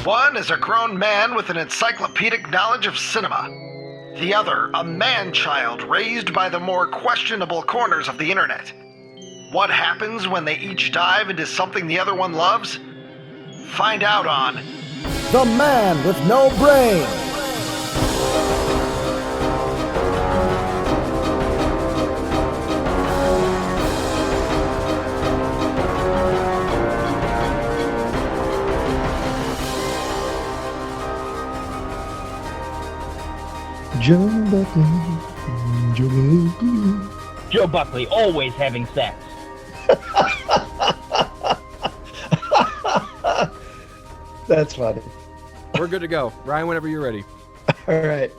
One is a grown man with an encyclopedic knowledge of cinema. The other, a man-child raised by the more questionable corners of the internet. What happens when they each dive into something the other one loves? Find out on The Man with No Brain. Joe Buckley, Joe Buckley. Joe Buckley, always having sex. That's funny. We're good to go. Ryan, whenever you're ready. All right.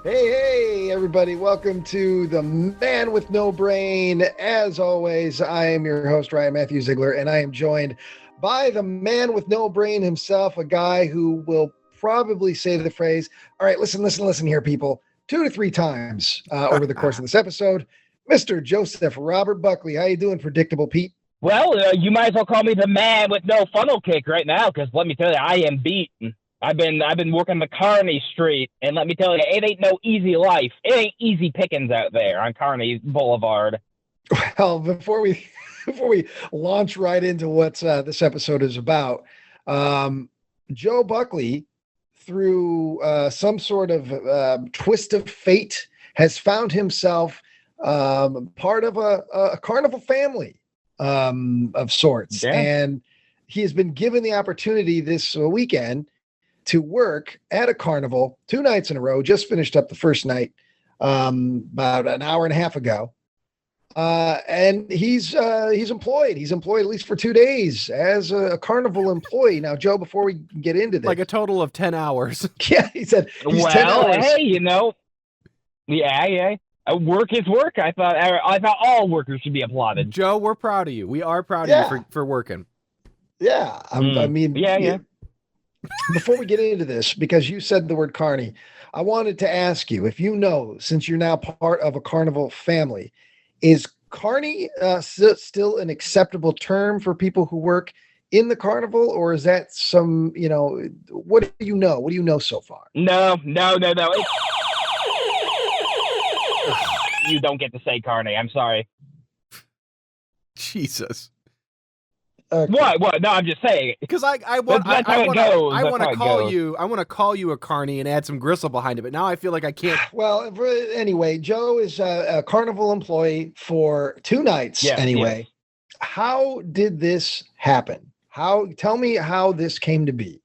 Hey, everybody. Welcome to The Man with No Brain. As always, I am your host, Ryan Matthew Ziegler, and I am joined by the man with no brain himself, a guy who will probably say the phrase, all right, listen here, people, 2 to 3 times over the course of this episode. Mr. Joseph Robert Buckley. How you doing, Predictable Pete? Well, you might as well call me the man with no funnel cake right now, because let me tell you, I am beaten. I've been working the Carney Street, and let me tell you, it ain't no easy life. It ain't easy pickings out there on Carney Boulevard. Well, before we launch right into what this episode is about, Joe Buckley, through some sort of twist of fate, has found himself part of a carnival family of sorts. Yeah. And he has been given the opportunity this weekend to work at a carnival 2 nights in a row. Just finished up the first night about an hour and a half ago. And he's employed. He's employed at least for 2 days as a carnival employee. Now, Joe, before we get into this, Like a total of 10 hours. yeah, he said he's 10 Well, hours. hey, yeah. Work is work. I thought all workers should be applauded. Joe, we're proud of you. We are proud Yeah. of you for working. Yeah, I mean, Yeah. Before we get into this, because you said the word carny, I wanted to ask you if you know, since you're now part of a carnival family, is carny still an acceptable term for people who work in the carnival, or is that some, what do you know? What do you know so far? No. You don't get to say Carney. I'm sorry. Jesus. Okay. What? No, I'm just saying. Because I want That's how it goes. I That's want how to it call goes. you. I want to call you a carny and add some gristle behind it. But now I feel like I can't. Well, anyway, Joe is a carnival employee for 2 nights. Yes, anyway, yes. How did this happen? Tell me how this came to be.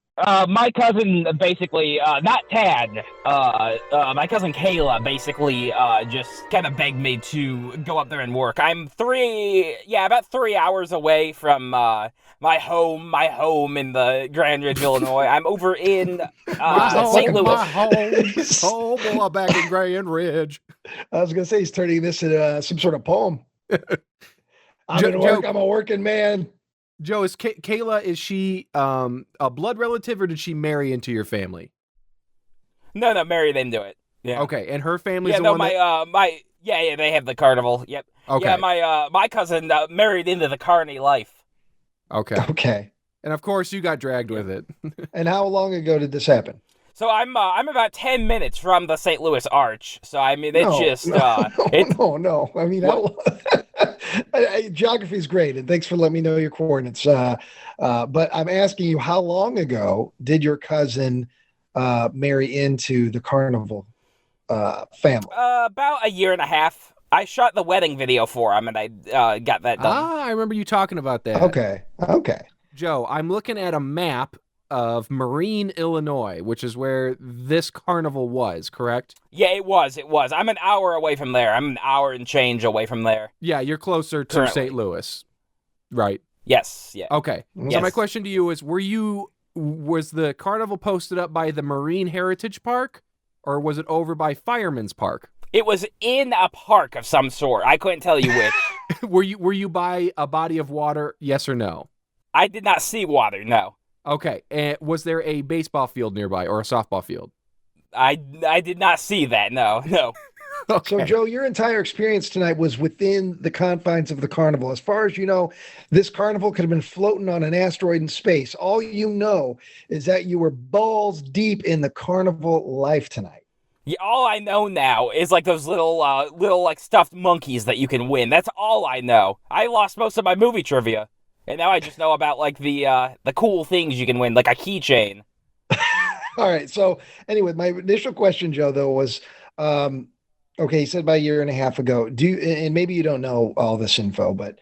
My cousin basically, not Tad, my cousin Kayla basically just kind of begged me to go up there and work. I'm about 3 hours away from my home in the Grand Ridge, Illinois. I'm over in St. Louis. My home boy, back in Grand Ridge. I was going to say he's turning this into some sort of poem. I'm at work. I'm a working man. Joe, is Kayla, is she a blood relative, or did she marry into your family? No, married into it. Yeah. Okay, and her family's Yeah, the no, one they have the carnival. Yep. Okay. Yeah, my cousin married into the Carney life. Okay. Okay. And of course, you got dragged with it. And how long ago did this happen? So I'm about 10 minutes from the St. Louis Arch. So I mean, it's No. I mean, geography is great, and thanks for letting me know your coordinates. But I'm asking you, how long ago did your cousin marry into the carnival family? about a year and a half. I shot the wedding video for him, and I got that done. I remember you talking about that. Okay. Joe, I'm looking at a map of Marine, Illinois, which is where this carnival was, correct? Yeah, it was. I'm an hour away from there. I'm an hour and change away from there. Yeah, you're closer to Currently. St. Louis. Right. Yes, yeah. Okay. Yes. So my question to you is, was the carnival posted up by the Marine Heritage Park, or was it over by Fireman's Park? It was in a park of some sort. I couldn't tell you which. Were you by a body of water, yes or no? I did not see water, no. Okay. And was there a baseball field nearby or a softball field? I did not see that, no. Okay. So, Joe, your entire experience tonight was within the confines of the carnival. As far as you know, this carnival could have been floating on an asteroid in space. All you know is that you were balls deep in the carnival life tonight. Yeah, all I know now is like those little like stuffed monkeys that you can win. That's all I know. I lost most of my movie trivia, and now I just know about like the cool things you can win, like a keychain. All right. So, anyway, my initial question, Joe, though, was okay, you said about a year and a half ago. Do you, and maybe you don't know all this info, but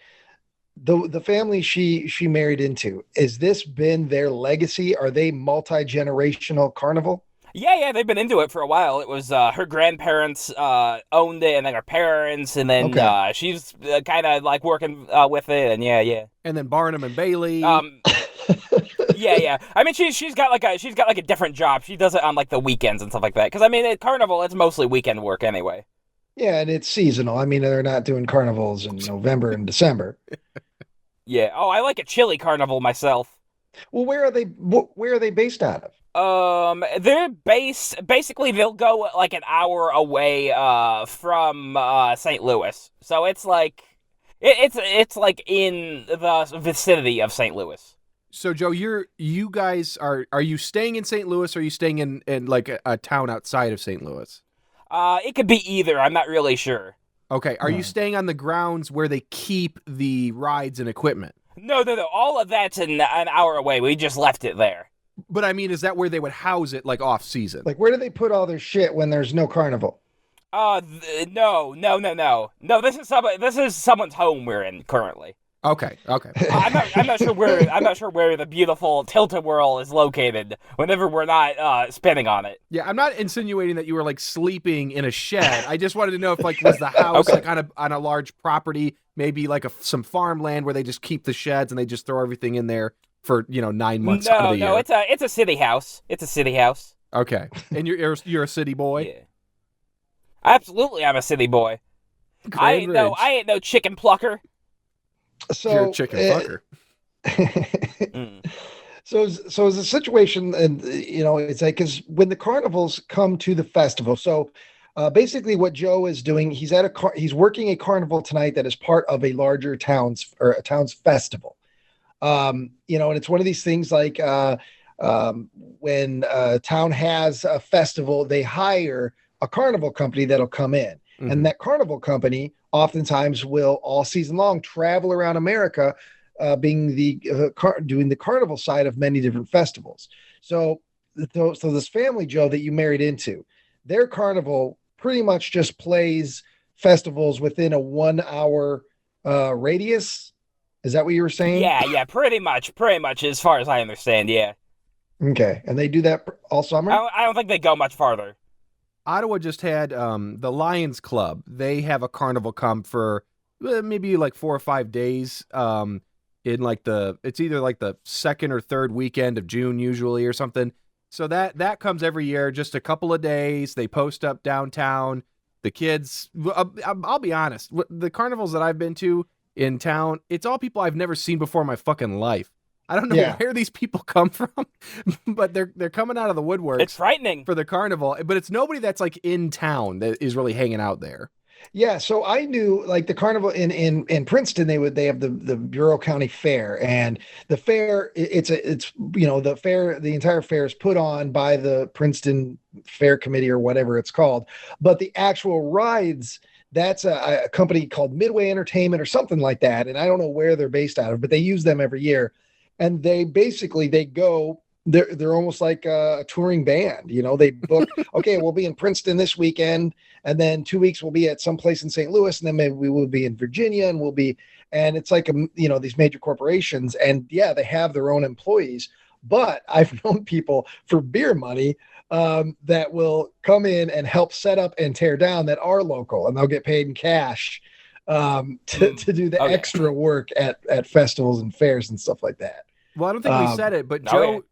the family she married into, has this been their legacy? Are they multi-generational carnival? Yeah, they've been into it for a while. It was her grandparents owned it, and then her parents, and then Okay. she's kind of like working with it, and yeah. And then Barnum and Bailey. Yeah. I mean, she's got like a different job. She does it on like the weekends and stuff like that. Because I mean, at Carnival, it's mostly weekend work anyway. Yeah, and it's seasonal. I mean, they're not doing carnivals in November and December. Yeah. Oh, I like a chili carnival myself. Well, where are they based out of? They're basically they'll go like an hour away from St. Louis. So it's like it's like in the vicinity of St. Louis. So Joe, you guys are you staying in St. Louis or are you staying in like a town outside of St. Louis? It could be either. I'm not really sure. Okay, are you staying on the grounds where they keep the rides and equipment? No. All of that's an hour away. We just left it there. But I mean, is that where they would house it, like off season? Like, where do they put all their shit when there's no carnival? No. No, this is someone's home we're in currently. Okay. I'm not sure where the beautiful Tilt-A-Whirl is located whenever we're not spinning on it. Yeah, I'm not insinuating that you were like sleeping in a shed. I just wanted to know if like was the house like on a large property, maybe like some farmland where they just keep the sheds and they just throw everything in there for 9 months out of the year. No, it's a city house. It's a city house. Okay, and you're a city boy. Yeah. Absolutely, I'm a city boy. I ain't no chicken plucker. So You're a chicken fucker. So it's a situation, and it's like, because when the carnivals come to the festival, so basically what Joe is doing, he's working a carnival tonight that is part of a larger town's festival. And it's one of these things like when a town has a festival, they hire a carnival company that'll come in. Mm-hmm. And that carnival company oftentimes will all season long travel around America, being doing the carnival side of many different festivals. So this family, Joe, that you married into, their carnival pretty much just plays festivals within a 1 hour radius. Is that what you were saying? Yeah, pretty much, as far as I understand, yeah. Okay, and they do that all summer? I don't think they go much farther. Ottawa just had the Lions Club. They have a carnival come for maybe like 4 or 5 days. It's either like the second or third weekend of June usually or something. So that comes every year, just a couple of days. They post up downtown. The kids, I'll be honest, the carnivals that I've been to in town, it's all people I've never seen before in my fucking life. I don't know where these people come from, but they're coming out of the woodwork. It's frightening for the carnival, but it's nobody that's like in town that is really hanging out there. Yeah, so I knew like the carnival in Princeton, they have the Bureau County Fair, and the fair the entire fair is put on by the Princeton Fair Committee or whatever it's called, but the actual rides, that's a company called Midway Entertainment or something like that, and I don't know where they're based out of, but they use them every year. And they're almost like a touring band. They book, okay, we'll be in Princeton this weekend, and then 2 weeks we'll be at some place in St. Louis, and then maybe we will be in Virginia, and it's like, these major corporations, and yeah, they have their own employees. But I've known people for beer money that will come in and help set up and tear down that are local, and they'll get paid in cash to do the extra work at festivals and fairs and stuff like that. Well, I don't think we said it, but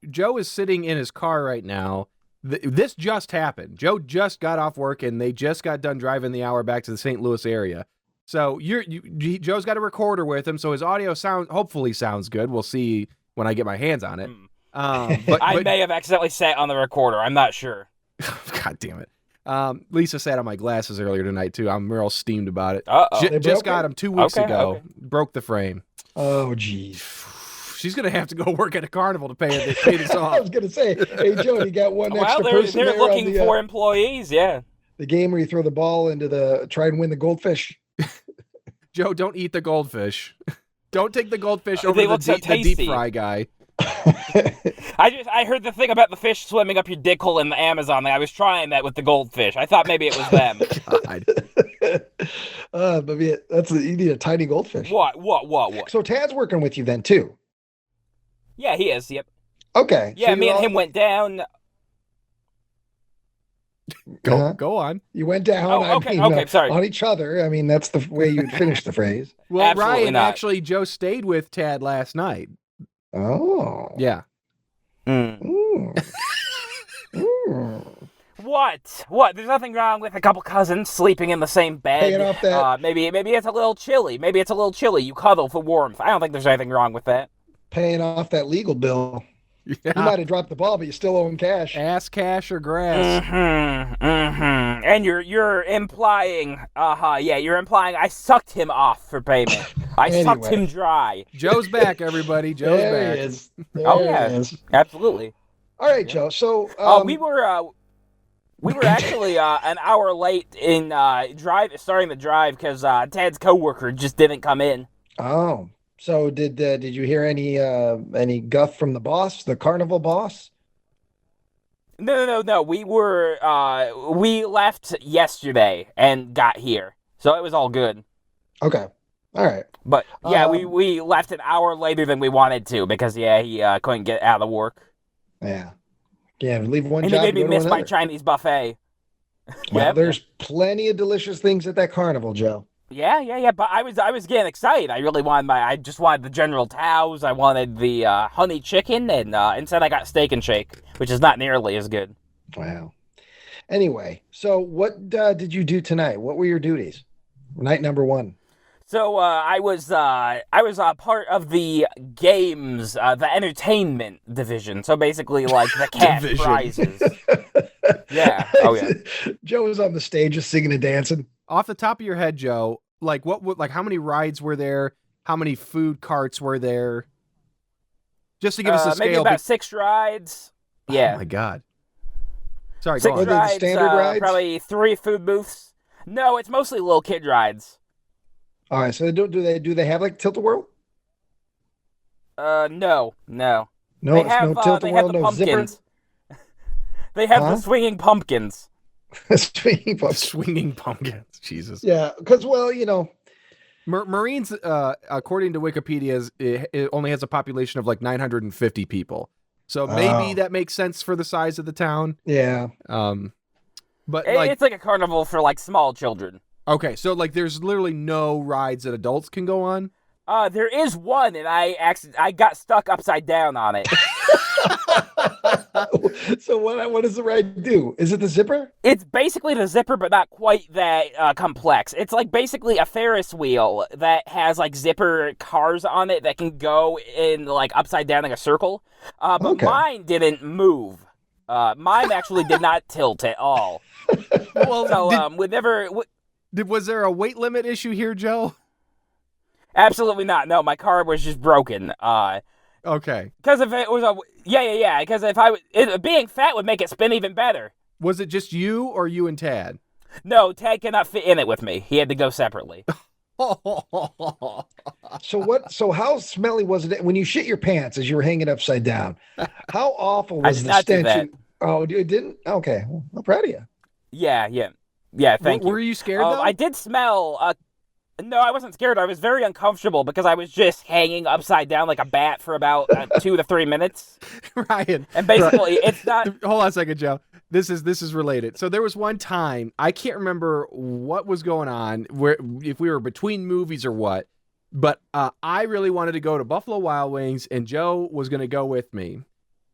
Joe is sitting in his car right now. This just happened. Joe just got off work, and they just got done driving the hour back to the St. Louis area. So Joe's got a recorder with him, so his audio hopefully sounds good. We'll see when I get my hands on it. But I may have accidentally sat on the recorder. I'm not sure. God damn it. Lisa sat on my glasses earlier tonight too. I'm real steamed about it. Uh-oh. They Just broke got it? them 2 weeks Okay, ago. okay. Broke the frame. Oh, geez. She's gonna have to go work at a carnival to pay this I off. was gonna say, hey Joe, you got one Well, extra they're person there looking on the, for employees, yeah. the game where you throw the ball into try and win the goldfish. Joe, don't eat the goldfish. Don't take the goldfish over They to look so the deep tasty. fry guy. I heard the thing about the fish swimming up your dick hole in the Amazon. I was trying that with the goldfish. I thought maybe it was them. God. But yeah, you need a tiny goldfish. What? So Tad's working with you then too. Yeah, he is. Yep. Okay. Yeah, so me you're and all- him went down. Go on. You went down. Oh, I okay, mean, okay, sorry. on each other. I mean, that's the way you'd finish the phrase. Well, Absolutely Ryan, not. actually, Joe stayed with Tad last night. Oh. Yeah. Mm. Mm. Mm. What? There's nothing wrong with a couple cousins sleeping in the same bed. Paying off that- Maybe it's a little chilly. You cuddle for warmth. I don't think there's anything wrong with that. Paying off that legal bill. You Yeah. might have dropped the ball, but you still owe him cash. Ass, cash, or grass. And you're implying, you're implying I sucked him off for payment. I sucked Anyway. him dry. Joe's back, everybody. Joe's there back. he is. Oh, There yeah. he is. Absolutely. All right, Joe. So We were actually an hour late in starting the drive because Tad's coworker just didn't come in. Oh, so did you hear any guff from the boss, the carnival boss? No. We left yesterday and got here, so it was all good. Okay. All right. But yeah, Um, we left an hour later than we wanted to because he couldn't get out of work. Yeah. Yeah. Leave one And he job. made me to go to miss my another. Chinese buffet. Well, Yep. there's plenty of delicious things at that carnival, Joe. Yeah. But I was getting excited. I just wanted the General Tao's. I wanted the honey chicken, and instead I got steak and shake, which is not nearly as good. Wow. Anyway, so what did you do tonight? What were your duties? Night number one. So I was part of the games, the entertainment division. So basically, like the cash Division. prizes. Yeah. Oh yeah. Joe was on the stage just singing and dancing. Off the top of your head, Joe, like how many rides were there? How many food carts were there? Just to give us a scale. Maybe about 6 rides. Yeah. Oh my God. Sorry, 6 go Were on. they the rides. standard rides? Probably 3 food booths. No, it's mostly little kid rides. All right. So do they have like Tilt-A-Whirl? No. No, They it's have, no Tilt-A-Whirl, the no pumpkins. They have Huh? the swinging pumpkins. zipper. Swinging pumpkin. Swinging pumpkins. Jesus. Yeah, because well, you know, Marines, according to Wikipedia, it only has a population of like 950 people. So maybe Oh. that makes sense for the size of the town. yeah. But It's like a carnival for like small children. okay, so like there's literally no rides that adults can go on. There is one, and I got stuck upside down on it. So what does the ride do? Is it the zipper? It's basically the zipper, but not quite that complex. It's like basically a Ferris wheel that has like zipper cars on it that can go in like upside down like a circle. But Okay. mine didn't move. Mine actually did not tilt at all. Well, So was there a weight limit issue here, Joe? absolutely not. No, my car was just broken. Okay. Because if it was because if being fat would make it spin even better. Was it just you or you and Tad? No, Ted cannot fit in it with me. He had to go separately. So how smelly was it when you shit your pants as you were hanging upside down? How awful I was did the not do stench? that. Oh, you didn't? Okay. Well, I'm proud of you. Yeah. Thank you. Were you scared though? I did smell. No, I wasn't scared. I was very uncomfortable because I was just hanging upside down like a bat for about 2 to 3 minutes. Ryan. And basically, it's not. Hold on a second, Joe. This is related. So there was one time, I can't remember what was going on, if we were between movies or what, but I really wanted to go to Buffalo Wild Wings, and Joe was going to go with me.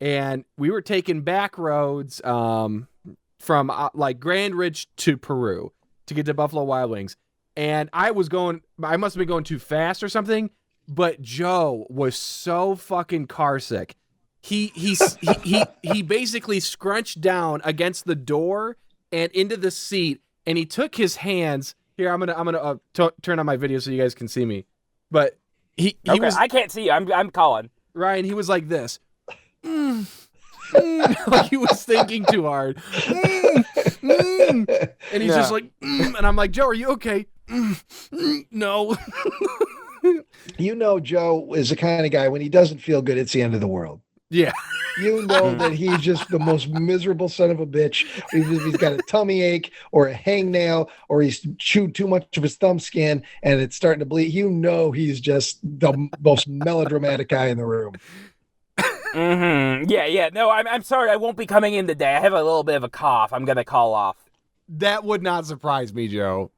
And we were taking back roads from like Grand Ridge to Peru to get to Buffalo Wild Wings. And I must have been going too fast or something, but Joe was so fucking car sick. He basically scrunched down against the door and into the seat, and he took his hands. Here, I'm gonna turn on my video so you guys can see me. But he was. I can't see you. I'm calling. Ryan, he was like this. Like he was thinking too hard. And he's just like, and I'm like, Joe, are you okay? No. You know, Joe is the kind of guy, when he doesn't feel good, it's the end of the world. Yeah. You know that he's just the most miserable son of a bitch. He's got a tummy ache or a hangnail, or he's chewed too much of his thumb skin and it's starting to bleed. You know he's just the most melodramatic guy in the room. Mm-hmm. Yeah. No, I'm sorry. I won't be coming in today. I have a little bit of a cough. I'm gonna call off. That would not surprise me, Joe.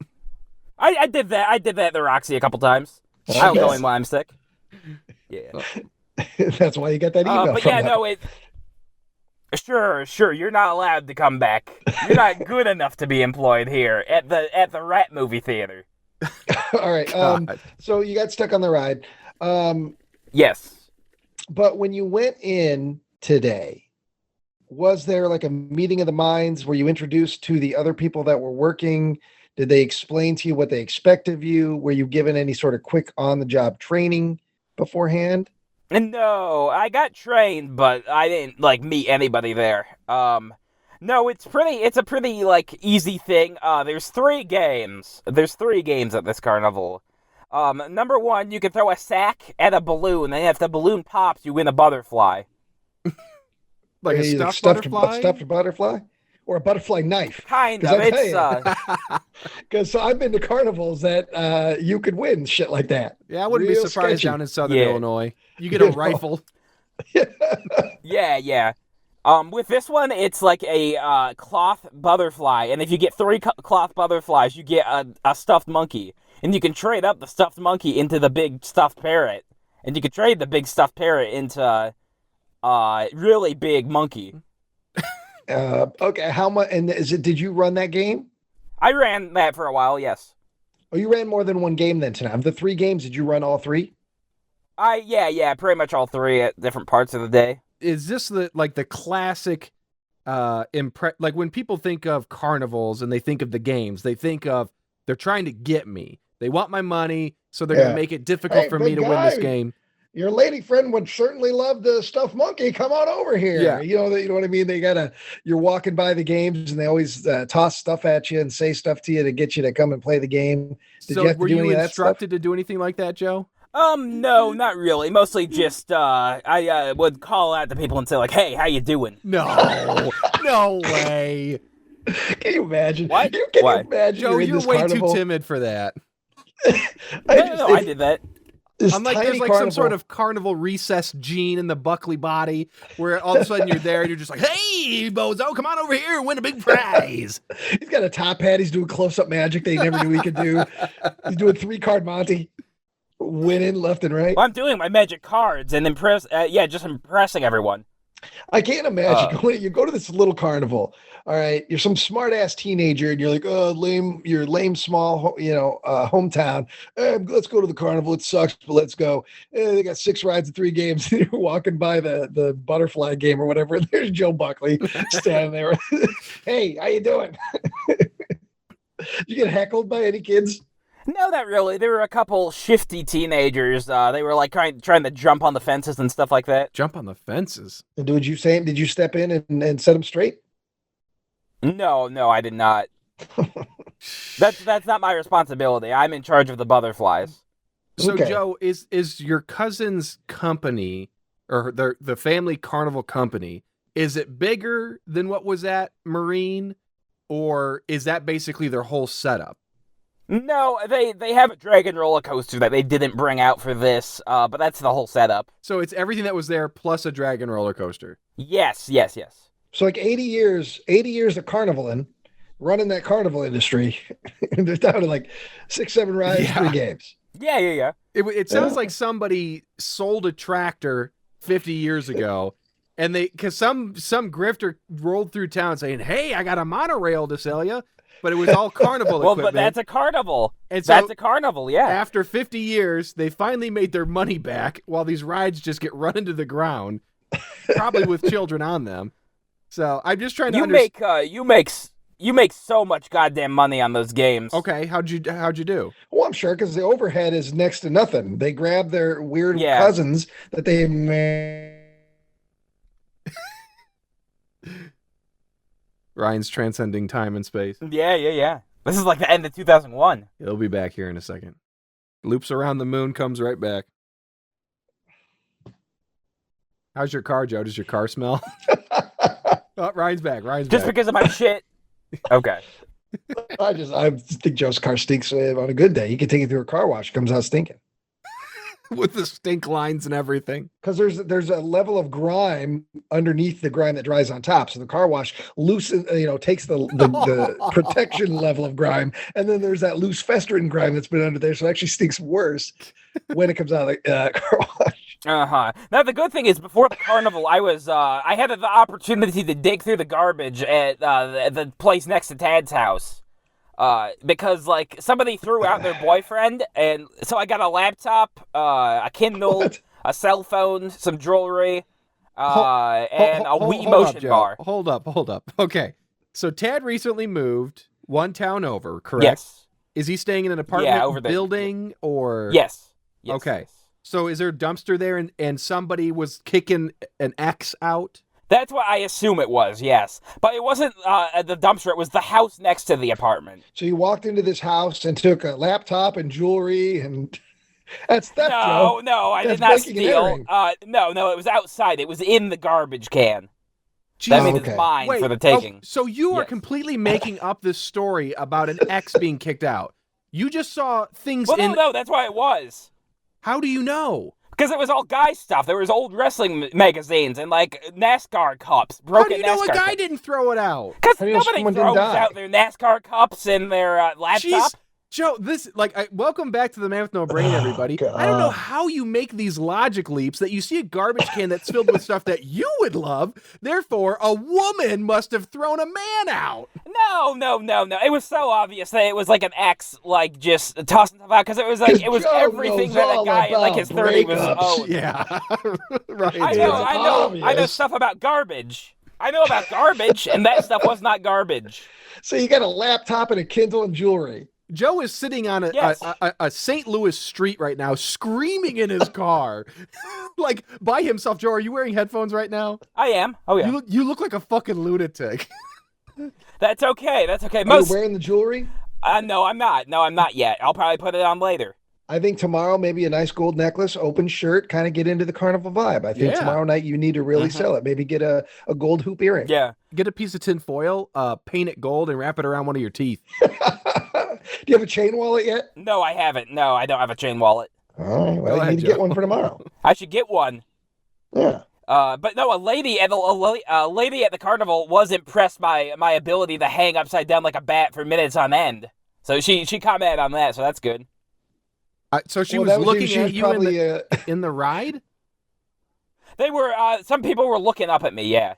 I did that. I did that at the Roxy a couple times. I don't go in while I'm sick. Yeah. That's why you got that email. But from yeah, them. no, it. Sure. You're not allowed to come back. You're not good enough to be employed here at the Rat movie theater. All right. So you got stuck on the ride. Yes. But when you went in today, was there like a meeting of the minds? Were you introduced to the other people that were working? Did they explain to you what they expect of you? Were you given any sort of quick on-the-job training beforehand? No, I got trained, but I didn't meet anybody there. No, it's a pretty easy thing. There's 3 games. There's 3 games at this carnival. Number 1, you can throw a sack at a balloon, and if the balloon pops, you win a butterfly. Like a stuffed butterfly? Stuffed butterfly? Or a butterfly knife? Kind of. It's because I've been to carnivals that you could win shit like that. Yeah, I wouldn't Real be surprised sketchy. down in Southern Illinois. You get a rifle. Yeah. With this one, it's like a cloth butterfly, and if you get 3 cloth butterflies, you get a stuffed monkey. And you can trade up the stuffed monkey into the big stuffed parrot. And you can trade the big stuffed parrot into really big monkey. Okay, how much? And did you run that game? I ran that for a while, yes. Oh, you ran more than one game then tonight. Of the 3 games, did you run all 3? Yeah, pretty much all 3 at different parts of the day. Is this the classic like when people think of carnivals and they think of the games, they think of they're trying to get me. They want my money, so they're going to make it difficult for me to win this game. Your lady friend would certainly love the stuffed monkey. Come on over here. Yeah. You know what I mean? You're walking by the games and they always toss stuff at you and say stuff to you to get you to come and play the game. Were you instructed to do anything like that, Joe? No, not really. Mostly just, I would call out to people and say hey, how you doing? No way. Can you imagine? What? Can you imagine? Joe, you're way carnival? too timid for that. I did that. I'm like, there's some sort of carnival recess gene in the Buckley body where all of a sudden you're there and you're just like, hey, Bozo, come on over here and win a big prize. He's got a top hat. He's doing close-up magic that he never knew he could do. He's doing 3-card Monty, winning left and right. Well, I'm doing my magic cards and just impressing everyone. I can't imagine you go to this little carnival. All right, you're some smart ass teenager, and you're like, oh, lame. You're lame, small, hometown. Let's go to the carnival. It sucks, but let's go. They got 6 rides and 3 games. You're walking by the butterfly game or whatever. And there's Joe Buckley standing there. Hey, how you doing? You get heckled by any kids? No, not really. There were a couple shifty teenagers. They were trying to jump on the fences and stuff like that. Jump on the fences? And did you step in and set them straight? No, I did not. That's not my responsibility. I'm in charge of the butterflies. So, Okay. Joe, is your cousin's company or the family carnival company, is it bigger than what was at Marine, or is that basically their whole setup? No, they have a dragon roller coaster that they didn't bring out for this, but that's the whole setup. So it's everything that was there plus a dragon roller coaster. Yes. So 80 years of carnivaling, running that carnival industry. They're down to 6, 7 rides, 3 games. Yeah. It sounds like somebody sold a tractor 50 years ago, and because some grifter rolled through town saying, "Hey, I got a monorail to sell you," but it was all carnival well, equipment. but that's a carnival. And so that's a carnival, yeah. After 50 years, they finally made their money back, while these rides just get run into the ground, probably with children on them. So I'm just trying to understand. You make so much goddamn money on those games. Okay, how'd you do? Well, I'm sure because the overhead is next to nothing. They grab their weird Yeah. cousins that they made. Ryan's transcending time and space. Yeah. This is like the end of 2001. He'll be back here in a second. Loops around the moon, comes right back. How's your car, Joe? Does your car smell? Oh, Ryan's back. Just because of my shit. Okay. I think Joe's car stinks on a good day. You can take it through a car wash, it comes out stinking. With the stink lines and everything. Because there's a level of grime underneath the grime that dries on top. So the car wash takes the protection level of grime, and then there's that loose festering grime that's been under there, so it actually stinks worse when it comes out of the car wash. Now the good thing is, before the carnival, I had the opportunity to dig through the garbage at the place next to Tad's house. Because like somebody threw out their boyfriend, and so I got a laptop, a Kindle, What? a cell phone, some jewelry, and a Wii hold motion up, Joe. bar. Hold up. Okay, so Tad recently moved one town over, correct? Yes. Is he staying in an apartment over there. building or? Yes. Okay. Yes. So is there a dumpster there, and somebody was kicking an X out? That's what I assume it was, yes. But it wasn't the dumpster, it was the house next to the apartment. So you walked into this house and took a laptop and jewelry, and that's theft, Joe. No, I did That's not breaking and steal. entering. No, it was outside. It was in the garbage can. Jeez. That means okay. it's mine Wait, for the taking. so you are Yes. completely making up this story about an X being kicked out. You just saw things Well, in. no, that's why it was. How do you know? Because it was all guy stuff. There was old wrestling magazines and like NASCAR cups. How Broken do you know NASCAR a guy cups. didn't throw it out? Because How do you know nobody someone didn't throws die? out their NASCAR cups in their laptop. Jeez, Joe, welcome back to the Man with No Brain, everybody. God. I don't know how you make these logic leaps that you see a garbage can that's filled with stuff that you would love. Therefore, a woman must have thrown a man out. No. It was so obvious that it was like an ex, like just tossing stuff out. Because it was like it was Joe everything knows that a all guy in like his 30s was breakups. owed. Yeah, right. I It's know obvious. stuff about garbage. I know about garbage, and that stuff was not garbage. So you got a laptop and a Kindle and jewelry. Joe is sitting on Yes. a St. Louis street right now, screaming in his car, like by himself. Joe, are you wearing headphones right now? I am. Oh yeah. You look like a fucking lunatic. That's okay. That's okay. Are you Most. wearing the jewelry? No, I'm not. No, I'm not yet. I'll probably put it on later. I think tomorrow, maybe a nice gold necklace, open shirt, kind of get into the carnival vibe. I think Yeah. tomorrow night you need to really sell it. Maybe get a gold hoop earring. Yeah. Get a piece of tin foil, paint it gold, and wrap it around one of your teeth. Do you have a chain wallet yet? No, I haven't. No, I don't have a chain wallet. All right. Well, Go ahead, you need to get Joe. one for tomorrow. I should get one. Yeah. But no, a lady at the carnival was impressed by my ability to hang upside down like a bat for minutes on end. So she commented on that, so that's good. So she Well, was that looking she at was you probably, in the ride. They were some people were looking up at me. Yeah.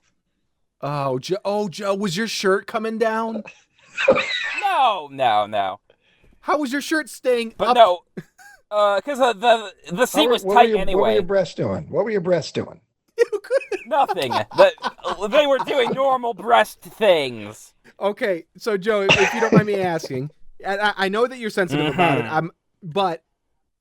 Oh, Joe, was your shirt coming down? No. How was your shirt staying But up? no, because the seat was tight What were anyway. your breasts doing? What were your breasts doing? Nothing. They were doing normal breast things. Okay, so Joe, if you don't mind me asking, and I know that you're sensitive about it, but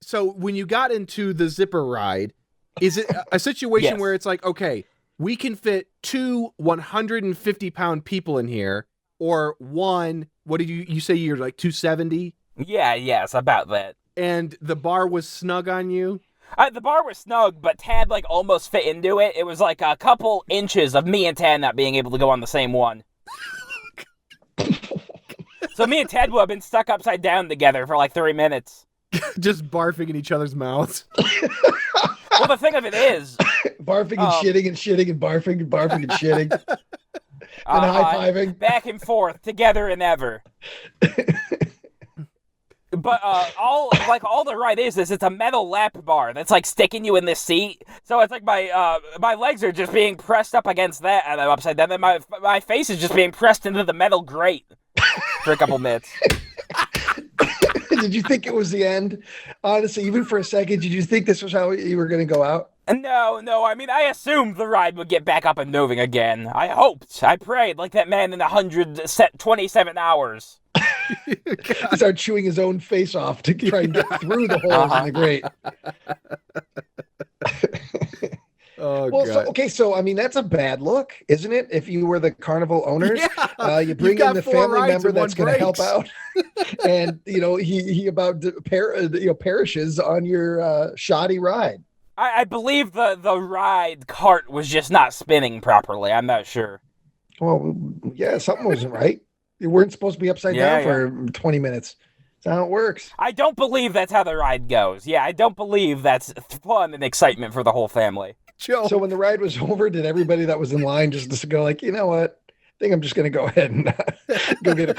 so when you got into the zipper ride, is it a situation Yes. where it's like, okay, we can fit two 150-pound people in here, or one, what did you say you're like 270? Yeah, yes, about that. And the bar was snug on you? The bar was snug, but Tad like almost fit into it. It was like a couple inches of me and Tad not being able to go on the same one. So me and Tad would have been stuck upside down together for like 3 minutes. Just barfing in each other's mouths. Well, the thing of it is, Barfing and shitting and shitting and barfing and barfing and shitting and high-fiving. back and forth, together and ever. But all the ride is it's a metal lap bar that's like sticking you in this seat. So it's like my legs are just being pressed up against that, and I'm upside down. Then my face is just being pressed into the metal grate for a couple minutes. Did you think it was the end? Honestly, even for a second, did you think this was how you were going to go out? No, I mean, I assumed the ride would get back up and moving again. I hoped. I prayed like that man in 127 hours. Start chewing his own face off to try and get through the holes in the grate. Oh, Well, God. so I mean, that's a bad look, isn't it? If you were the Carnival owners, you bring got in the 4 family rides member and one that's going to help breaks. out, and he about perishes on your shoddy ride. I believe the ride cart was just not spinning properly. I'm not sure. Well, yeah, something wasn't right. You weren't supposed to be upside down for 20 minutes. That's how it works. I don't believe that's how the ride goes. Yeah, I don't believe that's fun and excitement for the whole family. Joe. So when the ride was over, did everybody that was in line just go like, you know what? I think I'm just going to go ahead and go get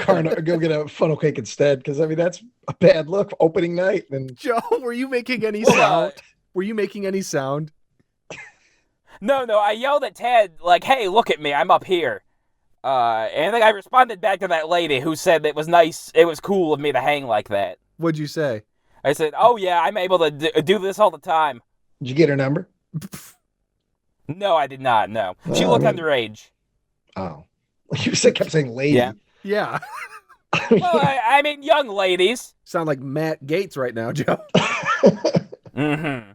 a funnel cake instead, because I mean that's a bad look opening night. And Joe, were you making any Well, sound? Were you making any sound? No, I yelled at Ted, like, hey, look at me, I'm up here. And then I responded back to that lady who said it was nice, it was cool of me to hang like that. What'd you say? I said, oh yeah, I'm able to do this all the time. did you get her number? No, I did not, no. She looked underage. Oh, you kept saying lady. Yeah. Yeah. Well, I mean, young ladies. Sound like Matt Gates right now, Joe. Mm-hmm.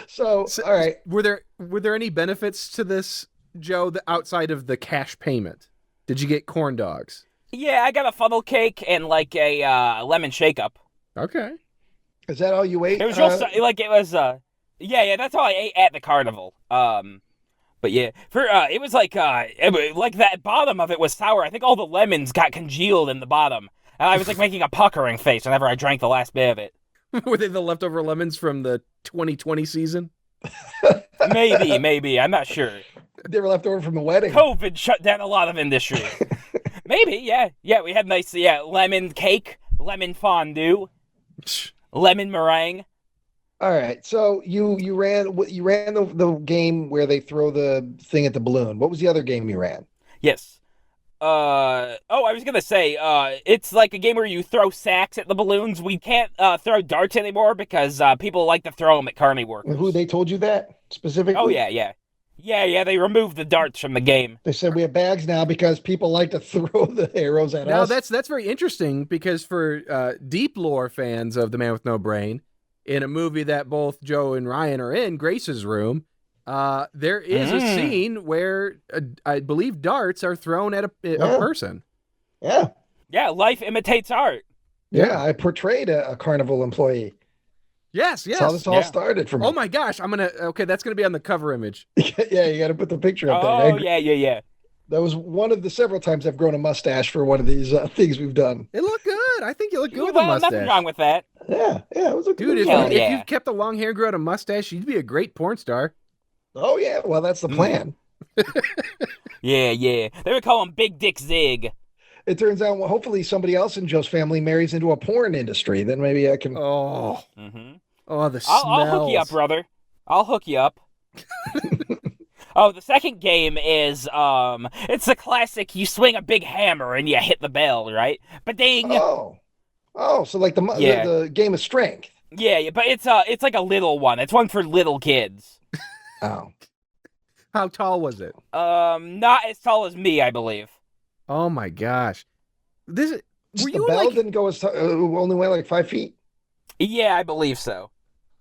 So, all right. Were there any benefits to this, Joe, outside of the cash payment? Did you get corn dogs? Yeah, I got a funnel cake and like a lemon shake-up. Okay. Is that all you ate? It was just like it was yeah, that's all I ate at the carnival. But yeah, it was like that bottom of it was sour. I think all the lemons got congealed in the bottom, and I was like making a puckering face whenever I drank the last bit of it. Were they the leftover lemons from the 2020 season? Maybe. I'm not sure. They were left over from the wedding. COVID shut down a lot of industry. Maybe, yeah. We had nice, lemon cake, lemon fondue, lemon meringue. All right. So you ran the game where they throw the thing at the balloon. What was the other game you ran? Yes. I was gonna say, it's like a game where you throw sacks at the balloons. We can't throw darts anymore because people like to throw them at Carnival. Who they told you that specifically? Oh yeah. They removed the darts from the game. They said we have bags now because people like to throw the arrows at Now us. that's very interesting because for deep lore fans of The Man with No Brain, in a movie that both Joe and Ryan are in, Grace's Room, there is a scene where I believe darts are thrown at a person. Yeah. Yeah, life imitates art. Yeah, I portrayed a Carnival employee. Yes. That's how this all started for me. Oh my gosh, that's gonna be on the cover image. Yeah, you got to put the picture up Oh, there. yeah. That was one of the several times I've grown a mustache for one of these things we've done. It looked good. I think you look good with a Well, mustache. nothing wrong with that. Yeah, it was a Dude, if Hell you yeah. kept the long hair and grew out a mustache, you'd be a great porn star. Oh yeah, well that's the plan. Yeah. They would call him Big Dick Zig. It turns out, well, hopefully somebody else in Joe's family marries into a porn industry. Then maybe I can. Oh, Mm-hmm. the smells. I'll hook you up, brother. I'll hook you up. Oh, the second game is it's the classic. You swing a big hammer and you hit the bell, right? But ding. Oh, so like the game of strength. Yeah, but it's like a little one. It's one for little kids. Oh, How tall was it? Not as tall as me, I believe. Oh my gosh, were the you bell like didn't go as only went like 5 feet. Yeah, I believe so.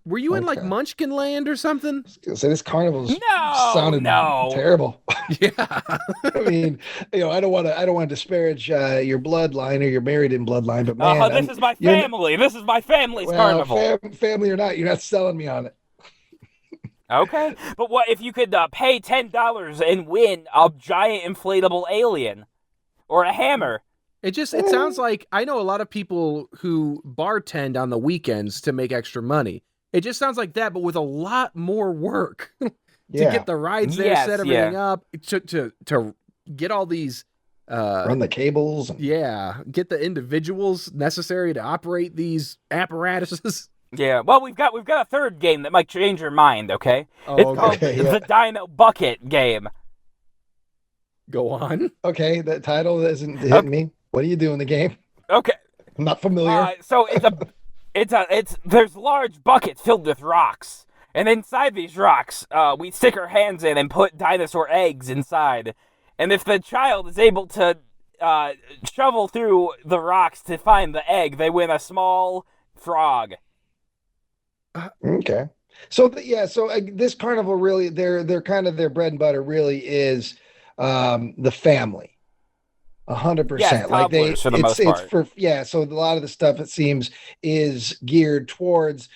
were you in like Okay. Munchkin Land or something? So this carnival's sounded No. terrible. Yeah. I mean, I don't want to disparage your bloodline or you're married in bloodline, but man, This is my family. This is my family's carnival. Family or not, you're not selling me on it. Okay, but what if you could pay $10 and win a giant inflatable alien or a hammer? It sounds like I know a lot of people who bartend on the weekends to make extra money. It just sounds like that, but with a lot more work to get the rides there, Yes, set everything up, to get all these run the cables. get the individuals necessary to operate these apparatuses. Yeah, well, we've got a third game that might change your mind. Okay, Oh, it's called okay, the Dino Bucket game. Go on. Okay, that title isn't hitting me. What do you do in the game? Okay, I'm not familiar. so there's large buckets filled with rocks, And inside these rocks, we stick our hands in and put dinosaur eggs inside. And if the child is able to shovel through the rocks to find the egg, they win a small frog. Okay. So this carnival really, they're kind of their bread and butter really is the family. 100%. Yes, like toddlers for the most part. So a lot of the stuff it seems is geared towards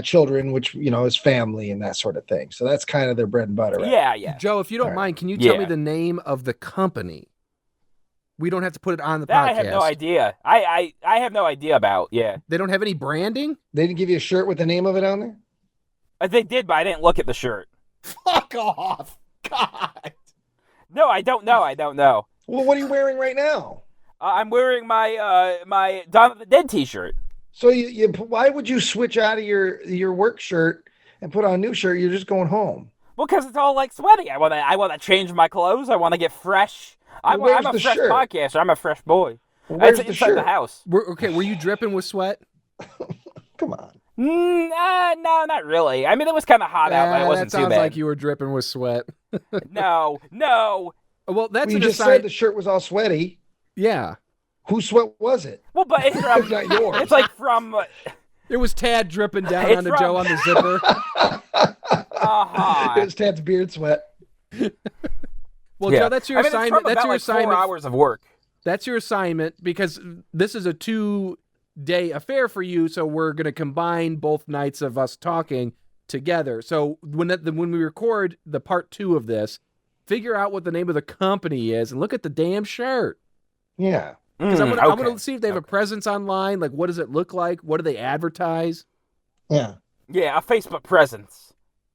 children, which is family and that sort of thing. So that's kind of their bread and butter. Right? Yeah. Joe, if you don't mind, can you tell me the name of the company? We don't have to put it on the podcast. I have no idea. I have no idea about. Yeah. They don't have any branding? They didn't give you a shirt with the name of it on there? They did, but I didn't look at the shirt. Fuck off. God. No, I don't know. Well, what are you wearing right now? I'm wearing my my Dawn of the Dead t-shirt. So why would you switch out of your work shirt and put on a new shirt? You're just going home. Well, because it's all like sweaty. I want to change my clothes. I want to get fresh. I'm a fresh shirt? podcaster. I'm a fresh boy. Where's it's the inside shirt? the house. Were you dripping with sweat? Come on. No, not really. I mean, it was kind of hot out, but it wasn't too bad. That sounds like you were dripping with sweat. No. Well, that's you just said the shirt was all sweaty. Yeah. Whose sweat was it? Well, but it's from not yours. It's like from. It was Tad dripping down onto Joe on the zipper. It was Tad's beard sweat. Well, Joe, that's your assignment. That's your assignment. 4 hours of work. That's your assignment because this is a 2-day affair for you. So we're going to combine both nights of us talking together. So when we record the part 2 of this, figure out what the name of the company is and look at the damn shirt. Yeah. Because I'm going to see if they have a presence online. Like, what does it look like? What do they advertise? Yeah. Yeah, a Facebook presence.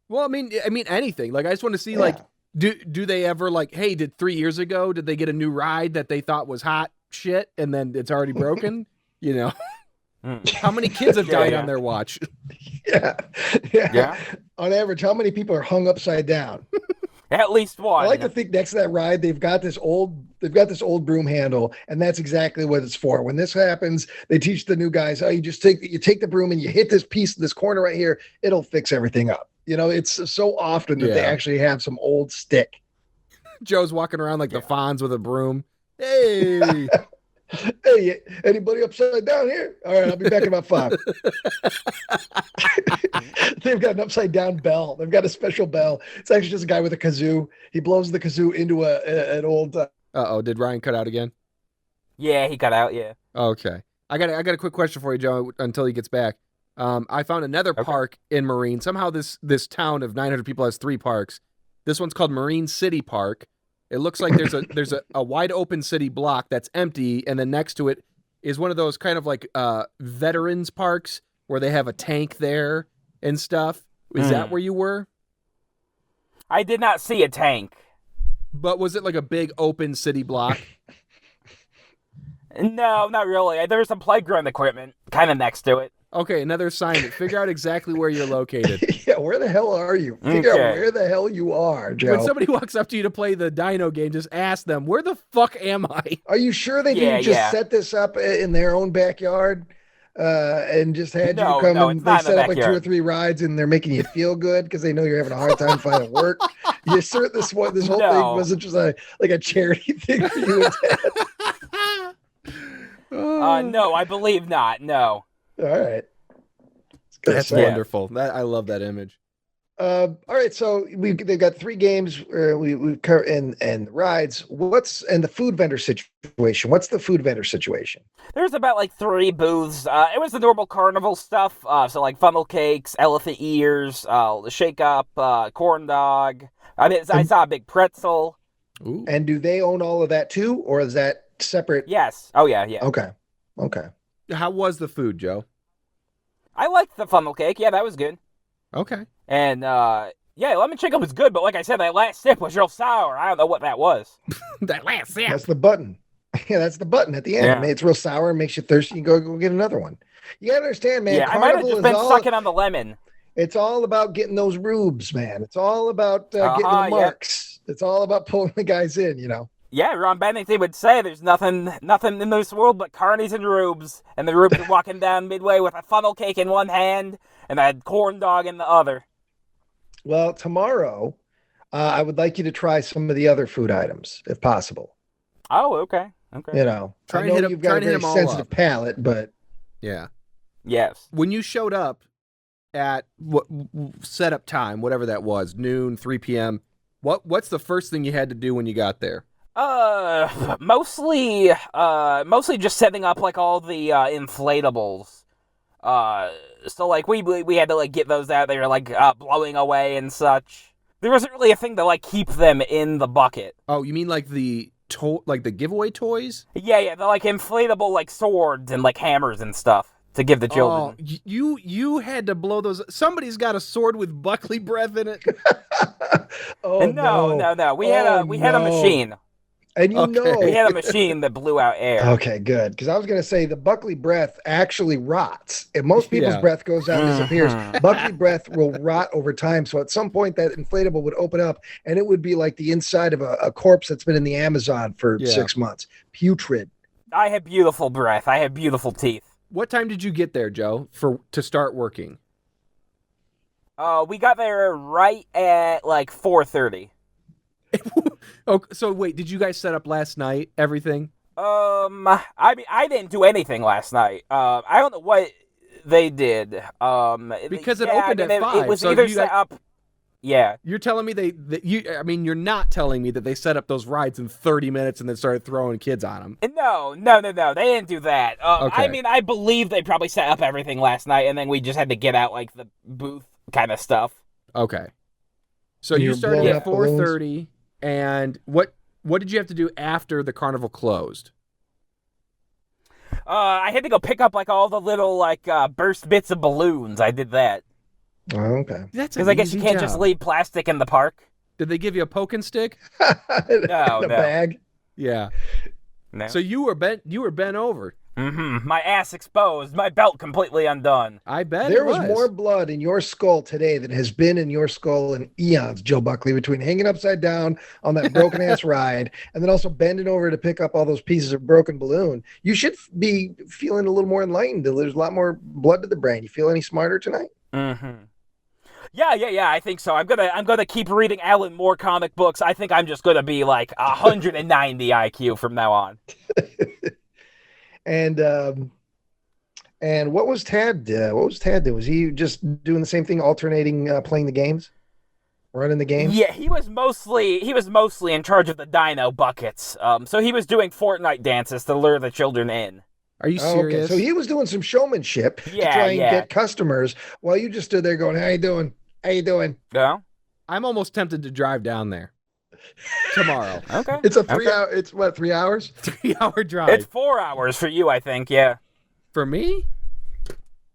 Well, I mean anything. Like, I just want to see, like, do they ever, like, hey, 3 years ago, did they get a new ride that they thought was hot shit and then it's already broken? How many kids have died on their watch? Yeah. On average, how many people are hung upside down? At least one. I like to think next to that ride, they've got this old broom handle, and that's exactly what it's for. When this happens, they teach the new guys, you take the broom and you hit this corner right here, it'll fix everything up. It's so often that they actually have some old stick. Joe's walking around like the Fonz with a broom. Hey. Hey, anybody upside down here? All right, I'll be back in about 5. They've got an upside down bell. They've got a special bell. It's actually just a guy with a kazoo. He blows the kazoo into an old. Did Ryan cut out again? Yeah, he cut out. Yeah. Okay, I got a quick question for you, Joe. Until he gets back, I found another park in Marine. Somehow this town of 900 people has 3 parks. This one's called Marine City Park. It looks like there's a wide open city block that's empty, and then next to it is one of those kind of like veterans parks where they have a tank there and stuff. Is that where you were? I did not see a tank. But was it like a big open city block? No, not really. There was some playground equipment kind of next to it. Okay, another assignment. Figure out exactly where you're located. Yeah, where the hell are you? Figure out where the hell you are, Joe. When somebody walks up to you to play the dino game, just ask them, where the fuck am I? Are you sure they didn't just set this up in their own backyard and just had you come and they set up like 2 or 3 rides and they're making you feel good because they know you're having a hard time finding work? You sure this whole thing wasn't just like a charity thing for you and Dad? No, I believe not. No. All right. That's wonderful. I love that image. All right, so they've got 3 games we've covered and rides. And the food vendor situation? What's the food vendor situation? There's about like 3 booths. It was the normal carnival stuff. So like funnel cakes, elephant ears, the shake up, corn dog. I saw a big pretzel. Ooh. And do they own all of that too, or is that separate? Yes. Oh yeah. Okay. How was the food, Joe? I liked the funnel cake. Yeah, that was good. Okay. And lemon chicken was good, but like I said, that last sip was real sour. I don't know what that was. That last sip. That's the button. Yeah, that's the button at the end. Yeah. It's real sour and makes you thirsty. You go get another one. You gotta understand, man. Yeah, I might have just been sucking on the lemon. It's all about getting those rubes, man. It's all about getting the marks. It's all about pulling the guys in, Yeah, Ron Bennington would say there's nothing in this world but carnies and rubes. And the rubes are walking down midway with a funnel cake in one hand and a corn dog in the other. Well, tomorrow, I would like you to try some of the other food items, if possible. Oh, okay. Okay. You know, Try I and know hit 'em- you've try got a and hit very 'em all sensitive up. palate, but Yeah. Yes. When you showed up at what setup time, whatever that was, noon, 3 p.m., what's the first thing you had to do when you got there? Mostly just setting up like all the inflatables. So like we had to like get those out there, like blowing away and such. There wasn't really a thing to like keep them in the bucket. Oh, you mean like the giveaway toys? Yeah, the like inflatable like swords and like hammers and stuff to give the children. Oh, you had to blow those. Somebody's got a sword with Buckley breath in it. oh And no. We had a no. machine. And you Okay. We know, had a machine that blew out air. okay, good. Because I was going to say the Buckley breath actually rots. If most people's Yeah. breath goes out and disappears, Mhm. Buckley breath will rot over time. So at some point, that inflatable would open up and it would be like the inside of a corpse that's been in the Amazon for Yeah. 6 months. Putrid. I had beautiful breath. I had beautiful teeth. What time did you get there, Joe, to start working? We got there right at like 4:30. Oh, so wait, did you guys set up last night? Everything? I mean, I didn't do anything last night. I don't know what they did. Because it yeah, opened I mean, at 5, It was so either you set got- up. Yeah. You're telling me you're not telling me that they set up those rides in 30 minutes and then started throwing kids on them. No. They didn't do that. Okay. I mean, I believe they probably set up everything last night, and then we just had to get out like the booth kind of stuff. Okay. So And you you're started blowing at up balloons? 4:30, and what did you have to do after the carnival closed? I had to go pick up like all the little like burst bits of balloons. I did that Oh, okay. That's because I guess you can't just leave plastic in the park. Did they give you a poking stick? In No. a bag. Yeah. No. So you were bent over. My ass exposed, my belt completely undone. I bet There it was more blood in your skull today than has been in your skull in eons, Joe Buckley, between hanging upside down on that broken ass ride and then also bending over to pick up all those pieces of broken balloon. You should be feeling a little more enlightened. There's a lot more blood to the brain. You feel any smarter tonight? Yeah. I think so. I'm gonna keep reading Alan Moore comic books. I think I'm just gonna be like 190 IQ from now on. And what was Tad? What was Tad doing? Was he just doing the same thing, alternating playing the games, running the games? Yeah, he was mostly in charge of the dino buckets. So he was doing Fortnite dances to lure the children in. Are you Oh, serious? okay, so he was doing some showmanship to Yeah, try and yeah. get customers while you just stood there going, "How you doing? How you doing?" Yeah. I'm almost tempted to drive down there tomorrow. Okay. It's a 3 hour. It's what, 3 hours? 3-hour drive. It's 4 hours for you, I think. Yeah. For me?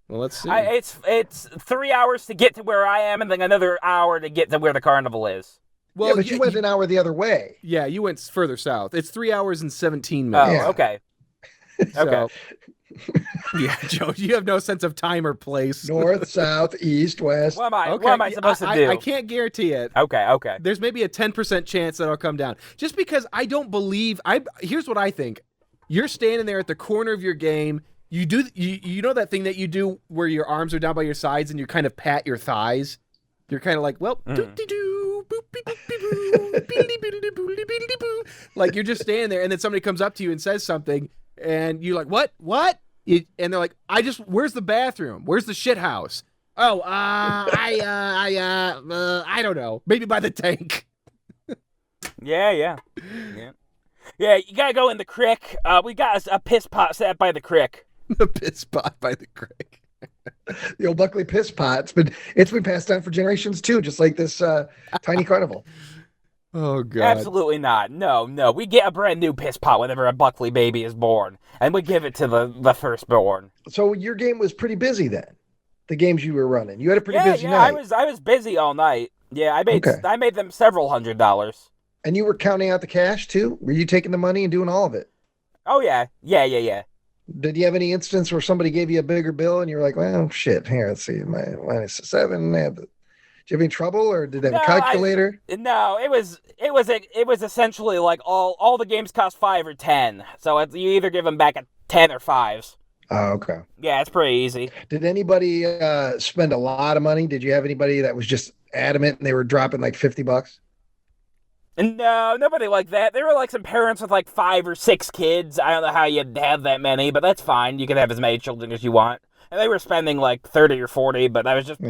Well, let's see. It's 3 hours to get to where I am, and then another hour to get to where the carnival is. Yeah, but you went an hour the other way. Yeah, you went further south. It's 3 hours and 17 Oh, minutes. Yeah. okay. So- Okay. yeah, Joe, you have no sense of time or place. North, south, east, west. What am Okay, I supposed to do? I can't guarantee it. Okay. There's maybe a 10% chance that I'll come down. Just because I don't believe here's what I think. You're standing there at the corner of your game. You do you know that thing that you do where your arms are down by your sides and you kind of pat your thighs? You're kind of like, well, doo-dee-doo, boop-bee-boop-bee-boo, beedly-beedly-boo-beedly-boo. Like you're just standing there and then somebody comes up to you and says something and you're like, what? And they're like, where's the bathroom? Where's the shit house? Oh, I don't know. Maybe by the tank. Yeah. Yeah, you gotta go in the creek. We got a piss pot set up by the creek. The piss spot by the creek. The old Buckley piss pot. It's been passed down for generations too, just like this tiny carnival. Oh god. Absolutely not. No. We get a brand new piss pot whenever a Buckley baby is born, and we give it to the firstborn. So your game was pretty busy then. The games you were running, you had a pretty busy yeah. night. I was busy all night. Yeah, I made them several $100s. And you were counting out the cash too? Were you taking the money and doing all of it? Oh yeah. Did you have any instance where somebody gave you a bigger bill and you're like, well, shit, here, let's see, minus 7. Did you have any trouble or did they have a calculator? No, it was essentially like all the games cost 5 or 10. So you either give them back at 10 or 5s. Oh, okay. Yeah, it's pretty easy. Did anybody spend a lot of money? Did you have anybody that was just adamant and they were dropping like $50? No, nobody like that. There were like some parents with like 5 or 6 kids. I don't know how you'd have that many, but that's fine. You can have as many children as you want. And they were spending like 30 or 40, but that was just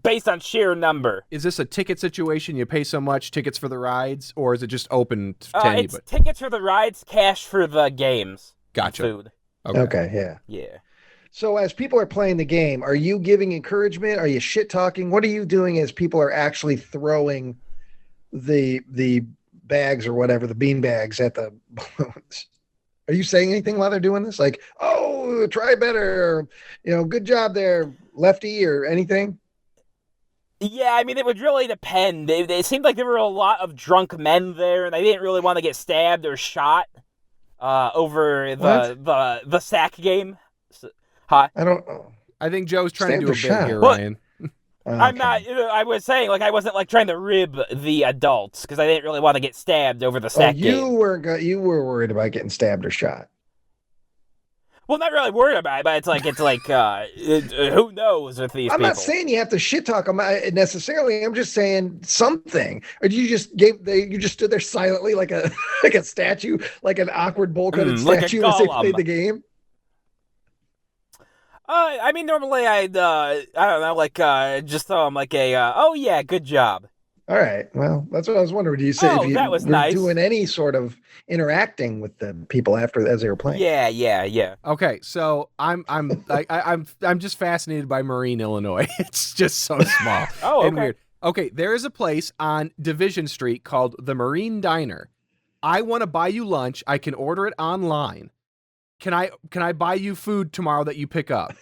based on sheer number. Is this a ticket situation? You pay so much, tickets for the rides, or is it just open to anybody? It's tickets for the rides, cash for the games. Gotcha. Food. Okay, yeah. Yeah. So as people are playing the game, are you giving encouragement? Are you shit talking? What are you doing as people are actually throwing the bags or whatever, the bean bags at the balloons? Are you saying anything while they're doing this? Like, oh, try better, or, good job there, lefty, or anything? Yeah, I mean, it would really depend. It seemed like there were a lot of drunk men there, and they didn't really want to get stabbed or shot over the sack game. Huh? I don't know. I think Joe's trying to do a bit here, Well, Ryan. Okay. I'm not. I was saying, like, I wasn't like trying to rib the adults because I didn't really want to get stabbed over the sack game. You were worried about getting stabbed or shot. Well, not really worried about it, but it's like who knows with these I'm people. not saying you have to shit talk them necessarily. I'm just saying something. Or you just stood there silently like a statue, like an awkward bowl-cutted statue like as they played the game. I mean, normally I'd, I don't know, like, just throw them like oh yeah, good job. All right. Well, that's what I was wondering. Do you say if you that was were nice. doing any sort of interacting with the people as they were playing? Yeah. Okay, so I'm just fascinated by Marine, Illinois. It's just so small and weird. Okay, there is a place on Division Street called the Marine Diner. I want to buy you lunch. I can order it online. Can I buy you food tomorrow that you pick up?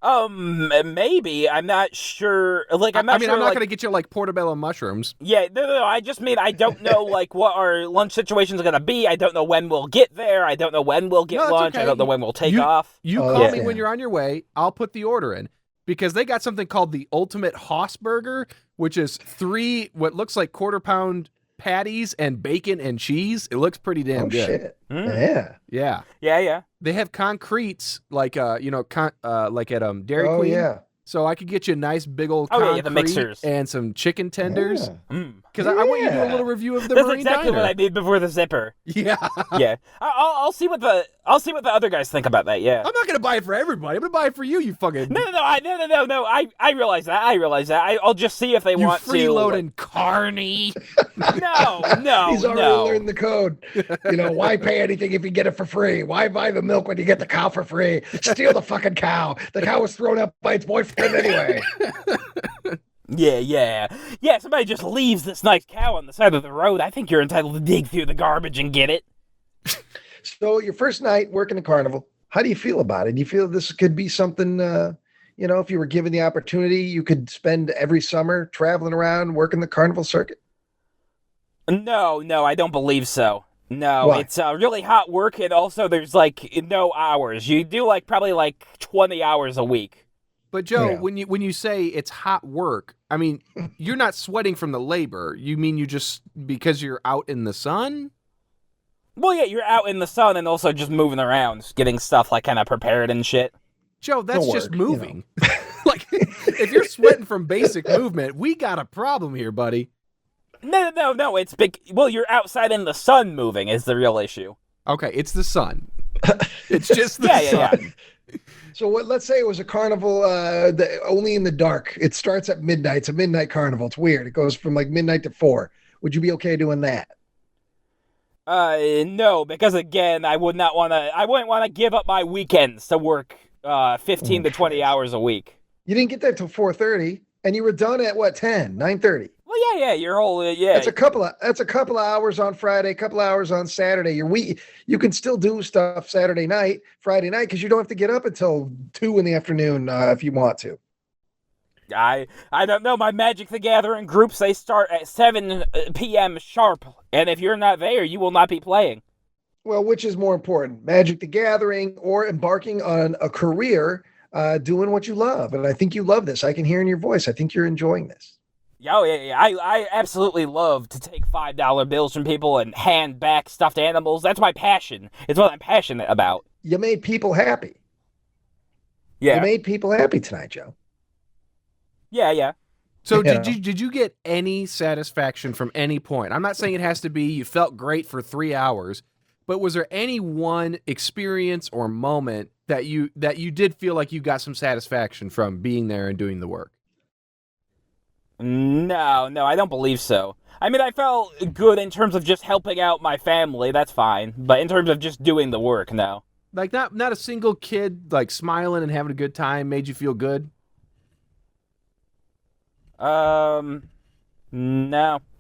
Maybe. I'm not sure. Like, I'm not sure. I'm not going to get you like portobello mushrooms. Yeah, no. I just mean I don't know like what our lunch situation's gonna be. I don't know when we'll get there. I don't know when we'll get lunch. Okay. I don't know when we'll take off. You call me when you're on your way. I'll put the order in because they got something called the Ultimate Hoss Burger, which is 3 what looks like quarter-pound patties and bacon and cheese. It looks pretty damn good. Shit. Mm. Yeah. They have concretes like like at Dairy Queen. Yeah. So I could get you a nice big old concrete the mixers and some chicken tenders. Because Yeah. I want you to do a little review of the That's Marine exactly Diner. what I need before the zipper. Yeah. Yeah. I'll see what the other guys think about that. Yeah. I'm not gonna buy it for everybody. I'm gonna buy it for you. You fucking No. I realize that. I'll just see if they want to. freeloading carny. No. He's already learned the code. Why pay anything if you get it for free? Why buy the milk when you get the cow for free? Steal the fucking cow. The cow was thrown up by its boyfriend anyway. Yeah. Somebody just leaves this nice cow on the side of the road. I think you're entitled to dig through the garbage and get it. So your first night working a carnival, how do you feel about it? Do you feel this could be something, if you were given the opportunity, you could spend every summer traveling around working the carnival circuit? No, I don't believe so. No, Why? It's really hot work, and also there's like no hours. You do like probably like 20 hours a week. But Joe, Yeah. when you say it's hot work, I mean, you're not sweating from the labor. You mean you just because you're out in the sun? Well, yeah, you're out in the sun and also just moving around, getting stuff like kind of prepared and shit. Joe, that's It'll just work, moving. Like, if you're sweating from basic movement, we got a problem here, buddy. No, it's big. Well, you're outside in the sun moving is the real issue. Okay, it's the sun. It's just the sun. Yeah. So let's say it was a carnival only in the dark. It starts at midnight. It's a midnight carnival. It's weird. It goes from like midnight to 4. Would you be okay doing that? No, because again, I wouldn't want to give up my weekends to work 15 to 20 hours a week. You didn't get there till 4:30, and you were done at what, 10, 9:30? Well, yeah, your whole That's a couple of hours on Friday, a couple of hours on Saturday. You can still do stuff Saturday night, Friday night, because you don't have to get up until 2 in the afternoon if you want to. I don't know. My Magic the Gathering groups, they start at 7 p.m. sharp, and if you're not there, you will not be playing. Well, which is more important, Magic the Gathering or embarking on a career doing what you love? And I think you love this. I can hear in your voice. I think you're enjoying this. Oh, yeah. I absolutely love to take $5 bills from people and hand back stuffed animals. That's my passion. It's what I'm passionate about. You made people happy. Yeah. You made people happy tonight, Joe. Yeah. So did you get any satisfaction from any point? I'm not saying it has to be you felt great for 3 hours, but was there any one experience or moment that you did feel like you got some satisfaction from being there and doing the work? No, I don't believe so. I mean, I felt good in terms of just helping out my family. That's fine. But in terms of just doing the work, no. Like not a single kid like smiling and having a good time made you feel good? No,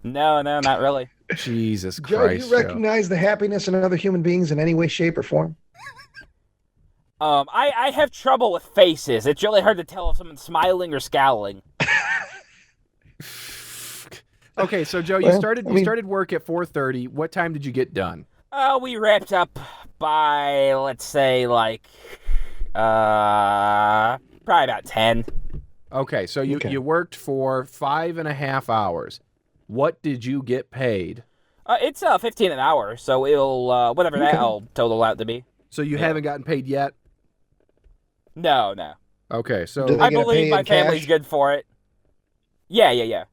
not really. Jesus Joe, Christ. do you recognize the happiness in other human beings in any way, shape, or form? I have trouble with faces. It's really hard to tell if someone's smiling or scowling. Okay, so Joe, you started work at 4:30. What time did you get done? We wrapped up by, let's say, like, probably about 10. Okay, so you worked for 5.5 hours. What did you get paid? It's 15 an hour, so it'll whatever that'll total out to be. So you haven't gotten paid yet? No. Okay, so Do they I get believe paid my in cash? family's good for it. Yeah.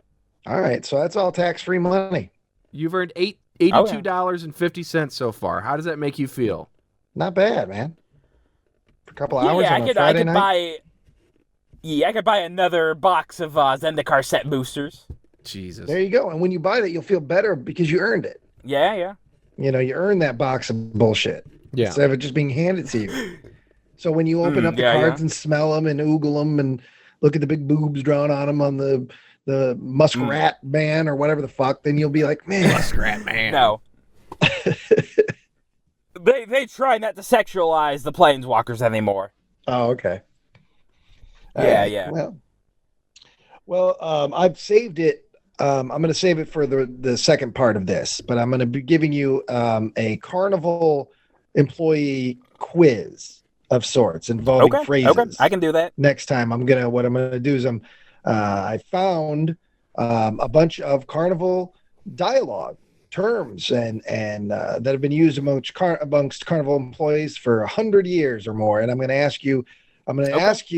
All right, so that's all tax-free money. you've earned $82.50 so far. How does that make you feel? Not bad, man. For a couple hours Yeah, on a Friday night. I could buy another box of Zendikar set boosters. Jesus. There you go. And when you buy that, you'll feel better because you earned it. Yeah. You know, you earned that box of bullshit Yeah. instead of it just being handed to you. So when you open up the cards and smell them and oogle them and look at the big boobs drawn on them on the muskrat man or whatever the fuck, then you'll be like, man. Muskrat man. No. They try not to sexualize the planeswalkers anymore. Oh, okay. Yeah. Well, I've saved it. I'm going to save it for the second part of this, but I'm going to be giving you a Carnival employee quiz of sorts involving phrases. Okay, I can do that. Next time, what I'm going to do is I found a bunch of Carnival dialogue terms and that have been used amongst Carnival employees for 100 years or more, and I'm going to ask you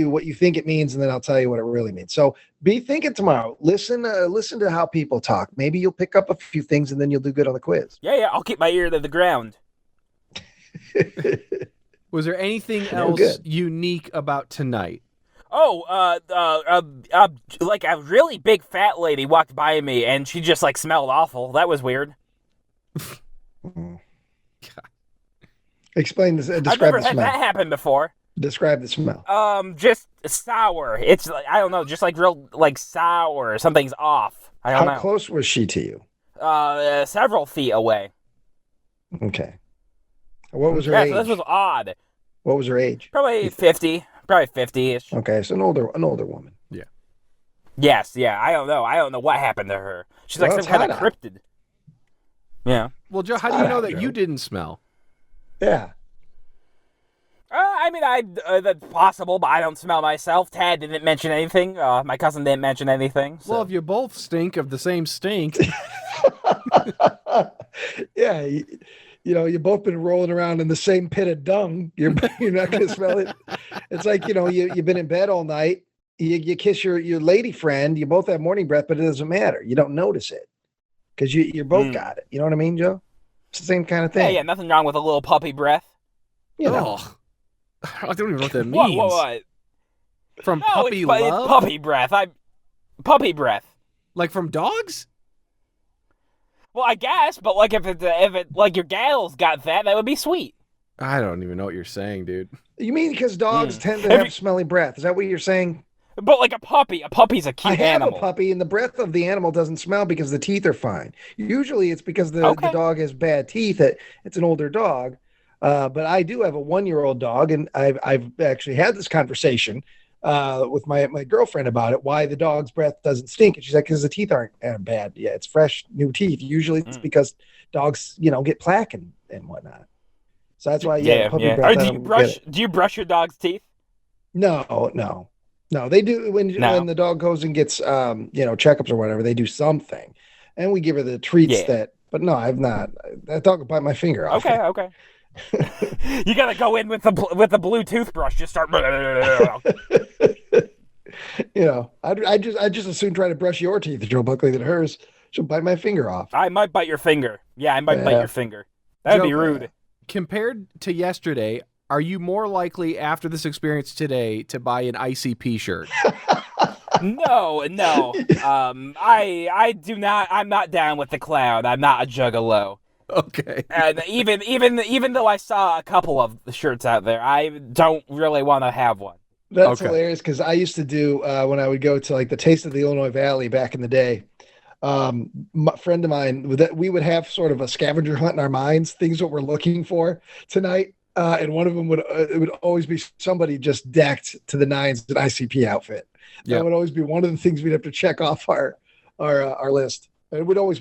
what you think it means, and then I'll tell you what it really means. So be thinking tomorrow. Listen to how people talk. Maybe you'll pick up a few things, and then you'll do good on the quiz. Yeah. I'll keep my ear to the ground. Was there anything else unique about tonight? Oh, like a really big fat lady walked by me, and she just like smelled awful. That was weird. Explain this. Describe I've never the had smell. that happen before. Describe the smell. Just sour. It's like, I don't know, just like real like sour. Something's off. I don't know. How close was she to you? Several feet away. Okay. What was her age? So this was odd. What was her age? Probably 50. Probably 50-ish. Okay, so an older woman. Yeah. Yes, yeah. I don't know what happened to her. She's like some kind of cryptid. Yeah. Well, Joe, how do you know that you didn't smell? Yeah. I mean, that's possible, but I don't smell myself. Tad didn't mention anything. My cousin didn't mention anything. So. Well, if you both stink of the same stink. Yeah, you've both been rolling around in the same pit of dung. You're not going to smell it. It's like, you've been in bed all night. You kiss your lady friend. You both have morning breath, but it doesn't matter. You don't notice it because you both got it. You know what I mean, Joe? It's the same kind of thing. Yeah, nothing wrong with a little puppy breath. Oh, I don't even know what that means. What? From puppy love? It's puppy breath. Puppy breath. Like from dogs? Well, I guess, but like if it like your gal's got that would be sweet. I don't even know what you're saying, dude. You mean because dogs tend to have smelly breath? Is that what you're saying? But like a puppy's a cute animal. I have a puppy, and the breath of the animal doesn't smell because the teeth are fine. Usually, it's because the dog has bad teeth. It's an older dog. But I do have a 1-year-old dog, and I've actually had this conversation with my girlfriend about it, why the dog's breath doesn't stink. And she's like, because the teeth aren't bad. Yeah, it's fresh, new teeth. Usually it's because dogs, get plaque and whatnot. So that's why, puppy breath. Do you brush your dog's teeth? No. They do when the dog goes and gets, checkups or whatever, they do something. And we give her the treats but no, I've not. That dog will bite my finger off. Okay. You gotta go in with the blue toothbrush. Just start. I just as soon try to brush your teeth, Joe Buckley, than hers. She'll bite my finger off. I might bite your finger. Yeah, I might bite your finger. That'd be rude. Compared to yesterday, are you more likely after this experience today to buy an ICP shirt? No. I do not. I'm not down with the clown. I'm not a juggalo. Okay. And even though I saw a couple of the shirts out there, I don't really want to have one. That's hilarious because I used to do when I would go to like the Taste of the Illinois Valley back in the day. A friend of mine, that we would have sort of a scavenger hunt in our minds, things that we're looking for tonight. And one of them it would always be somebody just decked to the nines in ICP outfit. That would always be one of the things we'd have to check off our list. And we'd always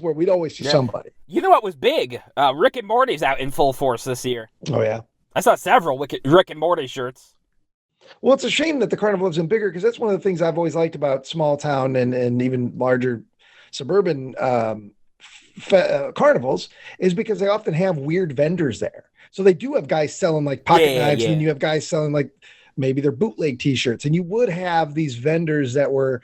see somebody. You know what was big? Rick and Morty's out in full force this year. Oh yeah, I saw several Rick and Morty shirts. Well, it's a shame that the carnival isn't bigger because that's one of the things I've always liked about small town and even larger suburban carnivals is because they often have weird vendors there. So they do have guys selling like pocket knives, and you have guys selling like maybe they're bootleg t-shirts, and you would have these vendors that were,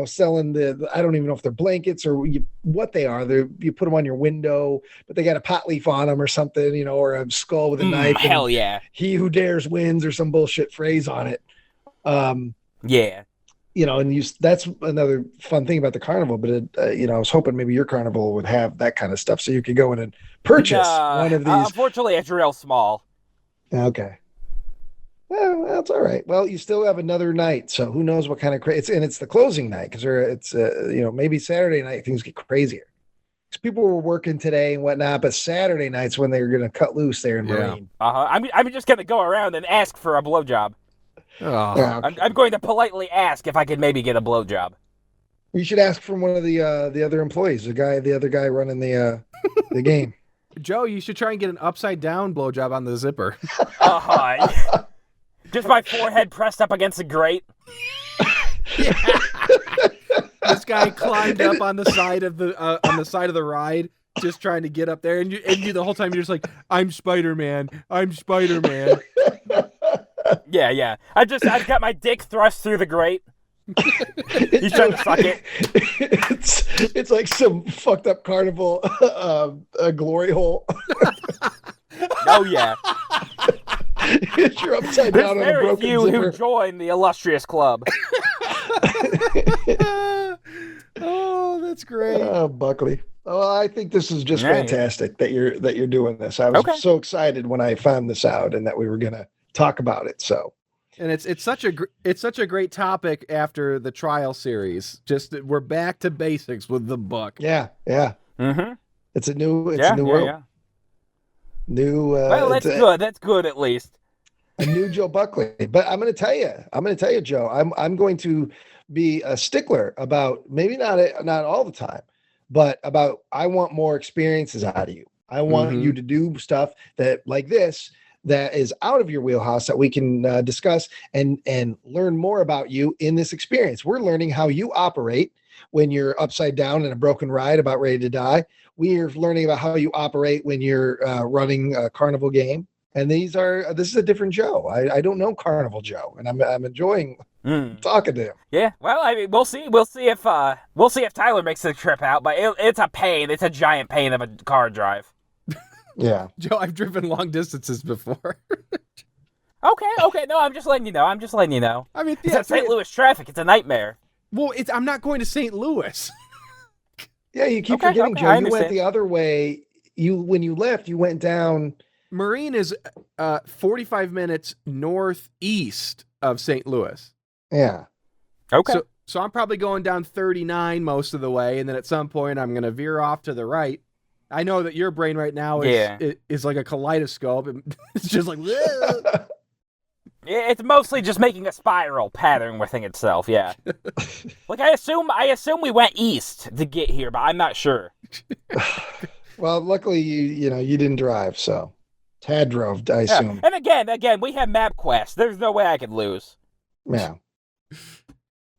selling I don't even know if they're blankets or what they are. You put them on your window, but they got a pot leaf on them or something, or a skull with a knife. Hell yeah. He who dares wins or some bullshit phrase on it. Yeah. That's another fun thing about the carnival, but I was hoping maybe your carnival would have that kind of stuff so you could go in and purchase one of these. Unfortunately, it's real small. Okay. Well, that's all right. Well, you still have another night, so who knows what kind of it's the closing night because it's maybe Saturday night things get crazier. Because people were working today and whatnot, but Saturday night's when they're going to cut loose there in Marine. I'm just going to go around and ask for a blowjob. Oh. I'm going to politely ask if I could maybe get a blowjob. You should ask from one of the other employees, the other guy running the game. Joe, you should try and get an upside down blowjob on the zipper. Just my forehead pressed up against the grate. This guy climbed up on the side of the ride, just trying to get up there, and you the whole time you're just like, "I'm Spider-Man. I'm Spider-Man." Yeah. I've got my dick thrust through the grate. He's trying to suck it. It's like some fucked up carnival a glory hole. Oh yeah. You're upside down on a broken few zipper. who join the illustrious club. Oh, that's great. Oh, Buckley. Oh, I think this is just fantastic that you're doing this. I was so excited when I found this out and that we were gonna talk about it. So, and it's such a great topic after the trial series. Just that we're back to basics with the book. Yeah. Mm-hmm. It's a new world. Yeah. New. Well, that's good. That's good at least. A new Joe Buckley. But I'm going to tell you, Joe. I'm going to be a stickler about maybe not all the time, but about I want more experiences out of you. I want you to do stuff that like this that is out of your wheelhouse that we can discuss and learn more about you in this experience. We're learning how you operate when you're upside down in a broken ride about ready to die. We are learning about how you operate when you're running a carnival game. And this is a different Joe. I don't know Carnival Joe, and I'm enjoying talking to him. Yeah, well, I mean, we'll see if Tyler makes the trip out, but it's a pain. It's a giant pain of a car drive. Yeah, Joe, I've driven long distances before. Okay. No, I'm just letting you know. I mean, it's St. Louis traffic. It's a nightmare. Well, I'm not going to St. Louis. Yeah, you keep forgetting, Joe. You went the other way. When you left, you went down. Marine is 45 minutes northeast of St. Louis. Yeah. Okay. So I'm probably going down 39 most of the way, and then at some point I'm going to veer off to the right. I know that your brain right now is like a kaleidoscope. It's just like, it's mostly just making a spiral pattern within itself. Yeah. Like I assume we went east to get here, but I'm not sure. Well, luckily you didn't drive, so Tad drove, I assume. And again, we have MapQuest. There's no way I could lose. Yeah.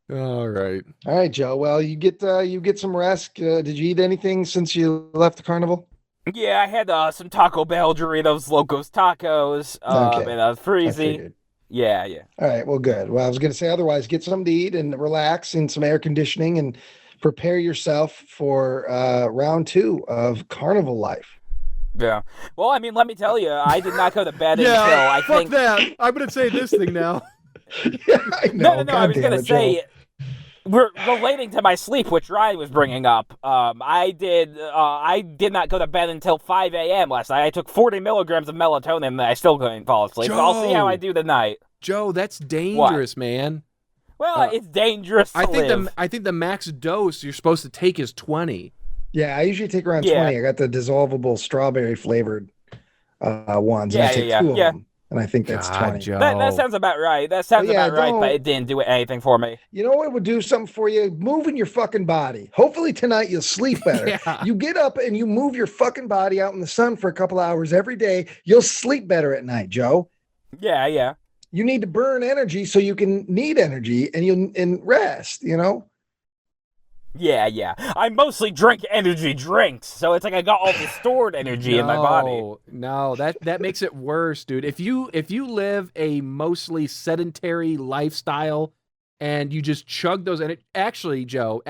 All right, Joe. Well, you get some rest. Did you eat anything since you left the carnival? Yeah, I had some Taco Bell Doritos Locos Tacos and a Freezy. Yeah, yeah. All right, well, good. Well, I was going to say otherwise, get something to eat and relax in some air conditioning and prepare yourself for round 2 of Carnival life. Yeah. Well, I mean, let me tell you, I did not go to bed until Yeah, I fuck think. that. I'm gonna say this thing now. Yeah, I know. No. God I was damn gonna it, Joe. say, we're relating to my sleep, which Ryan was bringing up. I did not go to bed until 5 a.m. last night. I took 40 milligrams of melatonin, and I still couldn't fall asleep. So I'll see how I do tonight. Joe, that's dangerous, man. Well, it's dangerous to live. I think the max dose you're supposed to take is 20. Yeah, I usually take around Yeah. 20. I got the dissolvable strawberry flavored ones. Yeah, and I take yeah, 2 of yeah. them, and I think that's God, 20. Joe. That sounds about right. That sounds Yeah, about right, don't- but it didn't do anything for me. You know what would do something for you? Moving your fucking body. Hopefully tonight you'll sleep better. Yeah. You get up and you move your fucking body out in the sun for a couple hours every day. You'll sleep better at night, Joe. Yeah, yeah. You need to burn energy so you can need energy and rest, you know? Yeah, yeah. I mostly drink energy drinks, so it's like I got all the stored energy in my body. No, that makes it worse, dude. If you live a mostly sedentary lifestyle and you just chug those, and actually, Joe,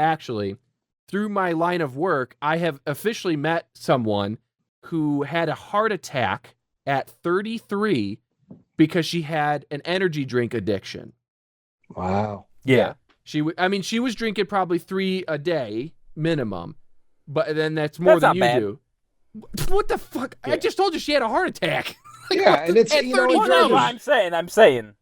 through my line of work, I have officially met someone who had a heart attack at 33 because she had an energy drink addiction. Wow. Yeah. She was drinking probably 3 a day minimum, but then that's more That's than not you bad. do. What the fuck? Yeah. I just told you she had a heart attack. Yeah, and it's, at you know, 33. Well, no, I'm saying.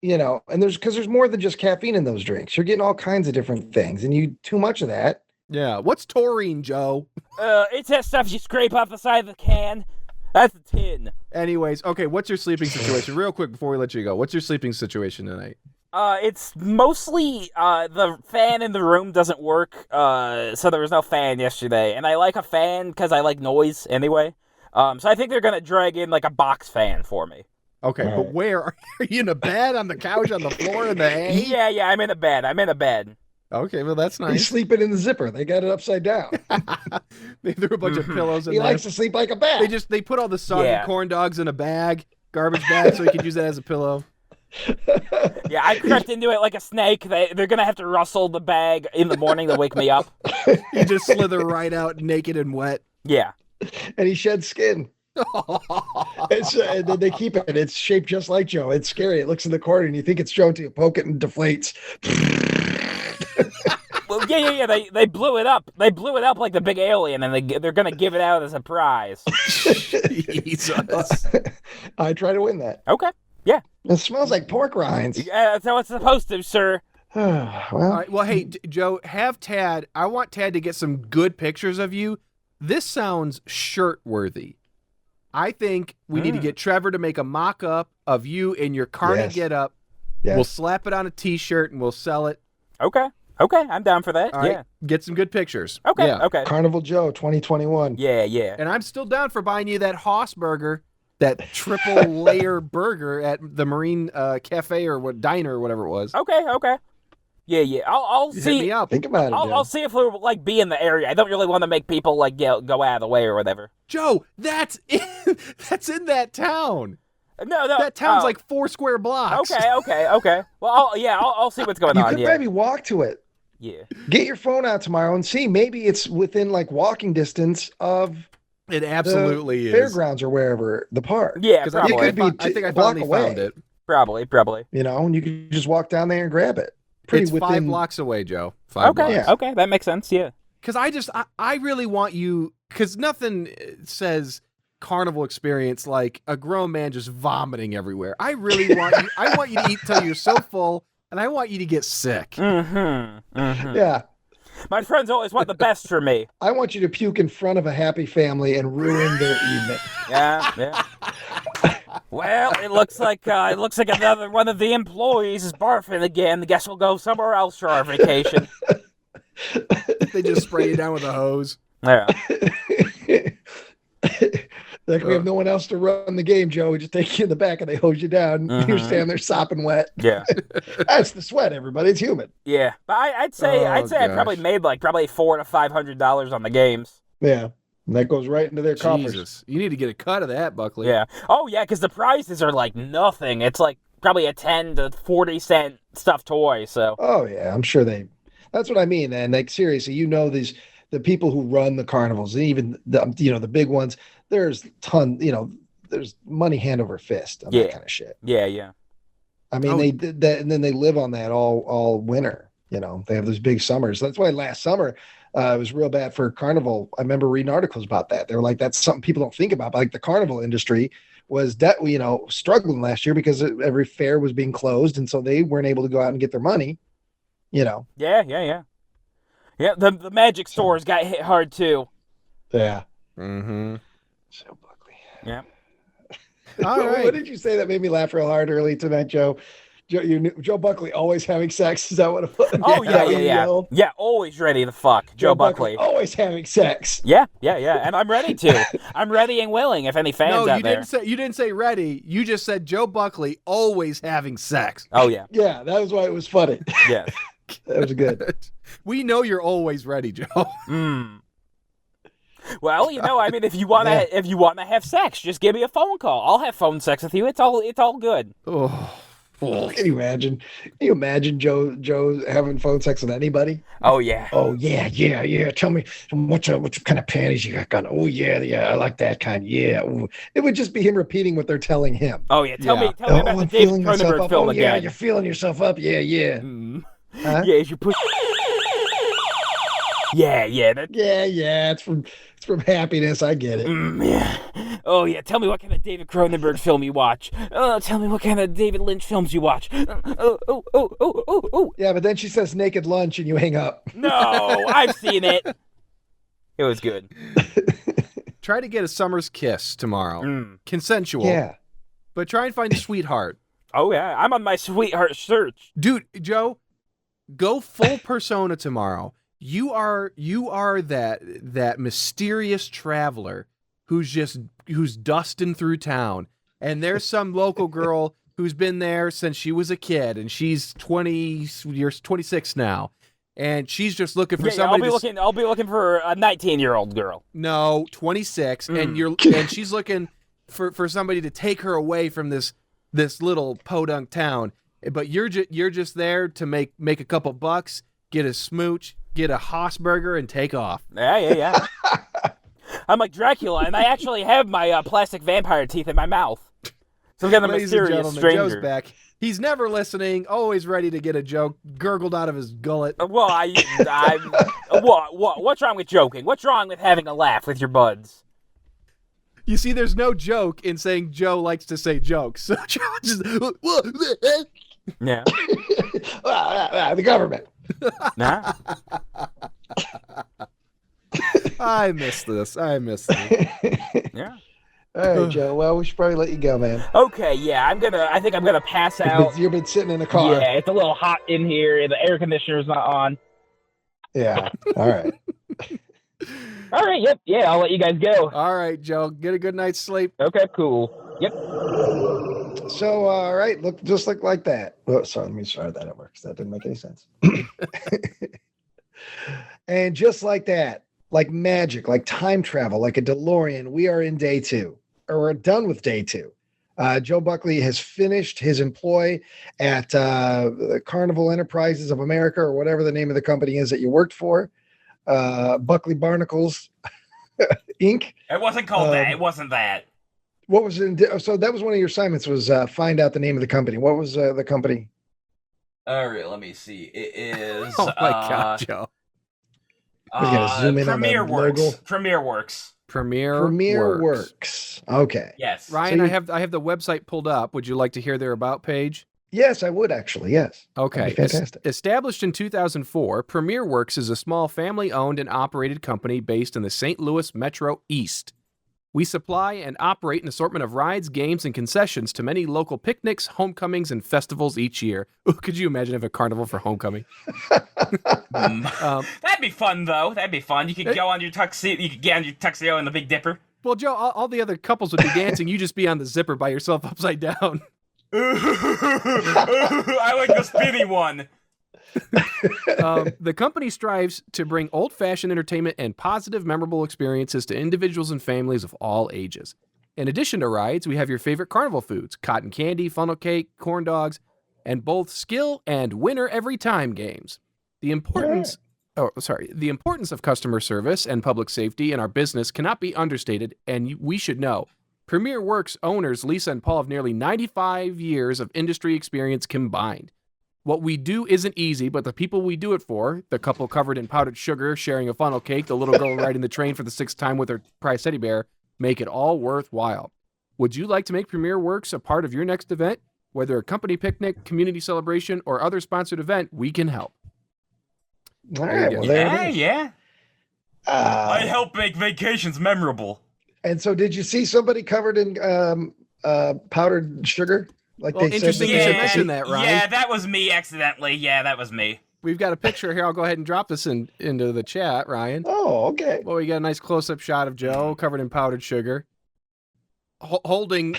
you know, and there's more than just caffeine in those drinks. You're getting all kinds of different things, and you too much of that. Yeah. What's taurine, Joe? It's that stuff you scrape off the side of the can. That's a tin. Anyways, okay, what's your sleeping situation? Real quick before we let you go. What's your sleeping situation tonight? It's mostly, the fan in the room doesn't work, so there was no fan yesterday, and I like a fan because I like noise anyway, so I think they're gonna drag in, like, a box fan for me. Okay, All but right. where? Are you in a bed, on the couch, on the floor, in the hay? Yeah, I'm in a bed. Okay, well, that's He's nice. sleeping in the zipper. They got it upside down. They threw a bunch of pillows in He there. likes to sleep like a bat. They put all the soggy Yeah. corn dogs in a bag, garbage bag, so he could use that as a pillow. Yeah, I crept into it like a snake. They're gonna have to rustle the bag in the morning to wake me up. You just slither right out naked and wet. Yeah. And he sheds skin. And then they keep it. It's shaped just like Joe. It's scary. It looks in the corner, and you think it's Joe until you poke it and deflates. Well, yeah. They blew it up. They blew it up like the big alien, and they're gonna give it out as a prize. Jesus. I try to win that. Okay. Yeah. It smells like pork rinds. That's how it's supposed to, sir. Well, All right, well, hey, Joe, have Tad. I want Tad to get some good pictures of you. This sounds shirt-worthy. I think we need to get Trevor to make a mock-up of you in your carny Yes. get-up. Yes. We'll slap it on a T-shirt and we'll sell it. Okay, I'm down for that. All right, Yeah. get some good pictures. Okay. Yeah. Okay. Carnival Joe 2021. Yeah. And I'm still down for buying you that Haas burger, that triple layer burger at the Marine Cafe or what diner or whatever it was. Okay. Yeah. I'll Hit see. me up. Think about it, Joe. I'll see if we'll like be in the area. I don't really want to make people like go out of the way or whatever. Joe, that's in that town. No. That town's oh, like 4 square blocks. Okay. Well, I'll see what's going You on. could Yeah. maybe walk to it. Yeah. Get your phone out tomorrow and see. Maybe it's within like walking distance of It absolutely the is. fairgrounds or wherever the park. Yeah. Because I think Probably. could be I a block finally away. found it. Probably. You know, and you could just walk down there and grab it. Pretty It's 5 within. blocks away, Joe. 5 Okay. blocks. Yeah. Okay. That makes sense. Yeah. Because I really want you, because nothing says carnival experience like a grown man just vomiting everywhere. I really want you, I want you to eat till you're so full, and I want you to get sick. Mm-hmm. Yeah. My friends always want the best for me. I want you to puke in front of a happy family and ruin their evening. Yeah. Well, it looks like another one of the employees is barfing again. Guess we'll go somewhere else for our vacation. They just spray you down with a hose. Yeah. Like we have no one else to run the game, Joe. We just take you in the back and they hose you down. You're standing there sopping wet. Yeah. That's the sweat, everybody. It's humid. Yeah. But I'd say I probably made probably $400 to $500 on the games. Yeah. And that goes right into their coffers. Jesus. You need to get a cut of that, Buckley. Yeah. Oh yeah, because the prizes are like nothing. It's like probably a 10 to 40 cent stuffed toy. So Oh yeah, I'm sure they. That's what I mean, and like seriously, the people who run the carnivals, and even the big ones. There's there's money hand over fist on that Yeah. kind of shit. yeah. I mean, Oh. they did that, and then they live on that all winter. They have those big summers. That's why last summer it was real bad for Carnival. I remember reading articles about that. They were like, that's something people don't think about. But like the Carnival industry was struggling last year because every fair was being closed, and so they weren't able to go out and get their money. Yeah. Yeah, the magic stores got hit hard too. Yeah. Mm-hmm. Joe Buckley. Yeah. All What right. did you say that made me laugh real hard early tonight, Joe? Joe Buckley always having sex. Is that what it was? Oh Is that what you yeah. yelled? Yeah, always ready to fuck. Joe Buckley. always having sex. Yeah, and I'm ready to. I'm ready and willing if any fans No, out there. you didn't say ready. You just said Joe Buckley always having sex. Oh yeah. Yeah, that was why it was funny. Yes. That was good. We know you're always ready, Joe. Well, I mean, if you wanna have sex, just give me a phone call. I'll have phone sex with you. It's all good. Oh. Can you imagine? Can you imagine Joe having phone sex with anybody? Oh yeah. Oh yeah. Tell me what kind of panties you got on. Oh yeah, I like that kind. Yeah. Ooh. It would just be him repeating what they're telling him. Oh yeah. Tell me Oh, about the I'm David feeling myself Cronenberg up. film Oh yeah, again. you're feeling yourself up. Yeah. Huh? Yeah, you push. Yeah. That. Yeah. It's from Happiness. I get it. Yeah. Oh yeah. Tell me what kind of David Cronenberg film you watch. Tell me what kind of David Lynch films you watch. Oh. Yeah, but then she says naked lunch and you hang up. No, I've seen it. It was good. Try to get a summer's kiss tomorrow. Consensual. Yeah. But try and find a sweetheart. Oh yeah, I'm on my sweetheart search. Dude, Joe, go full persona tomorrow. You are that mysterious traveler who's dusting through town, and there's some local girl who's been there since she was a kid, and she's 26 now, and she's just looking for somebody. I'll be looking for a 19-year-old girl. No, 26, and she's looking for somebody to take her away from this little podunk town. But you're just there to make a couple bucks, get a smooch, get a Haasburger, and take off. Yeah. I'm like Dracula, and I actually have my plastic vampire teeth in my mouth. So I'm getting a Ladies and mysterious gentlemen, stranger. Joe's back. He's never listening, always ready to get a joke gurgled out of his gullet. Well, what's wrong with joking? What's wrong with having a laugh with your buds? You see, there's no joke in saying Joe likes to say jokes. So Joe just... Yeah. The government. Nah. I miss this. Yeah. All right, Joe. Well, we should probably let you go, man. Okay, yeah, I think I'm gonna pass out. You've been sitting in the car. Yeah, it's a little hot in here. The air conditioner's not on. Yeah. All right. All right, yep, yeah, I'll let you guys go. All right, Joe. Get a good night's sleep. Okay, cool. Yep. So, all right, look like that. Oh, sorry, let me start that over because that didn't make any sense. And just like that, like magic, like time travel, like a DeLorean, we are in day 2, or we're done with day 2. Joe Buckley has finished his employ at the Carnival Enterprises of America, or whatever the name of the company is that you worked for. Buckley Barnacles Inc. It wasn't called that. It wasn't that. What was it? So that was one of your assignments, was find out the name of the company. What was the company? All right, let me see. It is. Oh my God, Joe. We gotta zoom in on the Premier logo. Works. Premier Works. Premier Works. Okay. Yes. Ryan, So I have the website pulled up. Would you like to hear their about page? Yes, I would actually. Yes. Okay. That'd be fantastic. Established in 2004, Premier Works is a small family-owned and operated company based in the St. Louis Metro East. We supply and operate an assortment of rides, games, and concessions to many local picnics, homecomings, and festivals each year. Ooh, could you imagine if a carnival for homecoming? That'd be fun, though. That'd be fun. You could go on your tuxedo. You could get on your tuxedo in the Big Dipper. Well, Joe, all the other couples would be dancing. You just be on the zipper by yourself upside down. I like the spinny one. The company strives to bring old-fashioned entertainment and positive, memorable experiences to individuals and families of all ages. In addition to rides, we have your favorite carnival foods, cotton candy, funnel cake, corn dogs, and both skill and winner every time games. The importance of customer service and public safety in our business cannot be understated, and we should know. Premier Works owners Lisa and Paul have nearly 95 years of industry experience combined. What we do isn't easy, but the people we do it for, the couple covered in powdered sugar sharing a funnel cake, the little girl riding the train for the 6th time with her prize teddy bear, make it all worthwhile. Would you like to make Premier Works a part of your next event? Whether a company picnic, community celebration, or other sponsored event, we can help. All right, well, there it is. Yeah. I help make vacations memorable. And so did you see somebody covered in powdered sugar? Like Well, they interesting said you that should they- mention that, Ryan. Yeah, that was me accidentally. Yeah, that was me. We've got a picture here. I'll go ahead and drop this into the chat, Ryan. Oh, okay. Well, we got a nice close-up shot of Joe covered in powdered sugar, holding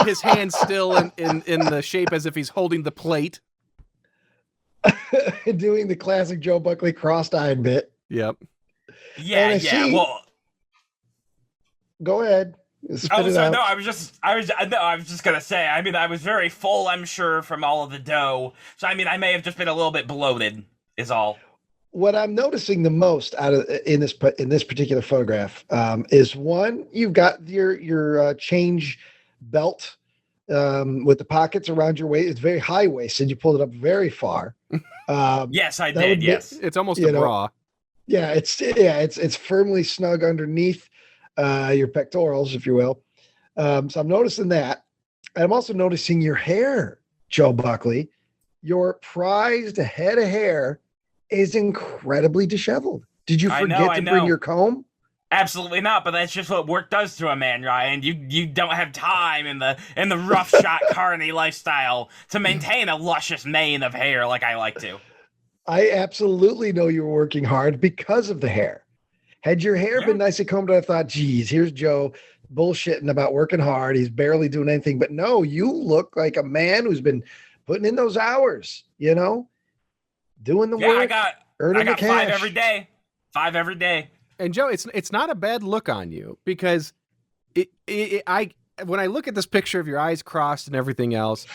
his hand still in the shape as if he's holding the plate. Doing the classic Joe Buckley crossed-eyed bit. Yep. Yeah, And I see- Well, Go ahead. Spit it out. no, I was just gonna say. I mean, I was very full, I'm sure, from all of the dough. So I mean, I may have just been a little bit bloated. Is all. What I'm noticing the most out of in this particular photograph is one, you've got your change belt with the pockets around your waist. It's very high waisted. You pulled it up very far. Yes, I that did. would be- Yes. It's almost You a know, bra. Yeah, it's firmly snug underneath your pectorals, if you will. So I'm noticing that. And I'm also noticing your hair, Joe Buckley. Your prized head of hair is incredibly disheveled. Did you I forget know, to I bring know. your comb? Absolutely not, but that's just what work does to a man, Ryan. You don't have time in the rough shot carny lifestyle to maintain a luscious mane of hair like I like to. I absolutely know you were working hard because of the hair. Had your hair been nicely combed, I thought, geez, here's Joe bullshitting about working hard. He's barely doing anything. But no, you look like a man who's been putting in those hours, doing the Yeah, work, earning I got the 5 cash. every day. 5 every day. And Joe, it's not a bad look on you because when I look at this picture of your eyes crossed and everything else,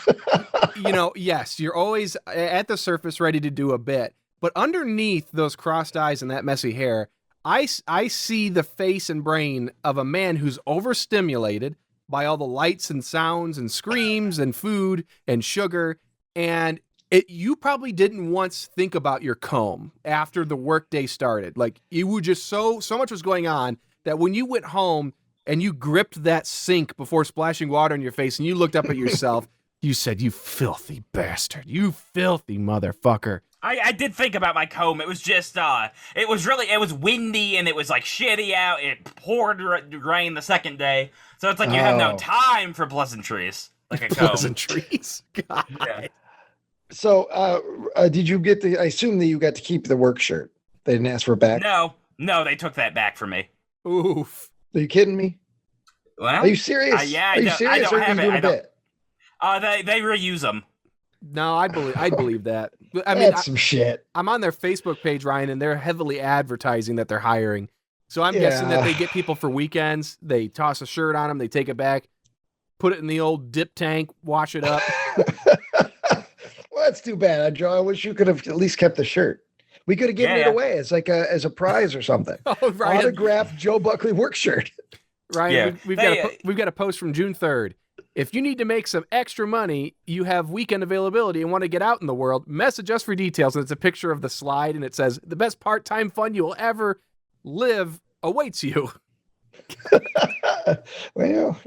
yes, you're always at the surface ready to do a bit, but underneath those crossed eyes and that messy hair, I see the face and brain of a man who's overstimulated by all the lights and sounds and screams and food and sugar, and you probably didn't once think about your comb after the workday started. Like you were just so much was going on that when you went home and you gripped that sink before splashing water in your face and you looked up at yourself, you said, "You filthy bastard, you filthy motherfucker." I did think about my comb. It was just, it was windy and it was like shitty out. It poured rain the second day. So it's like you have no Oh. time for pleasantries. Like a comb. Pleasantries. God. Yeah. So did you get I assume that you got to keep the work shirt. They didn't ask for it back. No, they took that back from me. Oof. Are you kidding me? Well, Are you serious? yeah, Are you serious? Or are you doing a bit? they reuse them. No, I believe that. I mean, That's some shit. I'm on their Facebook page, Ryan, and they're heavily advertising that they're hiring. So I'm guessing that they get people for weekends. They toss a shirt on them, they take it back, put it in the old dip tank, wash it up. Well, that's too bad, Joe. I wish you could have at least kept the shirt. We could have given it away as like as a prize or something. Oh, Ryan, Autographed Joe Buckley work shirt. Ryan, we've got a post from June 3rd. If you need to make some extra money, you have weekend availability and want to get out in the world, message us for details. And it's a picture of the slide, and it says, "The best part-time fun you will ever live awaits you." Well,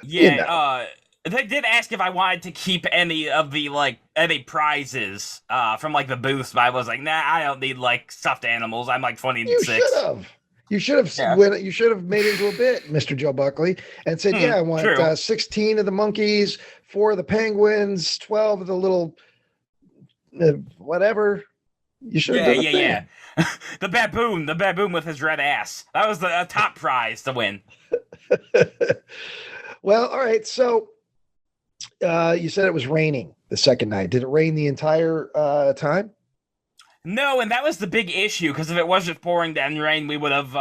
Yeah, they did ask if I wanted to keep any of the any prizes from the booths, but I was like, nah, I don't need stuffed animals. I'm 26. You should have. You should have made it into a bit, Mr. Joe Buckley, and said, "Yeah, I want 16 of the monkeys, 4 of the penguins, 12 of the little whatever." You should have done a thing. Yeah. the baboon with his red ass. That was the top prize to win. Well, all right. So you said it was raining the second night. Did it rain the entire time? No, and that was the big issue, because if it was just pouring down rain, we would have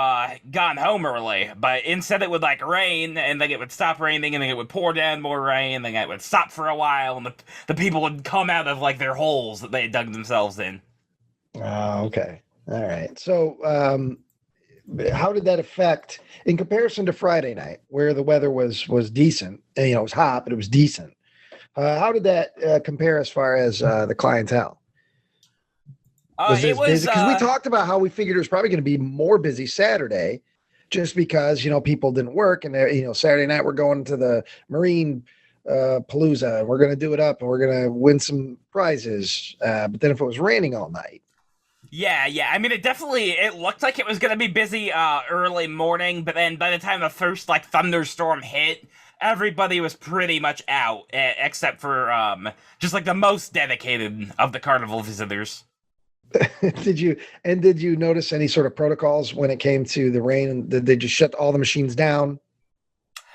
gone home early. But instead it would, like, rain, and then it would stop raining, and then it would pour down more rain, and then it would stop for a while, and the people would come out of, like, their holes that they had dug themselves in. Oh, okay. All right. So, how did that affect, in comparison to Friday night, where the weather was decent, and, it was hot, but it was decent? How did that compare as far as the clientele? It was because we talked about how we figured it was probably going to be more busy Saturday, just because people didn't work, and Saturday night we're going to the Marine Palooza, and we're going to do it up, and we're going to win some prizes. But then if it was raining all night. Yeah. I mean, it looked like it was going to be busy early morning, but then by the time the first, like, thunderstorm hit, everybody was pretty much out, except for just, like, the most dedicated of the carnival visitors. Did you notice any sort of protocols when it came to the rain? Did they just shut all the machines down?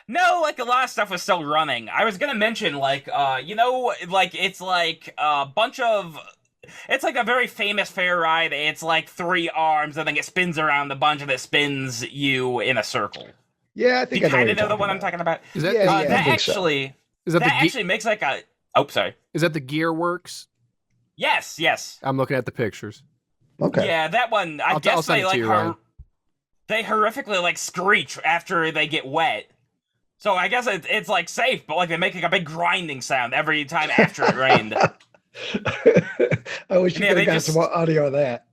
No, like, a lot of stuff was still running. I was going to mention, like, like, it's like a bunch of... It's like a very famous fair ride. It's like 3 arms, and then it spins around a bunch, and it spins you in a circle. Yeah, I think you I kind of know the one I'm talking about. Is that that actually? Is that actually makes like a? Oh, sorry. Is that the Gear Works? Yes. I'm looking at the pictures. Okay. Yeah, that one. I guess they like they horrifically like screech after they get wet. So I guess it's like safe, but like they make like a big grinding sound every time after it rained. I wish you could have got some audio of that.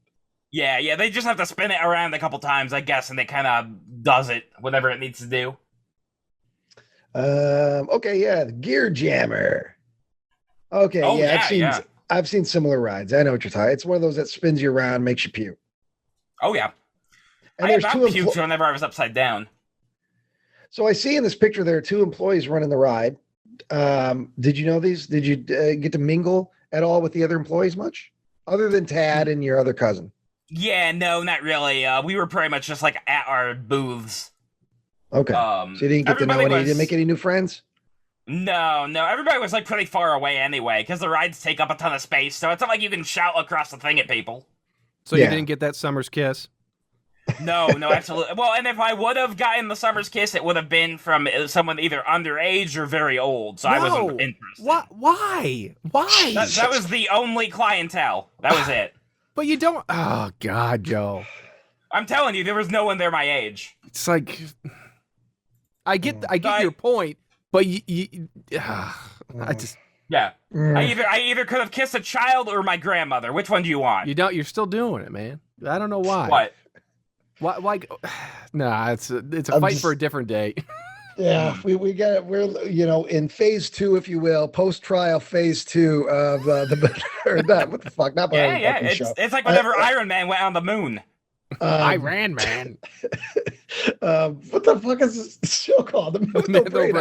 Yeah, they just have to spin it around a couple times, I guess, and it kind of does it whatever it needs to do. Okay, yeah, the Gear Jammer. Okay, Oh, yeah, I've seen similar rides. I know what you're talking. It's one of those that spins you around, makes you puke. Oh yeah, and I about puked whenever I was upside down. So I see in this picture there are 2 employees running the ride. Did you know these? Did you get to mingle at all with the other employees much, other than Tad and your other cousin? Yeah, no, not really. We were pretty much just like at our booths. Okay. So you didn't get to know any? You didn't make any new friends? No. Everybody was like pretty far away anyway, because the rides take up a ton of space. So it's not like you can shout across the thing at people. So you didn't get that summer's kiss? No, absolutely. Well, and if I would have gotten the summer's kiss, it would have been from someone either underage or very old. So I wasn't interested. Why? That was the only clientele. That was it. But you don't. Oh God, Joe. I'm telling you, there was no one there my age. It's like I get your point, but I just I either could have kissed a child or my grandmother. Which one do you want? You don't. You're still doing it, man. I don't know why. What? Why? Nah, it's a fight for a different day. Yeah, we're in phase 2, if you will, post-trial phase 2 of what the fuck? Not it's like whenever Iron Man went on the moon. Iron Man. What the fuck is this show called? The Man with No Brain.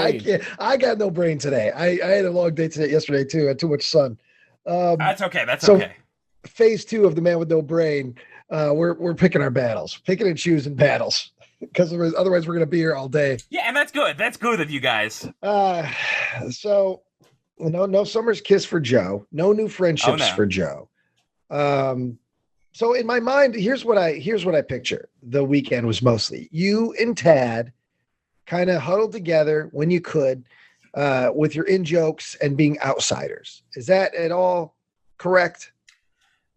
I got no brain today. I had a long day yesterday too. I had too much sun. That's okay. Okay. Phase 2 of the Man with No Brain. We're picking our battles, picking and choosing battles, because otherwise we're gonna be here all day. Yeah, and that's good. That's good of you guys. So no summer's kiss for Joe. No new friendships for Joe. So in my mind, here's what I picture. The weekend was mostly you and Tad kind of huddled together when you could, with your in-jokes and being outsiders. Is that at all correct?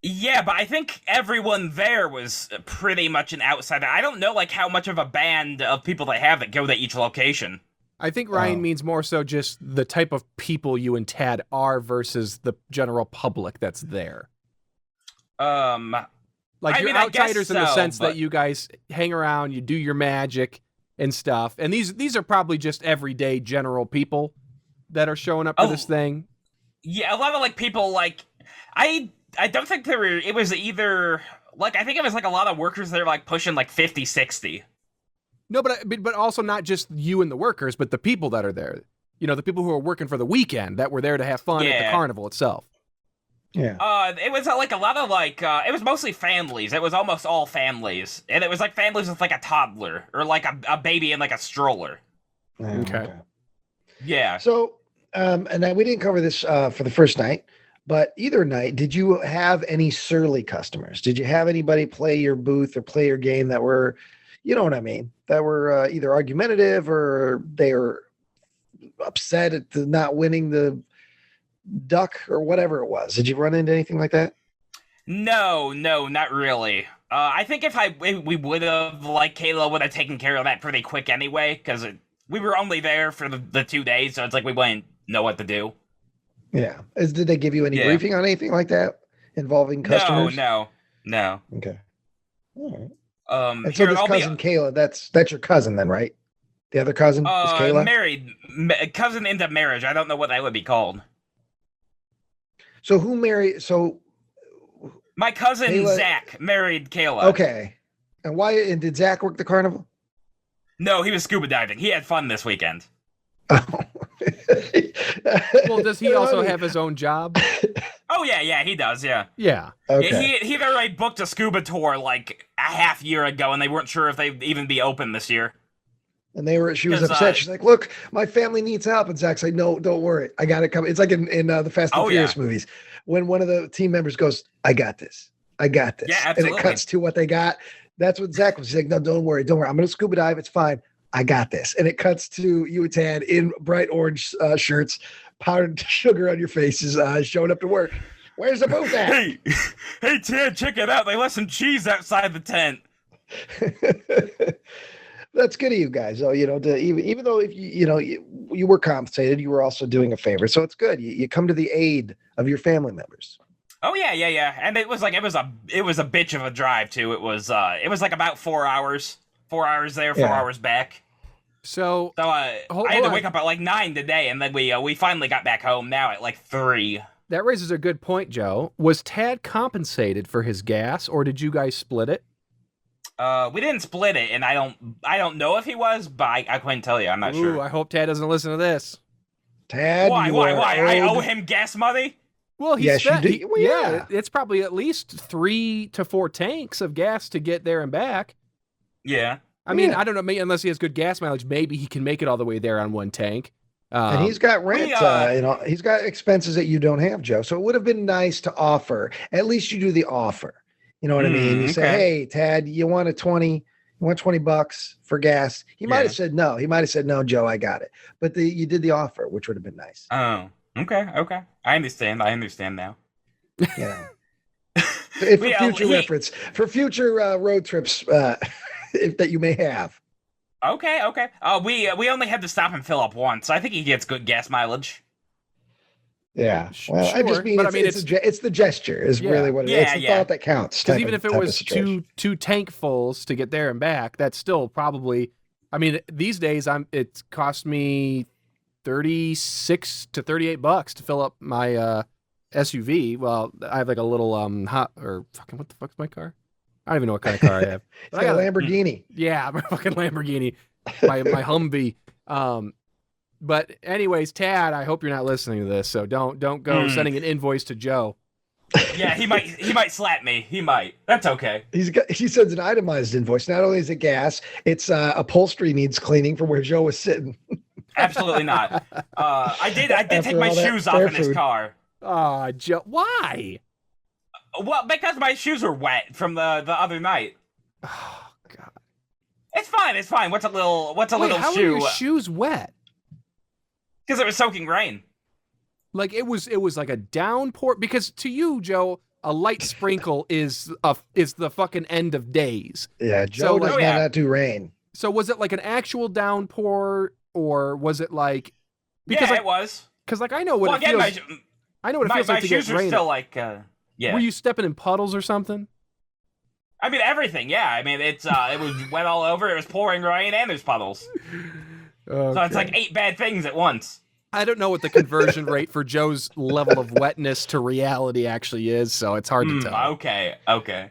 Yeah, but I think everyone there was pretty much an outsider. I don't know like how much of a band of people they have that go to each location. I think Ryan means more so just the type of people you and Tad are versus the general public that's there. Like you're outsiders in the sense that you guys hang around, you do your magic and stuff. And these are probably just everyday general people that are showing up for this thing. Yeah, a lot of like people like I don't think there were, it was either like I think it was like a lot of workers that are like pushing like 50, 60. No, but also not just you and the workers, but the people that are there. You know, the people who are working for the weekend that were there to have fun at the carnival itself. Yeah. It was like a lot of like it was mostly families. It was almost all families, and it was like families with like a toddler or like a baby in like a stroller. Okay. Yeah. So, and then we didn't cover this for the first night. But either night, did you have any surly customers? Did you have anybody play your booth or play your game that were, you know what I mean, that were either argumentative or they were upset at the not winning the duck or whatever it was? Did you run into anything like that? No, not really. I think if we would have, like, Kayla would have taken care of that pretty quick anyway, because we were only there for the 2 days, so it's like we wouldn't know what to do. Yeah. Did they give you any briefing on anything like that involving customers? No. Okay. All right. And here, so this cousin Kayla, that's your cousin then, right? The other cousin is Kayla? Married. Cousin into marriage. I don't know what that would be called. So who married? So my cousin Kayla, Zach married Kayla. Okay. And why? And did Zach work the carnival? No, he was scuba diving. He had fun this weekend. Oh. Well, does he also have his own job? Oh yeah, he does. Yeah. Okay. He already booked a scuba tour like a half year ago, and they weren't sure if they'd even be open this year. And she was upset. She's like, "Look, my family needs help." And Zach's like, "No, don't worry, I got it coming." It's like in the Fast and Furious movies when one of the team members goes, "I got this. Yeah, absolutely. And it cuts to what they got. That's what Zach was saying. No, don't worry. I'm going to scuba dive. It's fine. I got this. And it cuts to you and Tad in bright orange shirts, powdered sugar on your faces, showing up to work. Where's the booth at? Hey, Tad, check it out. They left some cheese outside the tent. That's good of you guys. So, even though if you were compensated, you were also doing a favor. So it's good. You come to the aid of your family members. Oh yeah. And it was a bitch of a drive too. It was like about 4 hours. 4 hours there, 4 hours back. So I had to wake up at like 9 today, and then we finally got back home now at like 3. That raises a good point, Joe. Was Tad compensated for his gas, or did you guys split it? We didn't split it, and I don't know if he was, but I couldn't tell you. I'm not sure. I hope Tad doesn't listen to this. Tad, why? I owe him gas money? Well, it's probably at least 3 to 4 tanks of gas to get there and back. Yeah. I mean, I don't know, maybe unless he has good gas mileage, maybe he can make it all the way there on one tank. And he's got rent, he's got expenses that you don't have, Joe. So it would have been nice to offer. At least you do the offer. You know what I mean? You say, "Hey, Tad, you want $20 for gas?" He might have said no. He might have said, "No, Joe, I got it." But you did the offer, which would have been nice. Oh, okay. I understand now. Yeah. For future road trips, that you may have. Okay. We only had to stop and fill up once. I think he gets good gas mileage. Yeah. Well, I just mean, it's the gesture is really what it is. It's the thought that counts. Because even if it was two tankfuls to get there and back, that's still probably. I mean, these days it cost me $36 to $38 to fill up my SUV. Well, I have like a little what the fuck's my car? I don't even know what kind of car I have. I got a Lamborghini. Yeah, my fucking Lamborghini, my Humvee. But anyways, Tad, I hope you're not listening to this, so don't go sending an invoice to Joe. Yeah, he might slap me. He might. That's okay. He sends an itemized invoice. Not only is it gas, it's upholstery needs cleaning from where Joe was sitting. Absolutely not. I did take my shoes off in his car. Joe, why? Well, because my shoes were wet from the other night. Oh God. It's fine. What's a little how shoe? Are your shoes wet? Because it was soaking rain. Like it was like a downpour. Because to you, Joe, a light sprinkle is the fucking end of days. Yeah, Joe does not do rain. So was it like an actual downpour, or was it like? Because it was. Because I know what it feels. I know what it feels like to get rain. My shoes are still like. Yeah. Were you stepping in puddles or something? I mean, everything. Yeah. I mean, it was wet all over. It was pouring rain, and there's puddles. Okay. So it's like 8 bad things at once. I don't know what the conversion rate for Joe's level of wetness to reality actually is, so it's hard to tell. Okay.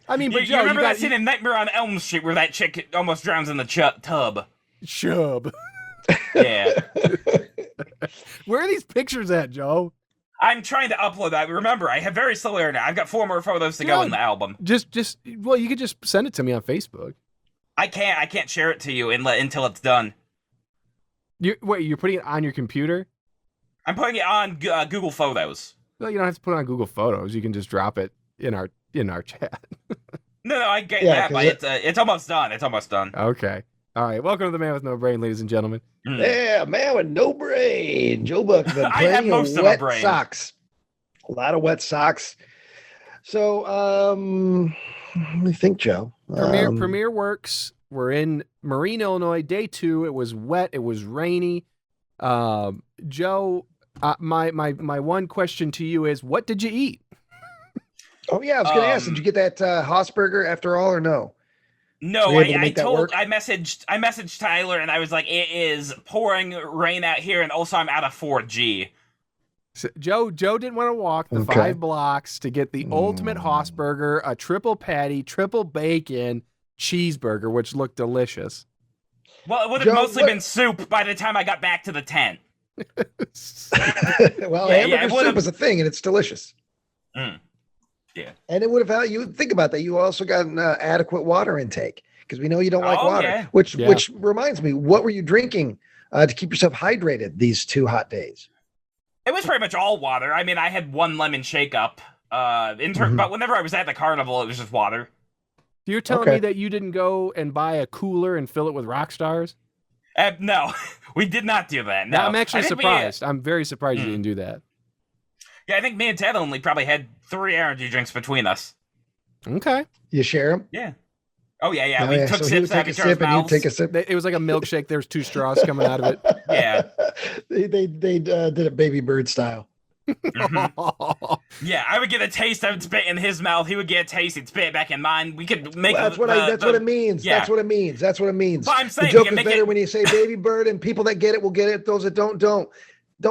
I mean, but you remember that scene in Nightmare on Elm Street where that chick almost drowns in the tub? Chub. Yeah. Where are these pictures at, Joe? I'm trying to upload that. Remember, I have very slow internet. I've got 4 more photos to go in the album. Well, you could just send it to me on Facebook. I can't share it to you until it's done. You're putting it on your computer? I'm putting it on Google Photos. Well, you don't have to put it on Google Photos. You can just drop it in our chat. No, I get Yeah, that, but it's almost done. It's almost done. Okay. All right. Welcome to the Man with No Brain, ladies and gentlemen. Yeah, man with no brain. Joe Buck's been I have plenty most of of a wet brain. socks. A lot of wet socks. So, let me think, Joe. Premiere Works. We're in Marine, Illinois. Day 2. It was wet. It was rainy. Joe, my one question to you is, what did you eat? Oh yeah, I was going to ask. Did you get that Haasburger after all, or no? No, Were you able to I make that work? messaged Tyler and I was like, it is pouring rain out here, and also I'm out of 4G. So Joe didn't want to walk the 5 blocks to get the ultimate Haasburger, a triple patty, triple bacon cheeseburger, which looked delicious. Well, it would have mostly been soup by the time I got back to the tent. Well, Yeah, hamburger soup is a thing, and it's delicious. Yeah. And it would have, you think about that. You also got an adequate water intake, because we know you don't like water. Yeah. Which reminds me, what were you drinking to keep yourself hydrated these 2 hot days? It was pretty much all water. I mean, I had 1 lemon shake up. But whenever I was at the carnival, it was just water. You're telling me that you didn't go and buy a cooler and fill it with rock stars? No, we did not do that. No, I'm actually surprised. I'm very surprised you didn't do that. Yeah, I think me and Ted only probably had 3 energy drinks between us. Okay. You share them? Yeah. Oh yeah. We took sips out of each other's and you mouths. take a sip. It was like a milkshake. There's 2 straws coming out of it. Yeah. They did it baby bird style. Yeah, I would get a taste, I would spit in his mouth. He would get a taste, he'd spit it back in mine. We could make. Well, that's what it means. Yeah. That's what it means. That's what it means. But I'm saying the joke is better when you say baby bird, and people that get it will get it. Those that don't. Don't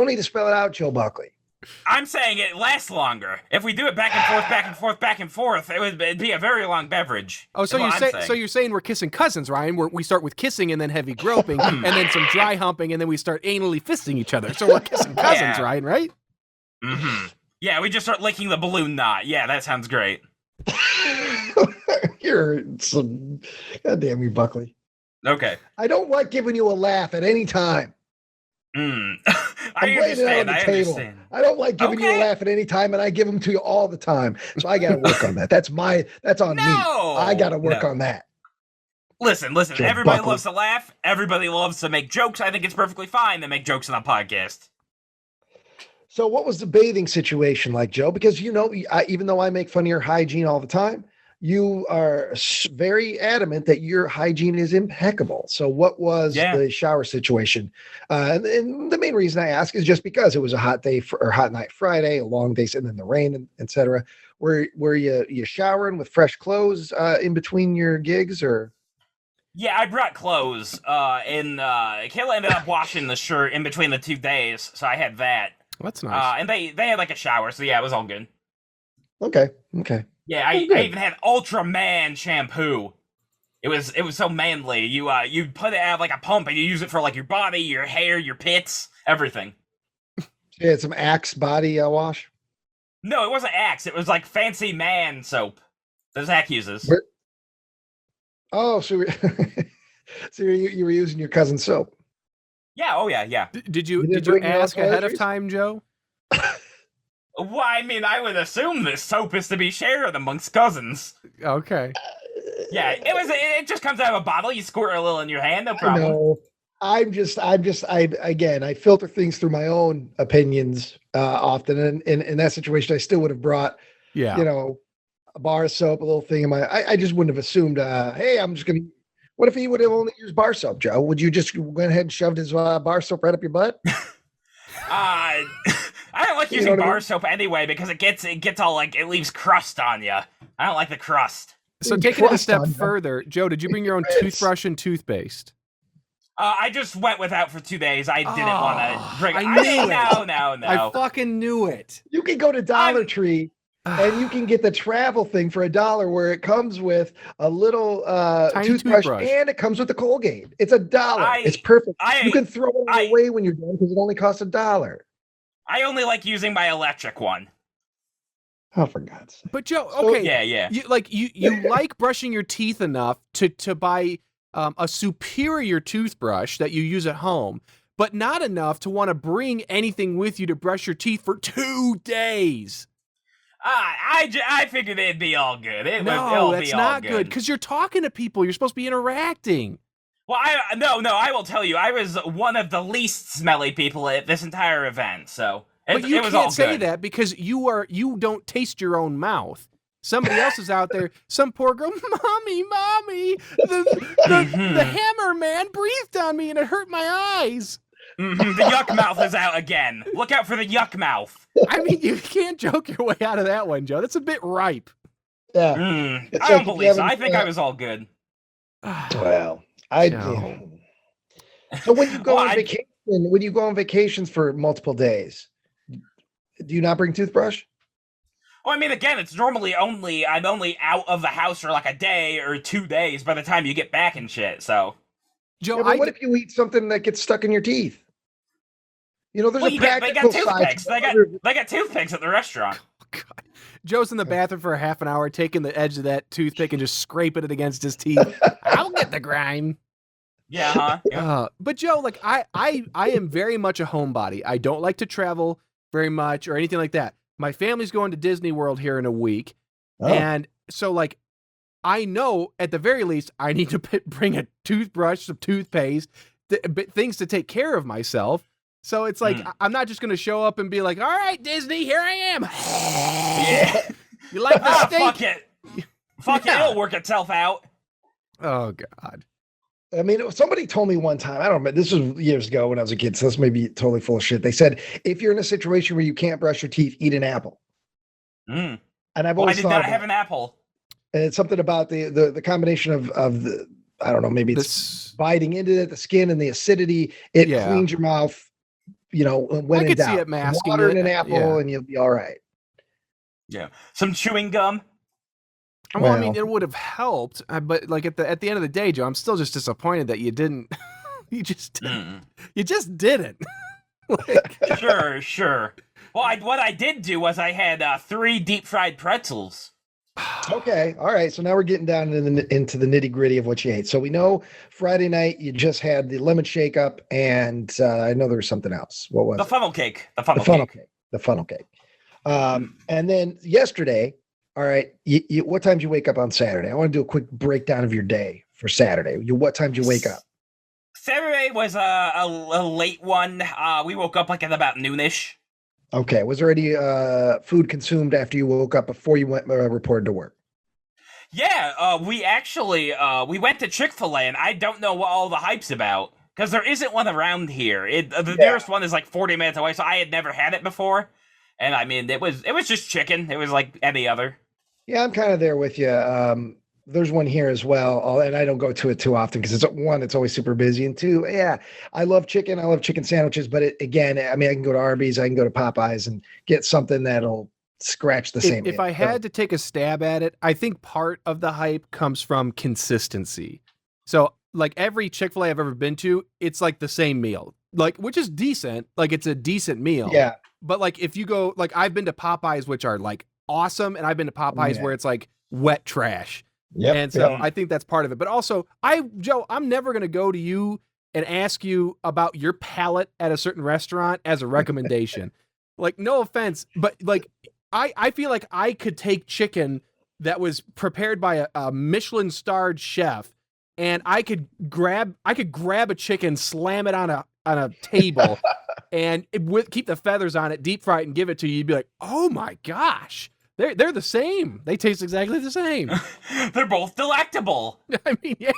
need to spell it out, Joe Buckley. I'm saying it lasts longer. If we do it back and forth, back and forth, back and forth, it'd be a very long beverage. Oh, so you're saying we're kissing cousins, Ryan? We start with kissing and then heavy groping and then some dry humping and then we start anally fisting each other. So we're kissing cousins, Ryan, right? Mm-hmm. Yeah, we just start licking the balloon knot. Yeah, that sounds great. You're some goddamn you, Buckley. Okay. I don't like giving you a laugh at any time. I understand. I don't like giving you a laugh at any time, and I give them to you all the time. So I got to work on that. That's on me. I got to work on that. Listen. Joe Everybody Buckley. loves to laugh. Everybody loves to make jokes. I think it's perfectly fine to make jokes on a podcast. So what was the bathing situation like, Joe? Because, even though I make fun of your hygiene all the time, you are very adamant that your hygiene is impeccable. So what was the shower situation? And the main reason I ask is just because it was a hot day or hot night Friday, a long day, and then the rain, and et cetera. Were you showering with fresh clothes in between your gigs, or? Yeah, I brought clothes, and Kayla ended up washing the shirt in between the 2 days, so I had that. Well, that's nice. And they had like a shower, so yeah, it was all good. Okay. Yeah, I even had Ultraman shampoo. It was so manly. You put it out of like a pump and you use it for like your body, your hair, your pits, everything. You had some Axe body wash? No, it wasn't Axe. It was like fancy man soap that Zach uses. Oh, so you were using your cousin's soap? Yeah. Oh yeah. Did you ask ahead of time, Joe? Well, I mean, I would assume this soap is to be shared amongst cousins. Okay. Yeah, it just comes out of a bottle. You squirt a little in your hand, no problem. No, I filter things through my own opinions often. And in that situation, I still would have brought, a bar soap, a little thing in my, I just wouldn't have assumed, hey, I'm just going to, what if he would have only used bar soap, Joe? Would you just went ahead and shoved his bar soap right up your butt? I don't like using bar soap anyway because it gets all like, it leaves crust on you. I don't like the crust. So taking it a step further, Joe, did you bring your own toothbrush and toothpaste? I just went without for 2 days. I didn't want to drink. I knew it. No. I fucking knew it. You can go to Dollar Tree and you can get the travel thing for $1 where it comes with a little toothbrush and it comes with the Colgate. It's $1. It's perfect. You can throw it away when you're done because it only costs $1. I only like using my electric one. Oh, for God's sake. But Joe, okay. Yeah. You like brushing your teeth enough to buy a superior toothbrush that you use at home, but not enough to want to bring anything with you to brush your teeth for 2 days. I figured it'd be all good. No, that's not good because you're talking to people. You're supposed to be interacting. Well, I will tell you, I was one of the least smelly people at this entire event, so But you it was can't all say good. that because you don't taste your own mouth. Somebody else is out there. Some poor girl, mommy, the hammer man breathed on me and it hurt my eyes. The yuck mouth is out again. Look out for the yuck mouth. I mean, you can't joke your way out of that one, Joe. That's a bit ripe. Yeah. I don't believe so. I think I was all good. Well, No. So when you go on vacation, when you go on vacations for multiple days, do you not bring toothbrush? Well, I mean, again, it's normally I'm only out of the house for like a day or 2 days by the time you get back and shit. So, Joe, Yeah, but what if you eat something that gets stuck in your teeth? You know, there's well, a they practical got side. toothpicks. They got toothpicks at the restaurant. God. Joe's in the bathroom for a half an hour, taking the edge of that toothpick and just scraping it against his teeth. I'll get the grime. Yeah, huh? Yeah. But Joe, like I am very much a homebody. I don't like to travel very much or anything like that. My family's going to Disney World here in a week, and so like I know at the very least I need to bring a toothbrush, some toothpaste, things to take care of myself. So it's like I'm not just going to show up and be like, "All right, Disney, here I am." Yeah. You like the steak? Fuck it. Fuck it. It'll work itself out. Oh God. I mean, somebody told me one time, I don't know, this was years ago when I was a kid, so this may be totally full of shit. They said, if you're in a situation where you can't brush your teeth, eat an apple. And I've always thought I did not have an apple. And it's something about the combination of the, I don't know, maybe it's biting into it, the skin and the acidity. It cleans your mouth, you know, when in doubt. I could see it masking water it. in an apple and you'll be all right. Yeah. Some chewing gum. Well, I mean, it would have helped, but like at the end of the day, Joe, I'm still just disappointed that you didn't. You just didn't. You just didn't. Like, sure. Well, what I did do was I had 3 deep fried pretzels. Okay, all right. So now we're getting down into the nitty gritty of what you ate. So we know Friday night you just had the lemon shake up, and I know there was something else. What was the it? funnel cake? The funnel cake. And then yesterday. All right. What time did you wake up on Saturday? I want to do a quick breakdown of your day for Saturday. What time did you wake up? Saturday was a late one. We woke up like at about noonish. Okay. Was there any food consumed after you woke up before you went reported to work? Yeah. We actually we went to Chick-fil-A, and I don't know what all the hype's about because there isn't one around here. The nearest one is like 40 minutes away, so I had never had it before. And I mean, it was just chicken. It was like any other. Yeah, I'm kind of there with you. There's one here as well, and I don't go to it too often because it's always super busy, and 2, I love chicken. I love chicken sandwiches, but again, I mean, I can go to Arby's, I can go to Popeyes, and get something that'll scratch the same. If I had to take a stab at it, I think part of the hype comes from consistency. So, like every Chick-fil-A I've ever been to, it's like the same meal, like which is decent. Like it's a decent meal. Yeah. But like if you go, like I've been to Popeyes, which are like awesome, and I've been to Popeyes where it's like wet trash. Yeah. And so I think that's part of it. But also, Joe, I'm never going to go to you and ask you about your palate at a certain restaurant as a recommendation. Like, no offense, but like I feel like I could take chicken that was prepared by a Michelin-starred chef, and I could grab a chicken, slam it on a table, and keep the feathers on it, deep fry it, and give it to you. You'd be like, oh my gosh, they're the same. They taste exactly the same. They're both delectable. I mean, yeah.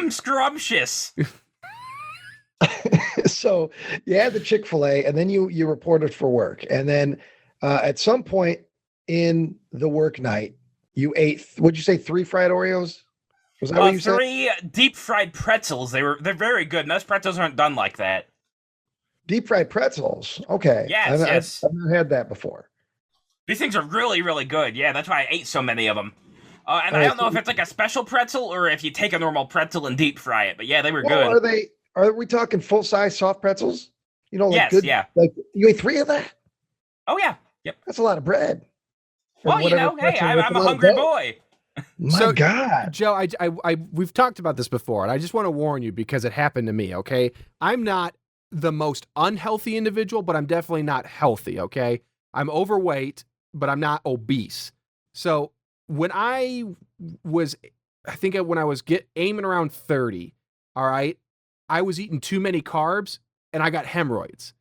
Scrumptious. So you had the Chick-fil-A, and then you reported for work, and then at some point in the work night, you ate. What'd you say? 3 fried Oreos? Was that what you said? 3 deep fried pretzels. They're very good. Most pretzels aren't done like that. Deep fried pretzels. Okay. Yes. I've never had that before. These things are really, really good. Yeah, that's why I ate so many of them. And I don't know if it's like a special pretzel or if you take a normal pretzel and deep fry it. But yeah, they were good. Are we talking full size soft pretzels? You know, like yes, good. Yeah. Like you ate 3 of that? Oh yeah. Yep. That's a lot of bread. Well, you know, hey, I'm a hungry boy. My God. Joe, we've talked about this before, and I just want to warn you because it happened to me. Okay, I'm not the most unhealthy individual, but I'm definitely not healthy. Okay, I'm overweight, but I'm not obese. So when I was, I think when I was aiming around 30, all right, I was eating too many carbs, and I got hemorrhoids.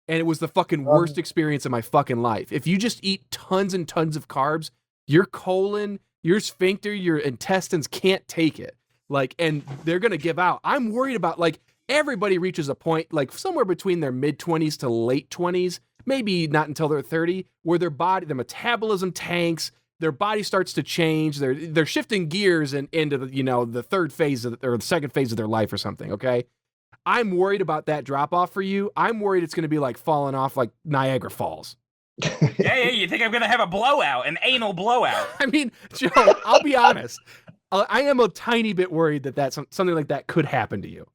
And it was the fucking worst experience of my fucking life. If you just eat tons and tons of carbs, your colon, your sphincter, your intestines can't take it. Like, and they're going to give out. I'm worried about, like, everybody reaches a point, like, somewhere between their mid-20s to late 20s, maybe not until they're 30, where their metabolism tanks, their body starts to change. They're shifting gears into the, the third phase or the second phase of their life or something, okay? I'm worried about that drop off for you. I'm worried it's going to be like falling off like Niagara Falls. Yeah, you think I'm going to have a blowout, an anal blowout? I mean, Joe, I'll be honest. I am a tiny bit worried that something like that could happen to you.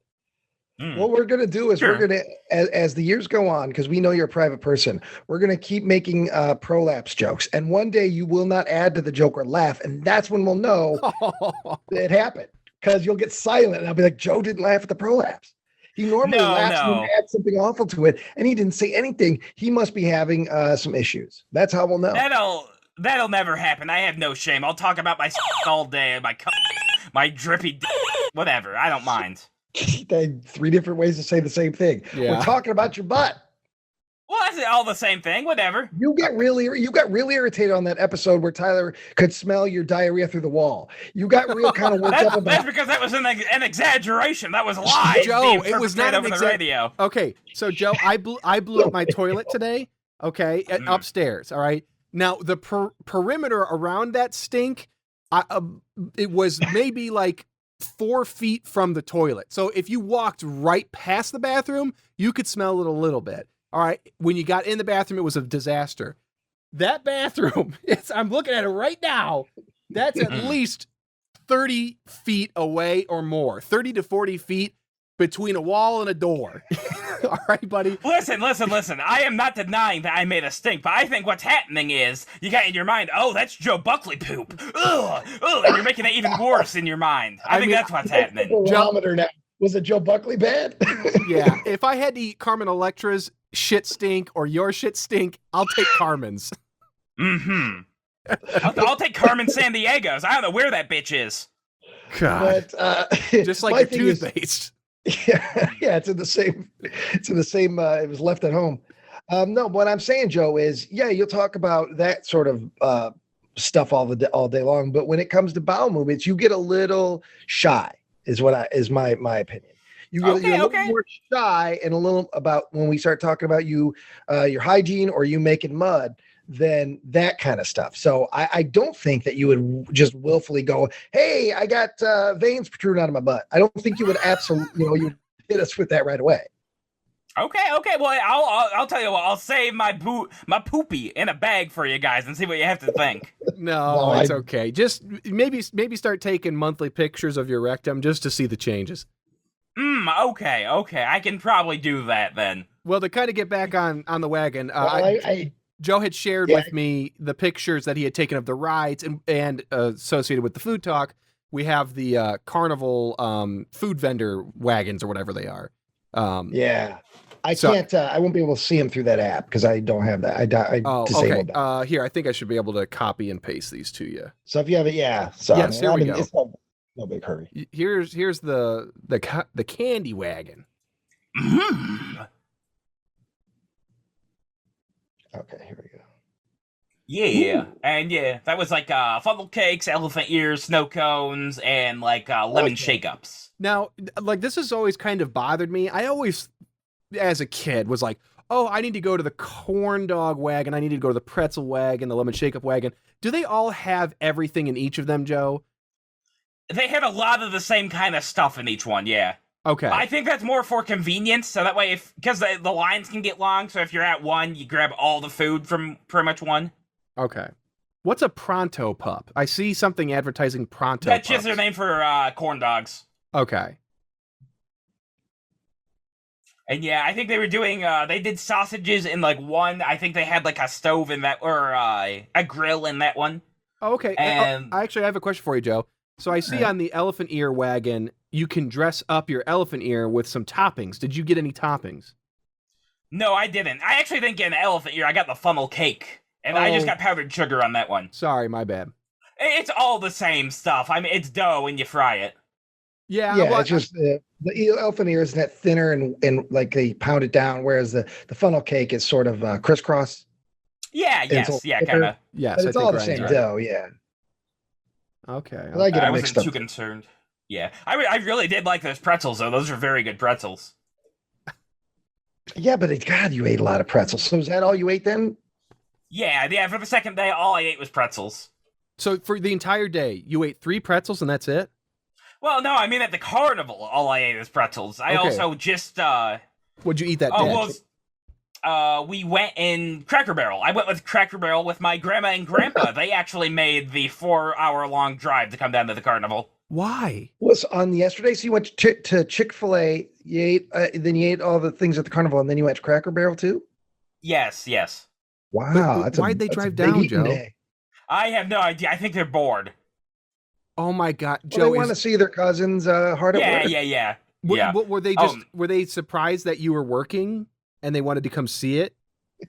What we're going to do is we're going to, as the years go on, because we know you're a private person, we're going to keep making prolapse jokes. And one day you will not add to the joke or laugh. And that's when we'll know it happened. Because you'll get silent and I'll be like, Joe didn't laugh at the prolapse. He normally laughs when you add something awful to it, and he didn't say anything. He must be having some issues. That's how we'll know. That'll never happen. I have no shame. I'll talk about my all day, my drippy, whatever. I don't mind. 3 different ways to say the same thing. Yeah. We're talking about your butt. Well, that's all the same thing. Whatever. You got really irritated on that episode where Tyler could smell your diarrhea through the wall. You got real kind of worked up about. That's because that was an exaggeration. That was live. Joe, it was not over the radio. Okay, so Joe, I blew up my toilet today. Okay, upstairs. All right. Now the perimeter around that stink, it was maybe like 4 feet from the toilet. So if you walked right past the bathroom, you could smell it a little bit. All right. When you got in the bathroom, it was a disaster. That bathroom, I'm looking at it right now. That's at least 30 feet away or more, 30 to 40 feet between a wall and a door. All right, buddy. Listen. I am not denying that I made a stink, but I think what's happening is you got in your mind, oh, that's Joe Buckley poop. Ugh, and you're making it even worse in your mind. I think that's what's happening. Barometer now. Was it Joe Buckley bad? Yeah. If I had to eat Carmen Electra's shit stink or your shit stink, I'll take Carmen's. Mm-hmm. I'll take Carmen Sandiego's. I don't know where that bitch is. God. But, just like your toothpaste. Yeah, it's in the same. It was left at home. No, what I'm saying, Joe, is you'll talk about that sort of stuff all day long. But when it comes to bowel movements, you get a little shy. Is my opinion. You're a little more shy and a little about when we start talking about your hygiene or you making mud than that kind of stuff. So I don't think that you would just willfully go, hey, I got veins protruding out of my butt. I don't think you would absolutely, you hit us with that right away. Okay. Well, I'll tell you what. I'll save my poopy in a bag for you guys and see what you have to think. No, it's okay. Just maybe start taking monthly pictures of your rectum just to see the changes. Okay. I can probably do that then. Well, to kind of get back on the wagon, Joe had shared with me the pictures that he had taken of the rides and associated with the food talk. We have the Carnival food vendor wagons or whatever they are. I can't. I won't be able to see them through that app because I don't have that. I disabled that. Here, I think I should be able to copy and paste these to you. So if you have it, So yes, here we go. It's no big hurry. Here's the candy wagon. Mm. Okay, here we go. Yeah, and that was like funnel cakes, elephant ears, snow cones, and like lemon shake-ups. Now, like this has always kind of bothered me. I always, as a kid, was like, oh, I need to go to the corn dog wagon. I need to go to the pretzel wagon, the lemon shake-up wagon. Do they all have everything in each of them, Joe? They had a lot of the same kind of stuff in each one, yeah. Okay. I think that's more for convenience, so that way, because the lines can get long, so if you're at one, you grab all the food from pretty much one. Okay. What's a Pronto Pup? I see something advertising Pronto That's just their name for corn dogs. Okay. And I think they were doing, they did sausages in like one. I think they had like a stove in that, or a grill in that one. Oh, okay. And I actually have a question for you, Joe. So I see on the elephant ear wagon, you can dress up your elephant ear with some toppings. Did you get any toppings? no, I didn't. I actually didn't get an elephant ear. I got the funnel cake, and I just got powdered sugar on that one. Sorry, my bad. It's all the same stuff. I mean, it's dough and you fry it. Yeah, Yeah, it's just the elephant ear is that thinner and like they pound it down, whereas the funnel cake is sort of crisscross. Yeah, It's yes, all yeah, thicker. kind of. yes, But I it's think all the Ryan's same right. dough, yeah. Okay. I get it I mixed wasn't up. too concerned. Yeah, I really did like those pretzels, though. Those are very good pretzels. Yeah, but God, you ate a lot of pretzels. So is that all you ate then? Yeah, for the second day, all I ate was pretzels. So for the entire day, you ate 3 pretzels and that's it? Well, no, I mean at the carnival, all I ate was pretzels. I Okay. also just, What'd you eat that oh, day? well, we went in Cracker Barrel. I went with Cracker Barrel with my grandma and grandpa. They actually made the 4-hour-long drive to come down to the carnival. Why? Was on yesterday, so you went to Chick-fil-A, you ate, then you ate all the things at the carnival, and then you went to Cracker Barrel too? Yes. Wow. But why'd they that's a drive big down, eating Joe? day. I have no idea. I think they're bored. Oh my God, Well, Joe! they want to see their cousins hard at work. Yeah. Were they just were they surprised that you were working and they wanted to come see it?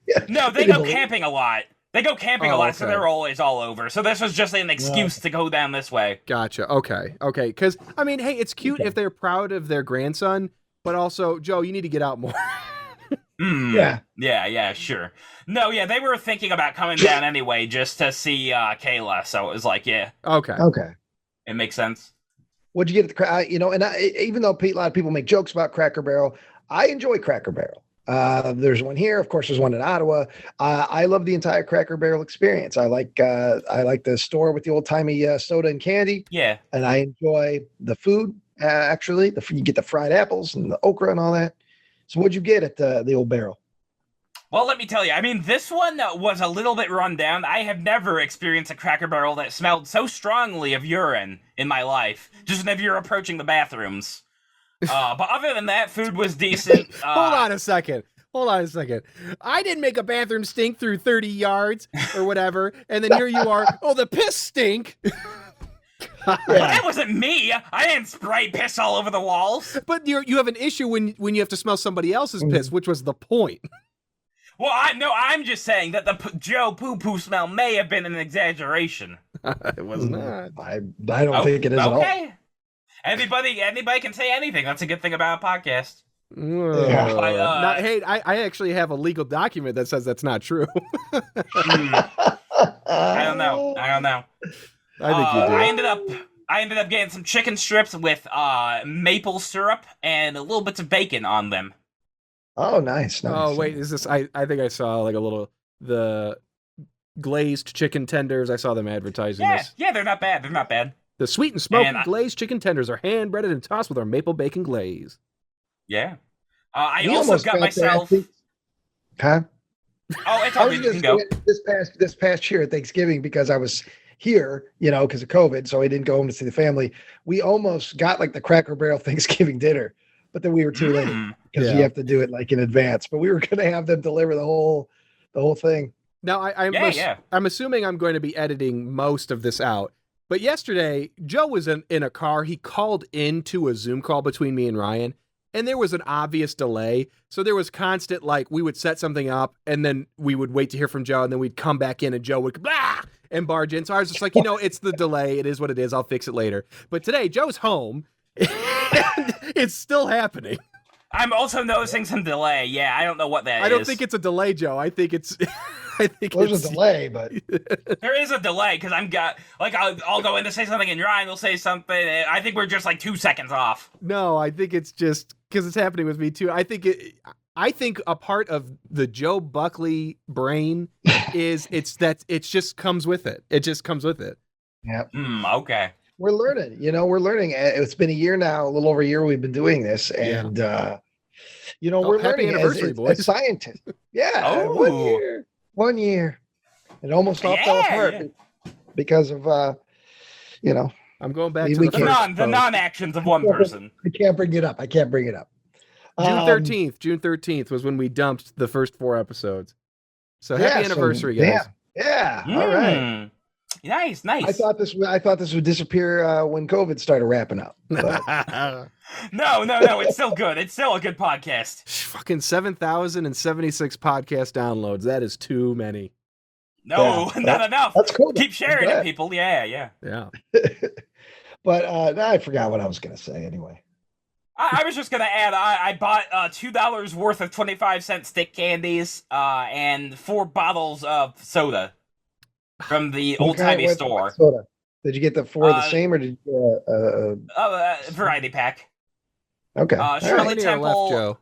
Yeah. No, they go camping a lot. They go camping a lot, so okay. they're always all over. So this was just an excuse to go down this way. Gotcha. Okay. Because I mean, hey, it's cute if they're proud of their grandson, but also, Joe, you need to get out more. Yeah. Sure. No, yeah, they were thinking about coming down anyway just to see Kayla. So it was like, yeah, Okay. it makes sense. What'd you get at the and even though a lot of people make jokes about Cracker Barrel, I enjoy Cracker Barrel. There's one here, of course. There's one in Ottawa. I love the entire Cracker Barrel experience. I like the store with the old timey soda and candy. Yeah. And I enjoy the food. Actually, you get the fried apples and the okra and all that. So what'd you get at the old barrel? Well, let me tell you. I mean, this one was a little bit run down. I have never experienced a Cracker Barrel that smelled so strongly of urine in my life. Just whenever you're approaching the bathrooms. But other than that, food was decent. Hold on a second. I didn't make a bathroom stink through 30 yards or whatever, and then here you are. Oh, the piss stink. Well, that wasn't me. I didn't spray piss all over the walls. But you have an issue when you have to smell somebody else's piss, which was the point. Well, I'm just saying that the Joe poo-poo smell may have been an exaggeration. It was not. I don't think it is at all. Okay. Anybody can say anything. That's a good thing about a podcast. Yeah. Hey, I actually have a legal document that says that's not true. I don't know. I think you do. I ended up getting some chicken strips with maple syrup and a little bits of bacon on them. Oh, nice. Oh, wait, is this? I think I saw like the glazed chicken tenders. I saw them advertising this. Yeah, they're not bad. The sweet and smoky glazed chicken tenders are hand breaded and tossed with our maple bacon glaze. Yeah. I We also almost got myself. Huh? Oh, it's I all was good. You going can to go. say this past year at Thanksgiving, because I was here, because of COVID, so I didn't go home to see the family. We almost got like the Cracker Barrel Thanksgiving dinner, but then we were too late because you have to do it like in advance. But we were going to have them deliver the whole thing. Now I'm assuming I'm going to be editing most of this out. But yesterday, Joe was in a car. He called into a Zoom call between me and Ryan, and there was an obvious delay. So there was constant, like, we would set something up, and then we would wait to hear from Joe, and then we'd come back in, and Joe would blah and barge in. So I was just like, it's the delay. It is what it is. I'll fix it later. But today, Joe's home, and it's still happening. I'm also noticing some delay. Yeah, I don't know what that is. I don't think it's a delay, Joe. I think it's... There's a delay, but there is a delay because I'll go in to say something and Ryan will say something. And I think we're just like 2 seconds off. No, I think it's just because it's happening with me too. I think a part of the Joe Buckley brain is it just comes with it. It just comes with it. Yeah. Okay. We're learning. We're learning. It's been a year now, a little over a year we've been doing this, and we're happy learning anniversary, boys. as scientists. Yeah. Oh. 1 year. It almost all fell apart because of I'm going back to the non-actions of one person. I can't bring it up. June 13th was when we dumped the first 4 episodes. So happy anniversary, guys. Yeah. All right. Nice. I thought this would disappear when COVID started wrapping up. But No. It's still good. It's still a good podcast. Fucking 7,076 podcast downloads. That is too many. No, Yeah, not enough. that's cool. Keep sharing it, people. Yeah. But I forgot what I was gonna say anyway. I was just gonna add. I bought $2 worth of 25-cent stick candies and 4 bottles of soda from the old timey store. What soda? Did you get the 4 the same, or did you Variety pack. Okay. Shirley How many are Temple. left, Joe?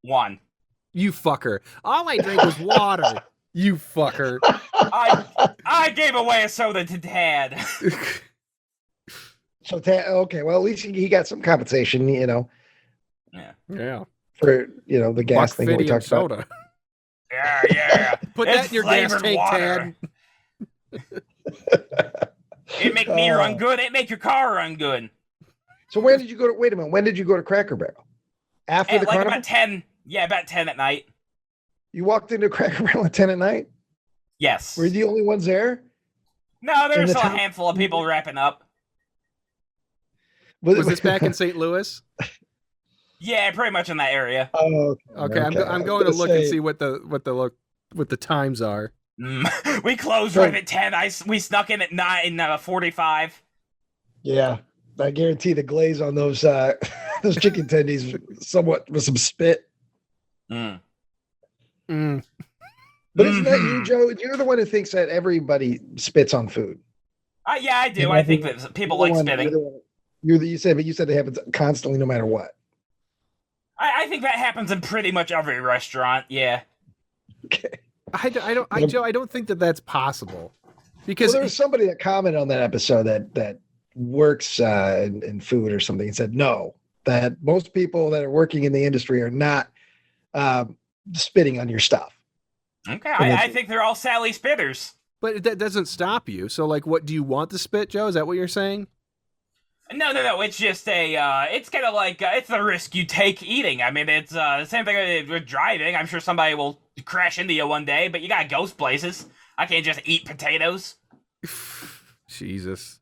1. You fucker. All I drank was water. You fucker. I gave away a soda to Tad. So okay, well at least he got some compensation, Yeah. for the gas thing that we talked soda. about. Yeah. Put It's that in your gas flavored tank, water. Tad. It make me run good. It make your car run good. So when did you go to? Wait a minute. When did you go to Cracker Barrel? After At the like carnival? about 10. Yeah, about 10 at night. You walked into Cracker Barrel at 10 at night. Yes. Were you the only ones there? No, in there's the still a town? handful of people wrapping up. Was this back in St. Louis? Yeah, pretty much in that area. Oh, Okay, I'm going to look and see what the times are. We closed right at 10. We snuck in at 9:45. Yeah, I guarantee the glaze on those those chicken tendies somewhat with some spit. Mm. But isn't that you, Joe? You're the one who thinks that everybody spits on food. Yeah, I do. I think that people like spitting. You said it happens constantly, no matter what. I think that happens in pretty much every restaurant. Yeah. Okay. Joe, I don't think that that's possible. Because there was somebody that commented on that episode that works in food or something and said no, that most people that are working in the industry are not spitting on your stuff. Okay, I think they're all Sally Spitters. But that doesn't stop you. So, like, what do you want to spit, Joe? Is that what you're saying? No. It's just it's kind of like it's the risk you take eating. I mean, it's the same thing with driving. I'm sure somebody will crash into you one day, but you gotta go places. I can't just eat potatoes. Jesus.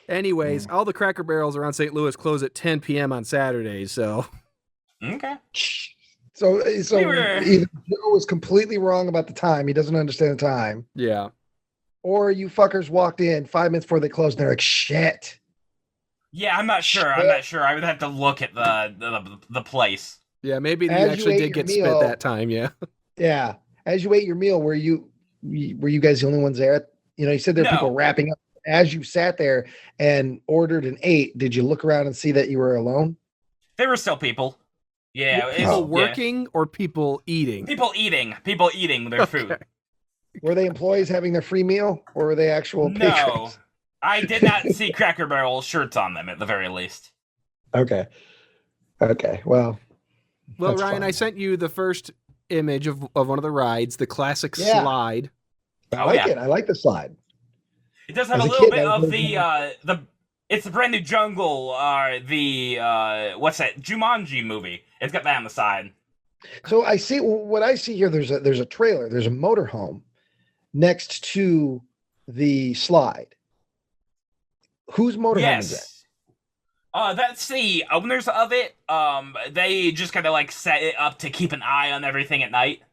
Anyways, all the Cracker Barrels around St. Louis close at 10 p.m. on Saturdays, so. Okay. So either Joe was completely wrong about the time. He doesn't understand the time. Yeah. Or you fuckers walked in 5 minutes before they closed and they're like, shit. Yeah, I'm not sure. I would have to look at the place. Yeah, maybe you As you actually ate did your get meal- spit that time, yeah. Yeah. As you ate your meal, were you guys the only ones there? You said there were No. people wrapping up. As you sat there and ordered and ate, did you look around and see that you were alone? There were still people. Yeah, People working or people eating? People eating their food. Were they employees having their free meal, or were they actual No, patrons? I did not see Cracker Barrel shirts on them at the very least. Okay. Well, that's Ryan, fine. I sent you the first image of one of the rides, the classic Yeah. slide. I like yeah. it. I like the slide. It does have As a a little kid, bit I was of the. It's the Brand New Jungle, what's that? Jumanji movie. It's got that on the side. So I see what I see here. There's a trailer. There's a motorhome next to the slide. Whose motorhome is that? That's the owners of it. They just kind of like set it up to keep an eye on everything at night.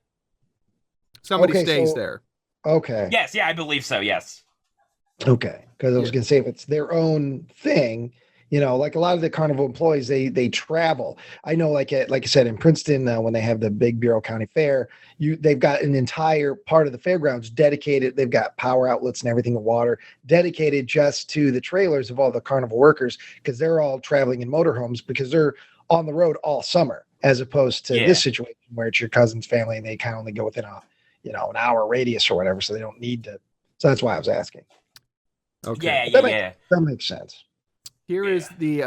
Somebody Okay, stays so- there. Okay. Yes, I believe so. Yes. Okay. Because I was going to say, if it's their own thing, like a lot of the carnival employees, they travel. I know, like I said, in Princeton, when they have the big Bureau County Fair, they've got an entire part of the fairgrounds dedicated. They've got power outlets and everything, and water dedicated just to the trailers of all the carnival workers, because they're all traveling in motorhomes because they're on the road all summer, as opposed to this situation where it's your cousin's family and they kind of only go within an hour radius or whatever, so they don't need to. So that's why I was asking. Okay. Yeah. That makes sense. Here is the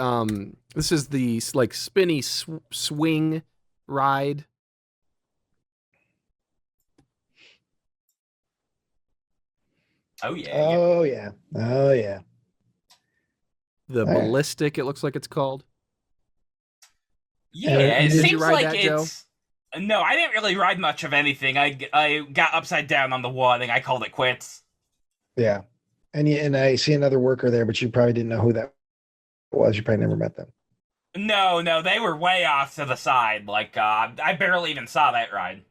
this is the like spinny swing ride. Oh yeah. Oh yeah. The All right. ballistic, it looks like it's called. Yeah, it Did you seems ride like that, Joe? it's. No, I didn't really ride much of anything. I got upside down on the one and I called it quits. Yeah. And I see another worker there, but you probably didn't know who that was. You probably never met them. No, they were way off to the side. Like, I barely even saw that ride.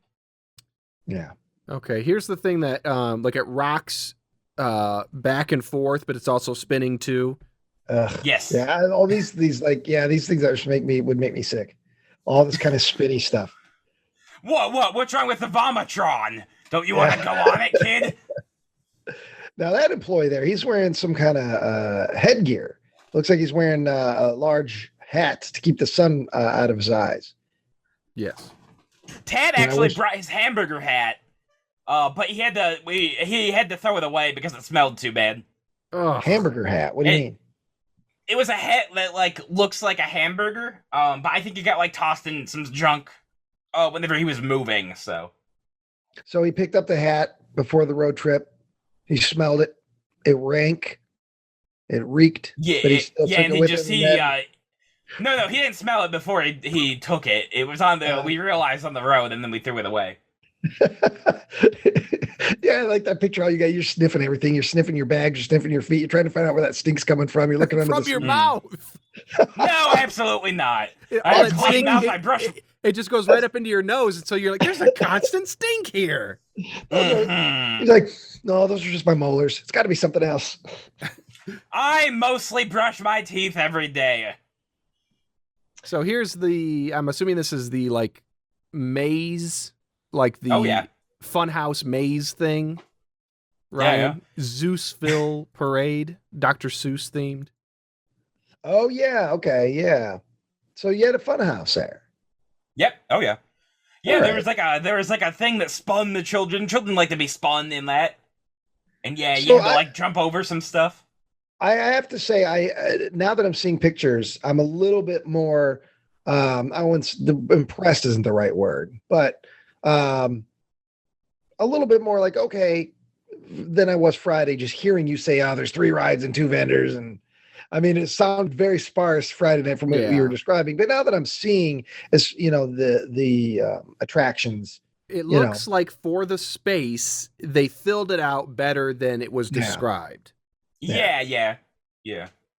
Yeah. Okay, here's the thing that like it rocks back and forth, but it's also spinning too. Yes. Yeah. All these things that would make me sick. All this kind of spinny stuff. What's wrong with the Vomatron? Don't you want to go on it, kid? Now that employee there, he's wearing some kind of headgear. Looks like he's wearing a large hat to keep the sun out of his eyes. Yes. Tad actually brought his hamburger hat, but he had to throw it away because it smelled too bad. Oh, hamburger hat. What do you mean? It was a hat that like looks like a hamburger, but I think it got like tossed in some junk whenever he was moving. So he picked up the hat before the road trip. He smelled it. It rank. It reeked. Yeah, but he still took it with him. No, he didn't smell it before he took it. It was on the we realized on the road, and then we threw it away. Yeah, I like that picture. All you got, you're sniffing everything. You're sniffing your bags. You're sniffing your feet. You're trying to find out where that stink's coming from. You're looking under from the your mouth. No, absolutely not. I All have that clean stink, mouth. I brush. it just goes right up into your nose, and so you're like, "There's a constant stink here." Mhm. He's like, no, those are just my molars. It's got to be something else. I mostly brush my teeth every day. So here's I'm assuming this is the like maze, like the Funhouse maze thing. Ryan, Zeusville parade, Dr. Seuss themed. Oh yeah, okay, yeah. So you had a fun house there. Yep. Oh yeah. Yeah, All there right. was like a thing that spun the children. Children like to be spun in that. And yeah, you So had to like jump over some stuff. I have to say, now that I'm seeing pictures, I'm a little bit more. Impressed isn't the right word, but a little bit more like okay than I was Friday. Just hearing you say, "Oh, there's 3 rides and 2 vendors," and I mean, it sounded very sparse Friday night from what you were describing. But now that I'm seeing, as you know, the attractions. It looks like for the space, they filled it out better than it was described. Yeah.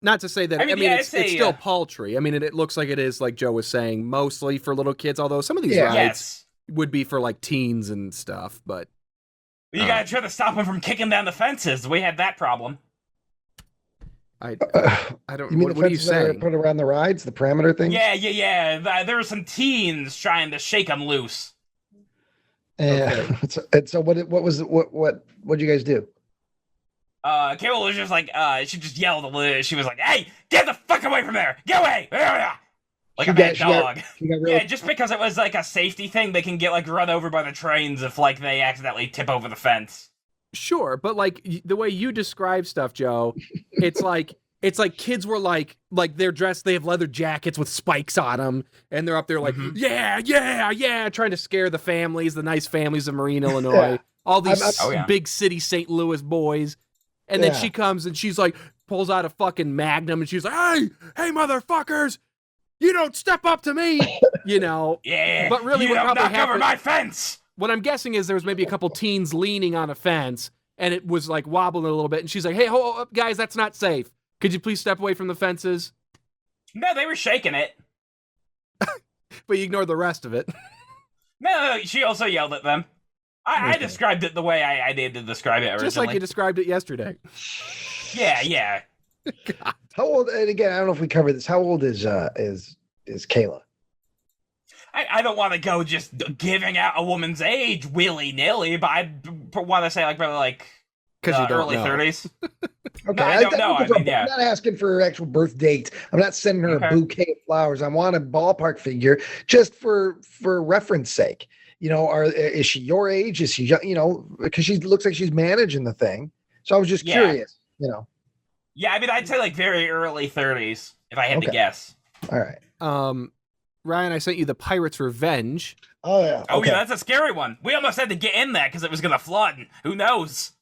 Not to say that, I mean it's still paltry. I mean, it looks like it is, like Joe was saying, mostly for little kids, although some of these rides would be for like teens and stuff, but. You gotta try to stop them from kicking down the fences. We had that problem. I don't. You mean what are you saying? Put around the rides, the parameter thing? Yeah. There were some teens trying to shake them loose. Yeah. Okay. And so what did you guys do? Carol was just like, she just yelled. She was like, "Hey, get the fuck away from there! Get away!" Like a bad dog. Yeah, just because it was like a safety thing, they can get like run over by the trains if like they accidentally tip over the fence. Sure, but like the way you describe stuff, Joe, it's like kids were like they're dressed, they have leather jackets with spikes on them, and they're up there like, yeah, trying to scare the families, the nice families of Marine, Illinois, all these big city St. Louis boys. And then she comes and she's like, pulls out a fucking Magnum, and she's like, hey, motherfuckers, you don't step up to me, you know. Yeah, but really, you what don't probably knock happened, over my fence. What I'm guessing is there was maybe a couple teens leaning on a fence, and it was like wobbling a little bit, and she's like, hey, hold up, guys, that's not safe. Could you please step away from the fences? No, they were shaking it. But you ignored the rest of it. No, she also yelled at them. I described it the way I did to describe it originally. Just like you described it yesterday. Yeah. God. How old? And again, I don't know if we covered this. How old is Kayla? I don't want to go just giving out a woman's age willy nilly, but I want to say like probably like early 30s. Okay, no, I don't know. I'm not asking for her actual birth date. I'm not sending her a bouquet of flowers. I want a ballpark figure just for reference sake. You know, is she your age? Is she, because she looks like she's managing the thing. So I was just curious, Yeah, I mean, I'd say like very early 30s if I had to guess. All right. Ryan, I sent you the Pirate's Revenge. Oh, yeah. Oh, yeah, that's a scary one. We almost had to get in that because it was going to flood. Who knows?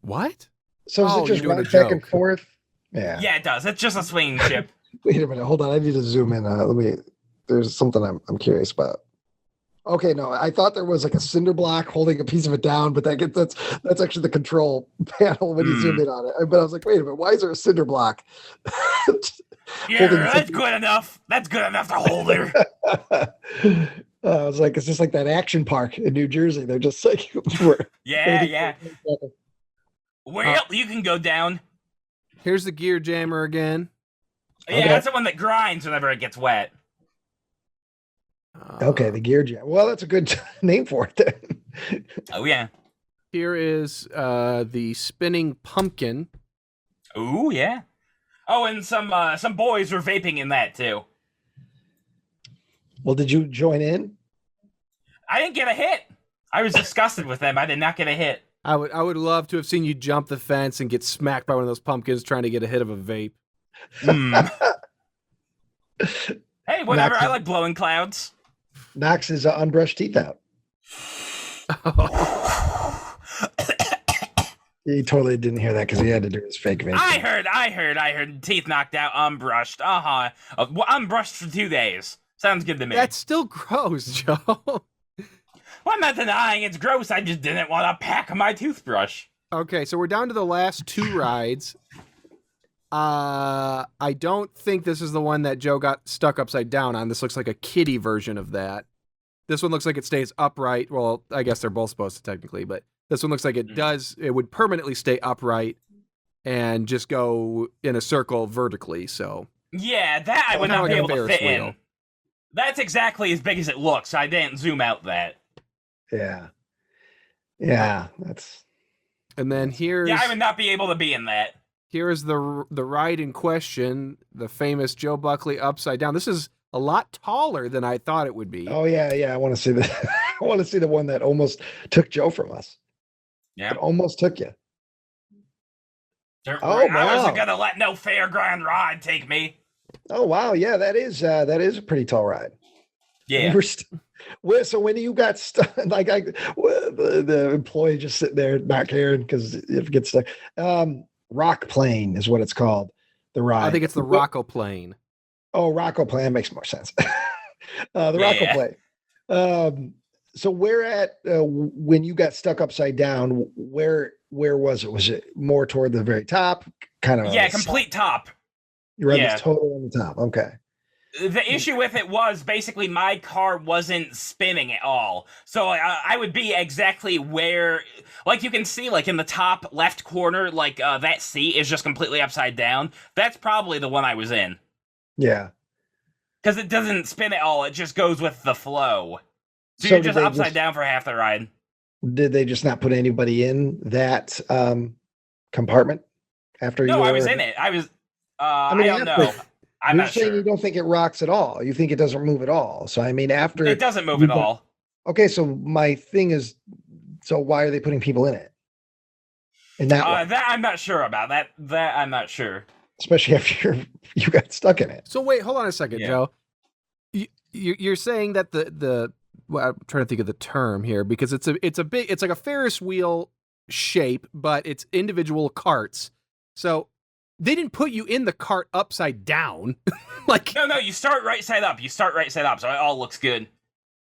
What? So is it just run back and forth? Yeah. Yeah, it does. It's just a swinging ship. Wait a minute. Hold on. I need to zoom in. There's something I'm curious about. Okay, no, I thought there was like a cinder block holding a piece of it down, but that's actually the control panel when you zoom in on it. But I was like, wait a minute, why is there a cinder block? Yeah, that's good enough. That's good enough to hold her. I was like, it's just like that action park in New Jersey. They're just like, Yeah. Well, you can go down. Here's the gear jammer again. Yeah, Okay. that's the one that grinds whenever it gets wet. Okay, the gear jam. Well, that's a good name for it then. Oh, yeah. Here is the spinning pumpkin. Ooh, yeah. Oh, and some boys were vaping in that, too. Well, did you join in? I didn't get a hit. I was disgusted with them. I did not get a hit. I would love to have seen you jump the fence and get smacked by one of those pumpkins trying to get a hit of a vape. Hey, whatever. I like blowing clouds. Knocks his unbrushed teeth out. He totally didn't hear that because he had to do his fake vape. I heard. Teeth knocked out, unbrushed. Unbrushed for 2 days. Sounds good to me. That's still gross, Joe. Well, I'm not denying it's gross. I just didn't want to pack my toothbrush. Okay, so we're down to the last 2 rides. I don't think this is the one that Joe got stuck upside down on. This looks like a kiddie version of that. This one looks like it stays upright. Well, I guess they're both supposed to technically, but this one looks like it does. It would permanently stay upright and just go in a circle vertically. So yeah, that I would not be able to fit in. That's exactly as big as it looks. I didn't zoom out that. Yeah, that's. And then here's. Yeah, I would not be able to be in that. Here is the ride in question, the famous Joe Buckley upside down. This is a lot taller than I thought it would be. Oh yeah. I want to see the. I want to see the one that almost took Joe from us. Yeah, it almost took you. Wow. I wasn't gonna let no fairground ride take me. Oh wow, yeah, that is a pretty tall ride. Yeah. So when you got stuck, like the employee just sitting there not caring because if it gets stuck. Rock plane is what it's called. The ride. I think it's the Rocco plane. Oh, Rocco plane makes more sense. The Rocco plane. So when you got stuck upside down, where was it? Was it more toward the very top? Kind of. Yeah, complete top. You're right, totally on the top. Okay. The issue with it was basically my car wasn't spinning at all. So I would be exactly where, like you can see, like in the top left corner, like that seat is just completely upside down. That's probably the one I was in. Yeah. Because it doesn't spin at all. It just goes with the flow. So you're just upside down for half the ride. Did they just not put anybody in that compartment after you? No, I was in it. I was. I don't know. I'm You're not saying sure. you don't think it rocks at all. You think it doesn't move at all. So I mean, after it doesn't move at all. Okay, so my thing is, so why are they putting people in it? In that that I'm not sure about. That I'm not sure. Especially after you got stuck in it. So wait, hold on a second, Joe. You're saying that the well, I'm trying to think of the term here because it's like a Ferris wheel shape, but it's individual carts. So they didn't put you in the cart upside down. Like No, you start right side up. So it all looks good.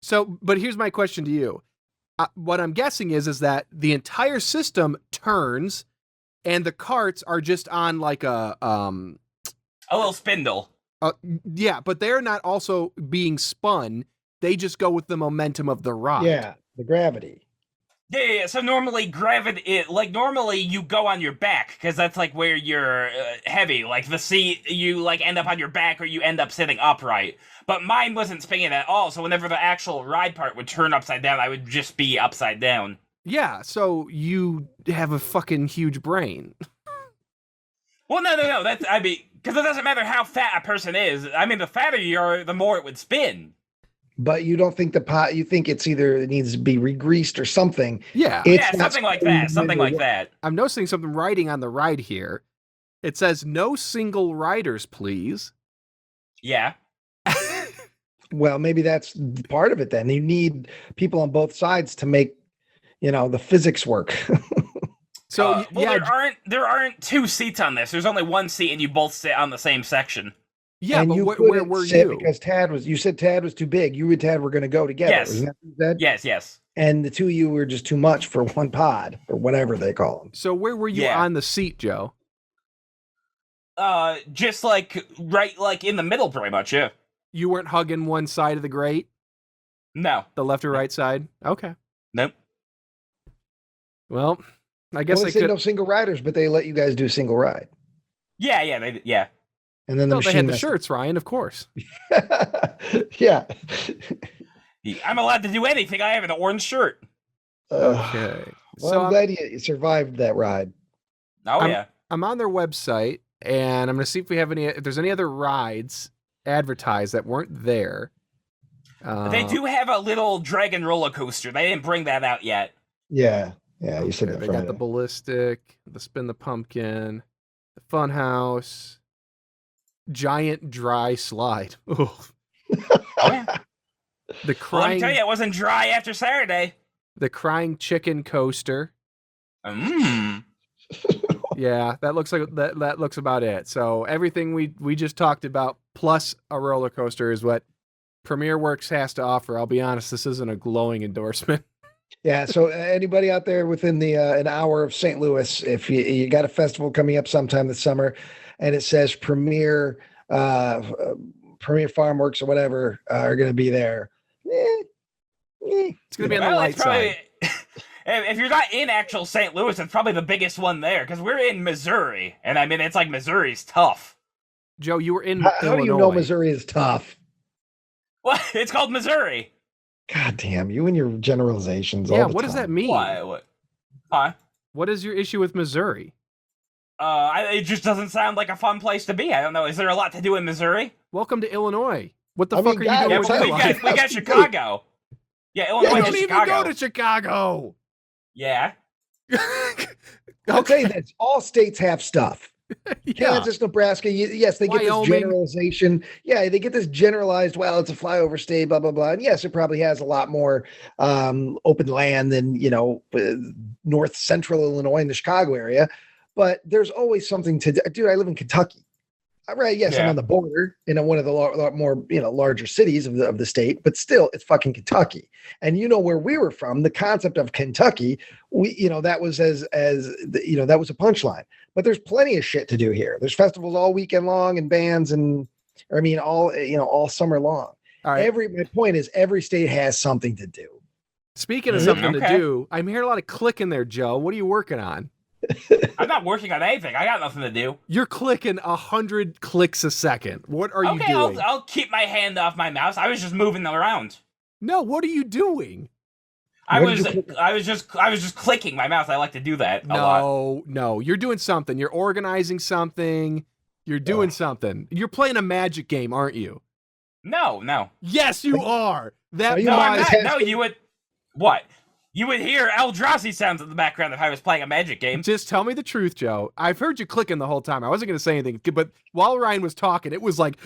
So, but here's my question to you. What I'm guessing is that the entire system turns and the carts are just on like a little spindle. Yeah, but they're not also being spun. They just go with the momentum of the ride. Yeah, the gravity. Yeah. So normally normally you go on your back because that's like where you're heavy. Like the seat, you like end up on your back or you end up sitting upright. But mine wasn't spinning at all. So whenever the actual ride part would turn upside down, I would just be upside down. Yeah. So you have a fucking huge brain. Well, no. Because it doesn't matter how fat a person is. I mean, the fatter you are, the more it would spin. But you don't think you think it needs to be re-greased or something. Yeah. Something like that. I'm noticing something writing on the ride here. It says, no single riders, please. Yeah. Well, maybe that's part of it then. You need people on both sides to make, the physics work. So, there aren't 2 seats on this. There's only 1 seat and you both sit on the same section. Yeah, and but you where couldn't were sit you? because you said Tad was too big. You and Tad were going to go together. Yes. Isn't that what you said? Yes. And the two of you were just too much for one pod or whatever they call them. So where were you Yeah. on the seat, Joe? Just like right, like in the middle, pretty much. Yeah. You weren't hugging one side of the grate, No. the left or right side? Okay. Nope. Well, I guess Well, I they said could. no single riders, but they let you guys do single ride. Yeah. And then the No, they machine had the messed shirts, Ryan, of course. up. Yeah. I'm allowed to do anything. I have an orange shirt. Okay. Well, So I'm glad you survived that ride. Oh yeah. I'm on their website, and I'm going to see if there's any other rides advertised that weren't there. They do have a little dragon roller coaster. They didn't bring that out yet. Yeah. Yeah. You said Okay, that they got the Friday. ballistic, the spin the pumpkin, the fun house, giant dry slide. Ugh. Oh yeah. The Well, let me crying, tell you, it wasn't dry after Saturday. the crying chicken coaster. Mmm. Yeah, that looks like that looks about it. So everything we just talked about plus a roller coaster is what Premier Works has to offer. I'll be honest, this isn't a glowing endorsement. Yeah. So anybody out there within the an hour of St. Louis, if you got a festival coming up sometime this summer, and it says Premier Farm Works or whatever are going to be there. It's gonna be on the Well, light it's probably, side. if you're not in actual St. Louis, it's probably the biggest one there because we're in Missouri, and I mean it's like Missouri's tough. Joe, you were in How Illinois. do you know Missouri is tough? What? It's called Missouri. God damn, you and your generalizations. Yeah, all the what does time. that mean? What? Huh? What is your issue with Missouri? It just doesn't sound like a fun place to be. I don't know. Is there a lot to do in Missouri? Welcome to Illinois. What the I fuck mean, are you God, doing Yeah, with what's we your that? life? got Chicago. Yeah, Illinois You is don't even Chicago. go to Chicago. Yeah. I'll tell you this: all states have stuff. Yeah. Kansas, Nebraska, yes, they get this Wyoming. generalization. Yeah, they get this generalized, well, it's a flyover state, blah, blah, blah. And yes, it probably has a lot more open land than, north central Illinois in the Chicago area. But there's always something to do. Dude, I live in Kentucky. Right, yes, I'm Yeah. on the border in one of the more larger cities of the state, but still, it's fucking Kentucky. And where we were from, the concept of Kentucky, that was that was a punchline. But there's plenty of shit to do here. There's festivals all weekend long and bands all summer long. All right. My point is every state has something to do. Speaking of Mhm. something to Okay. do, I'm hearing a lot of clicking there, Joe. What are you working on? I'm not working on anything. I got nothing to do. You're clicking 100 clicks a second. What are you Okay, doing? I'll keep my hand off my mouse. I was just moving around. No, what are you doing? I What did was you click? I was just clicking my mouse. I like to do that a lot. No, you're doing something. You're organizing something. You're doing something. You're playing a magic game, aren't you? No. Yes, you are. That Are you No, I'm Mine's not. has- No, you would. What? You would hear Eldrazi sounds in the background if I was playing a magic game. Just tell me the truth, Joe. I've heard you clicking the whole time. I wasn't going to say anything, but while Ryan was talking, it was like.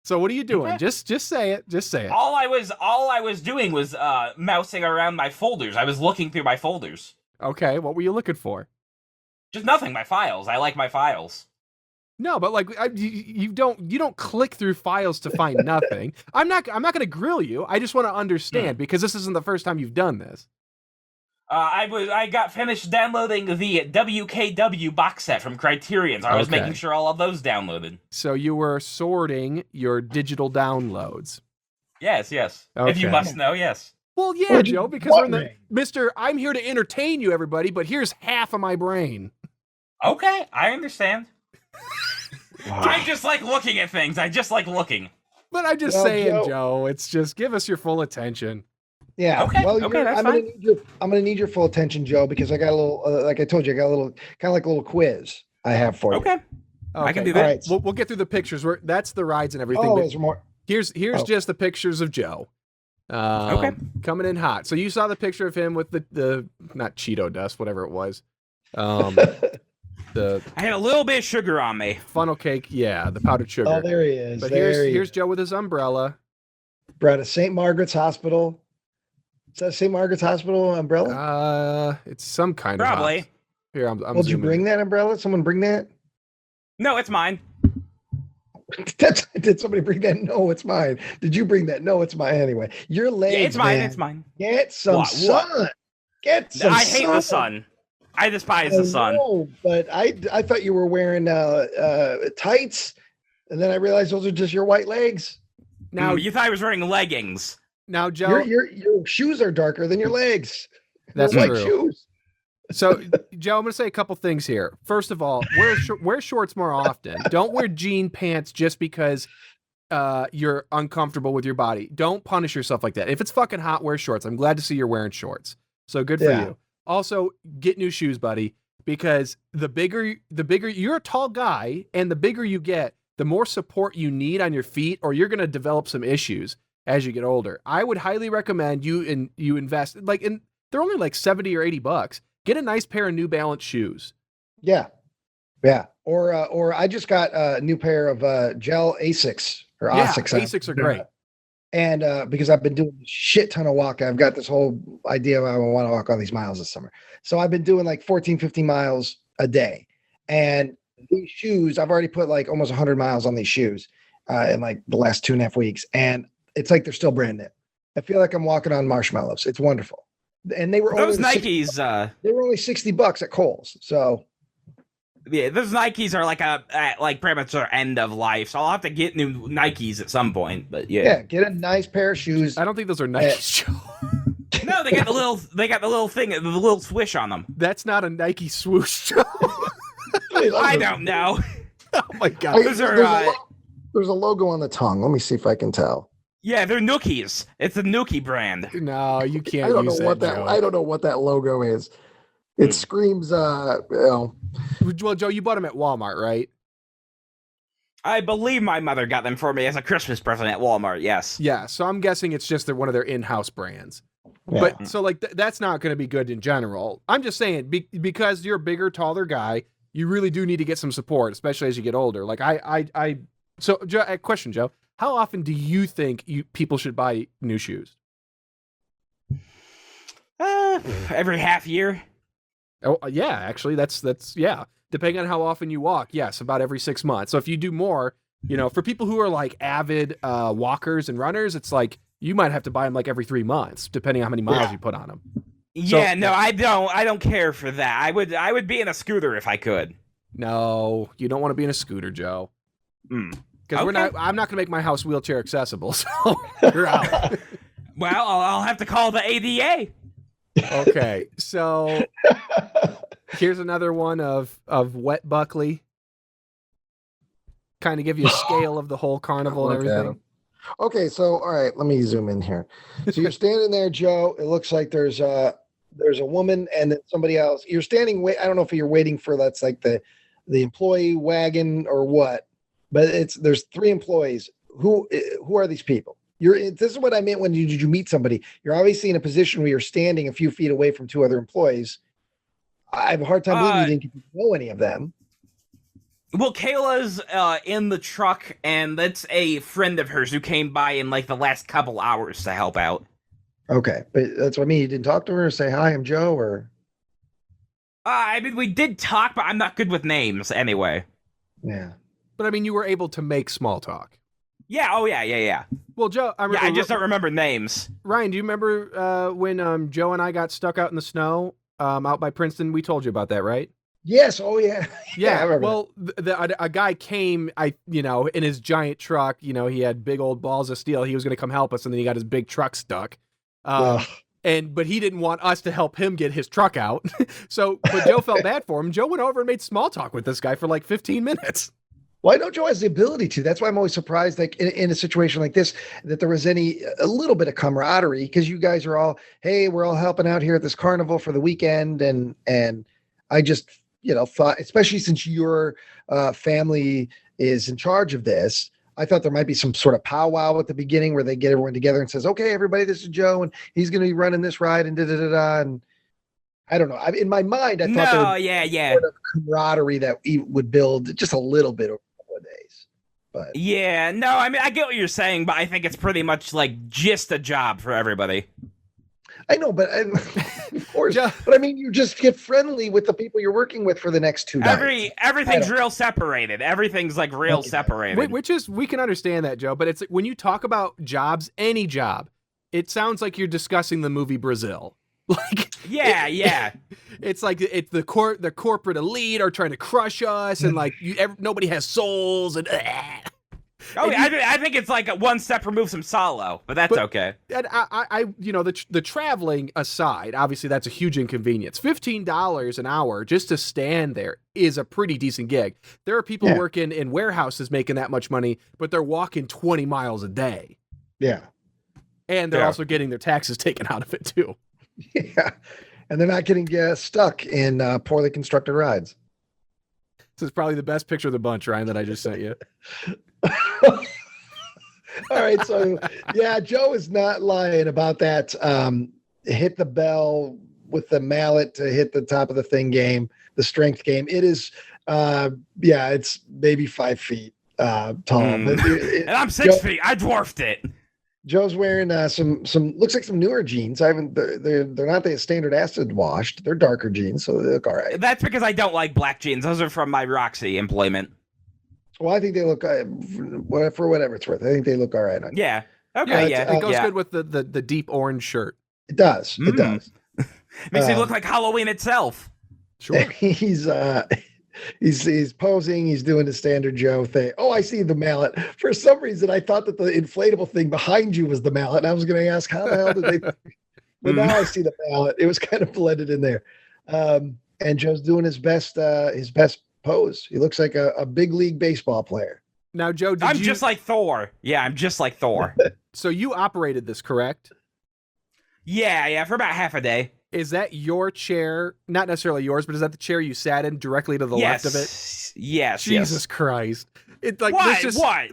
So what are you doing? Okay. Just say it. Just say it. All I was doing was mousing around my folders. I was looking through my folders. Okay, what were you looking for? Just nothing. My files. I like my files. No, but like you don't click through files to find nothing. I'm not going to grill you. I just want to understand because this isn't the first time you've done this. I got finished downloading the WKW box set from Criterion. So I was Okay. making sure all of those downloaded. So you were sorting your digital downloads. Yes. If you Okay. must know, yes. Well, yeah, What'd you Joe, because we're in the wondering? Mr. I'm here to entertain you, everybody, but here's half of my brain. Okay, I understand. I just like looking at things. I just like looking. But I'm just Well, saying, Joe- Joe, it's just give us your full attention. Yeah. Okay, Well, okay, that's I'm gonna fine. need your full attention, Joe, because I got a little, like I told you, I got a little kind of like a little quiz I have for you. Okay. I can do all that. right, we'll get through the pictures. That's the rides and everything. Oh, but there's more. here's Oh. just the pictures of Joe. Okay. Coming in hot. So you saw the picture of him with the not Cheeto dust, whatever it was. The I had a little bit of sugar on me. funnel cake, yeah, the powdered sugar. Oh, there he is. But there he here's is. Joe with his umbrella. Brought a St. Margaret's Hospital. Is that St. Margaret's Hospital umbrella? It's some kind Probably. of here. I'm Well, did you zooming bring in. that umbrella? Someone bring that? No, it's mine. Did somebody bring that? No, it's mine. Did you bring that? No, it's mine anyway. Your legs, Yeah, it's mine. man. It's mine. Get some What? sun. Get some I hate the sun. I despise the sun. No, but I thought you were wearing tights, and then I realized those are just your white legs. Now you thought I was wearing leggings. Now, Joe, Your shoes are darker than your legs. That's They're true. white shoes. So, Joe, I'm going to say a couple things here. First of all, wear shorts more often. Don't wear jean pants just because you're uncomfortable with your body. Don't punish yourself like that. If it's fucking hot, wear shorts. I'm glad to see you're wearing shorts. So good for you. Also, get new shoes, buddy, because the bigger you're a tall guy, and the bigger you get, the more support you need on your feet, or you're going to develop some issues as you get older. I would highly recommend you invest they're only like $70 or $80. Get a nice pair of New Balance shoes. Yeah. Or I just got a new pair of gel Asics or Asics. Asics are great. And because I've been doing a shit ton of walking, I've got this whole idea I want to walk all these miles this summer. So I've been doing like 14, 15 miles a day. And these shoes, I've already put like almost 100 miles on these shoes in like the last 2.5 weeks. And it's like they're still brand new. I feel like I'm walking on marshmallows. It's wonderful. And they were Those only Nikes. they were only $60 at Kohl's. So Yeah, those Nikes are like pretty much their end of life. So I'll have to get new Nikes at some point. But yeah, get a nice pair of shoes. I don't think those are Nikes, Joe. No, they got the little thing, the little swish on them. That's not a Nike swoosh, Joe. I don't know. Oh my god. Those are there's a logo on the tongue. Let me see if I can tell. yeah, they're Nookies. It's a Nookie brand. No, you can't. I don't use know what that. Joe. I don't know what that logo is. It screams. Well, Joe, you bought them at Walmart, right? I believe my mother got them for me as a Christmas present at Walmart. Yes. Yeah. So I'm guessing it's just one of their in-house brands. Yeah. But so like that's not going to be good in general. I'm just saying because you're a bigger, taller guy, you really do need to get some support, especially as you get older. Like So, Joe, a question, Joe. How often do you think people should buy new shoes? Every half year. Oh, yeah, actually, that's yeah. Depending on how often you walk, yes, about every 6 months. So if you do more, for people who are like avid walkers and runners, it's like you might have to buy them like every 3 months, depending on how many miles you put on them. Yeah, no, I don't care for that. I would be in a scooter if I could. No, you don't want to be in a scooter, Joe. Because I'm not going to make my house wheelchair accessible, so you're out. Well, I'll have to call the ADA. Okay, so here's another one of Wet Buckley. Kind of give you a scale of the whole carnival and everything. Okay, so all right, let me zoom in here. So you're standing there, Joe. It looks like there's a woman and then somebody else. You're standing. I don't know if you're waiting for that's like the employee wagon or what, but there's 3 employees. Who are these people? This is what I meant when you meet somebody. You're obviously in a position where you're standing a few feet away from 2 other employees. I have a hard time believing you didn't get to know any of them. Well, Kayla's in the truck, and that's a friend of hers who came by in like the last couple hours to help out. Okay, but that's what I mean. You didn't talk to her or say, hi, I'm Joe, or? I mean, we did talk, but I'm not good with names anyway. Yeah. But I mean, you were able to make small talk. Yeah, oh yeah. Well, Joe, I just don't remember names. Ryan, do you remember when Joe and I got stuck out in the snow out by Princeton? We told you about that, right? Yes. Oh, yeah. Yeah. I remember. Well, a guy came, in his giant truck. He had big old balls of steel. He was going to come help us, and then he got his big truck stuck. But he didn't want us to help him get his truck out. But Joe felt bad for him. Joe went over and made small talk with this guy for like 15 minutes. Well, I know Joe has the ability to. That's why I'm always surprised, like in a situation like this, that there was a little bit of camaraderie, because you guys are all, hey, we're all helping out here at this carnival for the weekend, and I just thought, especially since your family is in charge of this, I thought there might be some sort of powwow at the beginning where they get everyone together and says, okay, everybody, this is Joe, and he's going to be running this ride, and da-da-da-da, and I don't know. In my mind, I thought there was sort of camaraderie that we would build just a little bit over a couple of days. But yeah, no, I mean, I get what you're saying, but I think it's pretty much like just a job for everybody. I know, but of course. But I mean, you just get friendly with the people you're working with for the next 2 nights. Everything's real separated. Everything's like real separated. Which is, we can understand that, Joe. But it's when you talk about jobs, any job, it sounds like you're discussing the movie Brazil. Like, yeah. It's like the corporate elite are trying to crush us, and like nobody has souls, and. Oh, I think it's like one step removed from Solo, but that's okay. And I the traveling aside, obviously that's a huge inconvenience. $15 an hour just to stand there is a pretty decent gig. There are people working in warehouses making that much money, but they're walking 20 miles a day. Yeah. And they're also getting their taxes taken out of it too. Yeah. And they're not getting stuck in poorly constructed rides. This is probably the best picture of the bunch, Ryan, that I just sent you. All right, so yeah, Joe is not lying about that. Hit the bell with the mallet to hit the top of the thing game, the strength game. It is, it's maybe 5 feet tall. And I'm 6 feet. I dwarfed it. Joe's wearing some looks like some newer jeans. They're not the standard acid washed. They're darker jeans, so they look all right. That's because I don't like black jeans. Those are from my Roxy employment. Well, I think they look for whatever it's worth. I think they look all right on you. Yeah. Okay. It goes good with the deep orange shirt. It does. It does. Makes me look like Halloween itself. Sure. He's posing. He's doing the standard Joe thing. Oh, I see the mallet. For some reason, I thought that the inflatable thing behind you was the mallet, and I was going to ask how the hell did they? But now I see the mallet. It was kind of blended in there. And Joe's doing his best pose. He looks like a big league baseball player. Now, Joe, I'm just like Thor. Yeah, I'm just like Thor. So you operated this, correct? Yeah, for about half a day. Is that your chair? Not necessarily yours, but is that the chair you sat in directly to the left of it? Yes. Jesus Christ! It's like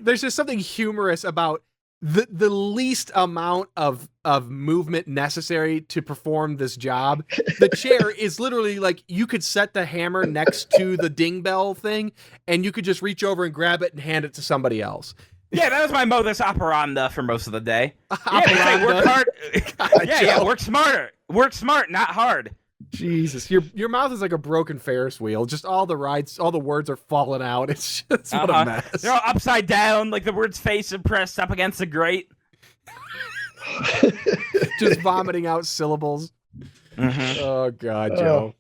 there's just something humorous about the least amount of movement necessary to perform this job. The chair is literally like you could set the hammer next to the ding bell thing, and you could just reach over and grab it and hand it to somebody else. Yeah, that was my modus operandi for most of the day. Yeah, work hard. Work smarter. Work smart, not hard. Jesus, your mouth is like a broken Ferris wheel. Just all the words are falling out. It's just what a mess. They're all upside down, like the word's face and pressed up against the grate. Just vomiting out syllables. Mm-hmm. Oh God, Joe.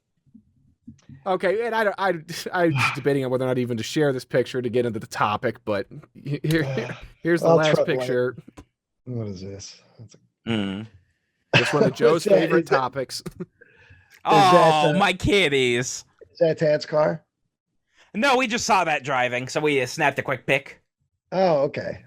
Okay, and I'm just debating on whether or not even to share this picture to get into the topic, but here's the last picture. What is this? It's one of Joe's favorite topics. My kitties. Is that Tad's car? No, we just saw that driving, so we snapped a quick pic. Oh, okay.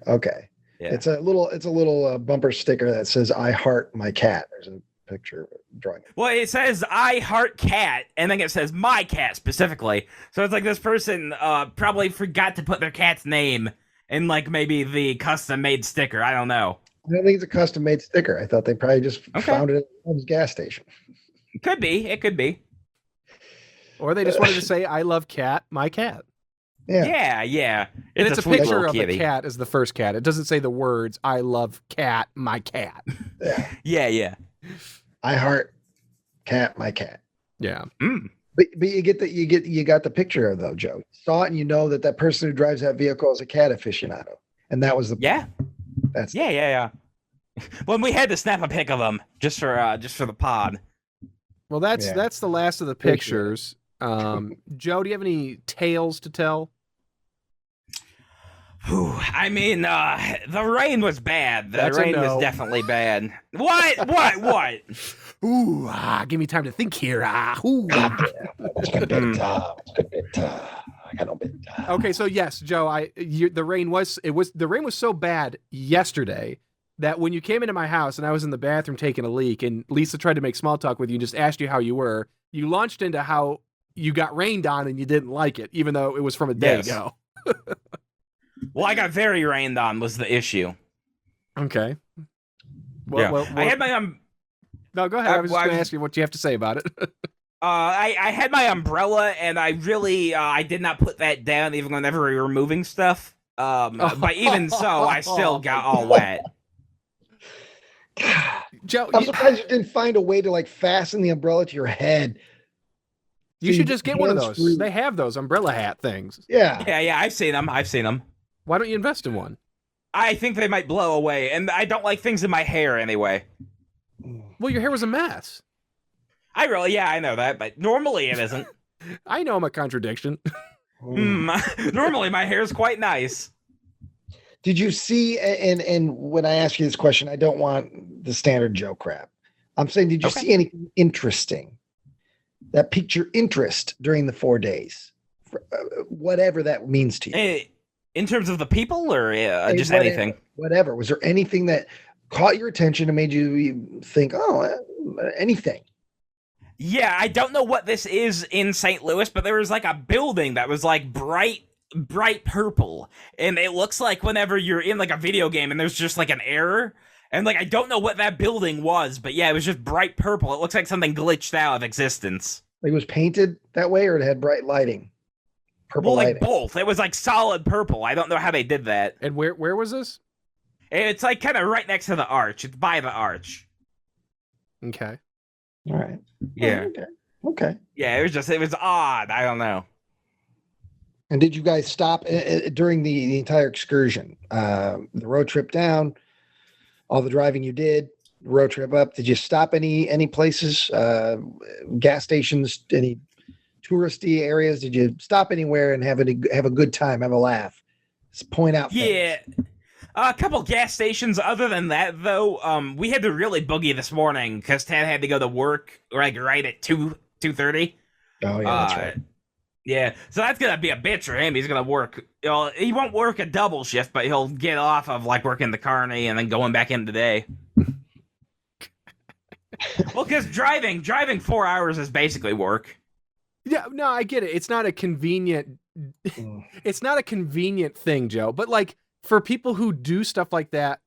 Yeah. It's a little bumper sticker that says "I heart my cat." There's a picture drawing. Well, it says "I heart cat," and then it says "my cat" specifically. So it's like this person probably forgot to put their cat's name in like maybe the custom made sticker. I don't know. I don't think it's a custom made sticker. I thought they probably just found it at the gas station. Could be. It could be. Or they just wanted to say, "I love cat, my cat." Yeah. And it's a picture of the cat as the first cat. It doesn't say the words, "I love cat, my cat." Yeah. I heart cat, my cat. Yeah. But you got the picture though, Joe. You saw it and you know that person who drives that vehicle is a cat aficionado. And that was the Yeah. Well, we had to snap a pic of them just for the pod. Well, that's the last of the pictures. Joe, do you have any tales to tell? I mean, the rain was bad. The rain was definitely bad. What? Ooh, give me time to think here. Okay, so yes, Joe, the rain was so bad yesterday that when you came into my house and I was in the bathroom taking a leak and Lisa tried to make small talk with you and just asked you how you were, you launched into how you got rained on and you didn't like it, even though it was from a day ago. Well, I got very rained on was the issue. Okay. Well, I had my No, go ahead. I was just going to ask you what you have to say about it. I had my umbrella, and I really I did not put that down even whenever we were moving stuff. But even so, I still got all wet. Joe, I'm surprised you didn't find a way to like fasten the umbrella to your head. you So should just get one of hands-free. those. They have those umbrella hat things. Yeah. Yeah, I've seen them. Why don't you invest in one? I think they might blow away, and I don't like things in my hair anyway. Well, your hair was a mess. I know that, but normally it isn't. I know I'm a contradiction. Normally my hair's quite nice. Did you see, and when I ask you this question, I don't want the standard Joe crap. I'm saying, did you see anything interesting that piqued your interest during the 4 days? Whatever that means to you. In terms of the people or just Whatever, anything? Whatever. Was there anything that caught your attention and made you think, anything? Yeah, I don't know what this is in St. Louis, but there was like a building that was like bright purple, and it looks like whenever you're in like a video game and there's just like an error, and like I don't know what that building was, but yeah, it was just bright purple. It looks like something glitched out of existence. Like it was painted that way, or it had bright lighting? Purple Well, like lighting. both. It was like solid purple. I don't know how they did that. And where was this? It's like kind of right next to the arch. It's by the arch. Okay. All right. Yeah. Okay. Yeah, it was odd. I don't know. And did you guys stop during the entire excursion? The road trip down, all the driving you did, road trip up. Did you stop any places, gas stations, any touristy areas? Did you stop anywhere and have a good time, have a laugh? Just point out things. Yeah. A couple gas stations. Other than that, though, we had to really boogie this morning because Tad had to go to work like right at 2:30. Oh yeah, that's right. Yeah, so that's gonna be a bitch for him. He's gonna work. He won't work a double shift, but he'll get off of like working the Carney and then going back in today. Well, because driving 4 hours is basically work. Yeah, no, I get it. It's not a convenient. It's not a convenient thing, Joe. But like for people who do stuff like that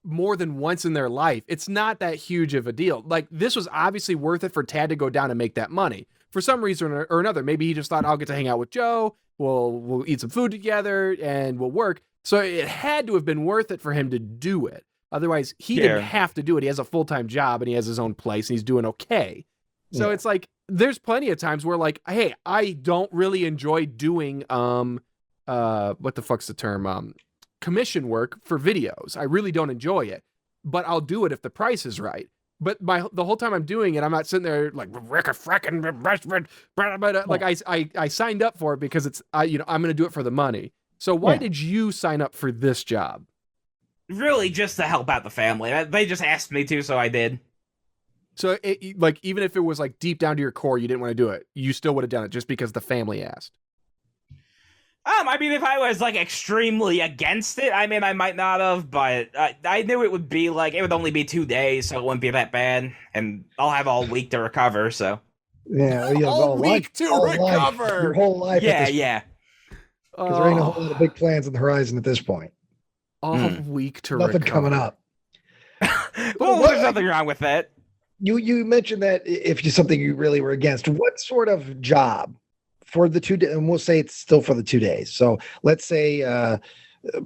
more than once in their life, it's not that huge of a deal. Like this was obviously worth it for Tad to go down and make that money. For some reason or another, maybe he just thought, I'll get to hang out with Joe. We'll eat some food together and we'll work. So it had to have been worth it for him to do it. Otherwise, he didn't have to do it. He has a full-time job and he has his own place and he's doing okay. So it's like, there's plenty of times where like, hey, I don't really enjoy doing, what the fuck's the term? Commission work for videos. I really don't enjoy it, but I'll do it if the price is right. But the whole time I'm doing it, I'm not sitting there like I signed up for it because I'm going to do it for the money. So why did you sign up for this job? Really, just to help out the family. They just asked me to, so I did. So like even if it was like deep down to your core, you didn't want to do it, you still would have done it just because the family asked. I mean, if I was like extremely against it, I mean, I might not have, but I knew it would be like, it would only be 2 days, so it wouldn't be that bad, and I'll have all week to recover, so. Yeah, you have all week to recover. Your whole life. Yeah. Because there ain't a whole lot of big plans on the horizon at this point. All week to Nothing recover. coming up. Well, there's nothing wrong with that. You mentioned that if it's something you really were against, what sort of job for the 2 days? And we'll say it's still for the 2 days. So let's say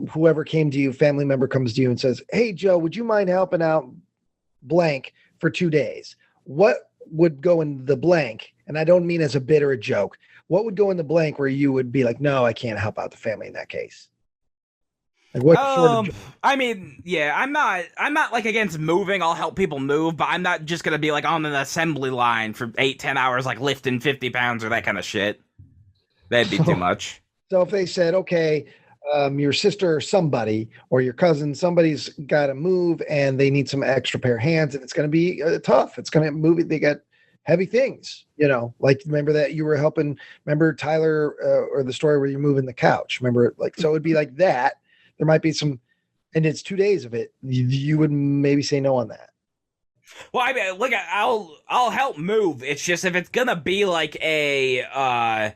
whoever came to you, family member comes to you and says, hey, Joe, would you mind helping out blank for 2 days? What would go in the blank? And I don't mean as a bit or a joke. What would go in the blank where you would be like, no, I can't help out the family in that case? Like what sort of job? I mean, yeah, I'm not like against moving. I'll help people move, but I'm not just gonna be like on an assembly line for 8-10 hours, like lifting 50 pounds or that kind of shit. That'd be too much. So if they said, okay, your sister or somebody or your cousin, somebody's got to move and they need some extra pair of hands and it's going to be tough. It's going to move it. They got heavy things, like remember that you were helping, remember Tyler or the story where you're moving the couch, remember so it would be like that. There might be some, and it's 2 days of it. You would maybe say no on that. Well, I mean, look, I'll help move. It's just if it's going to be like a,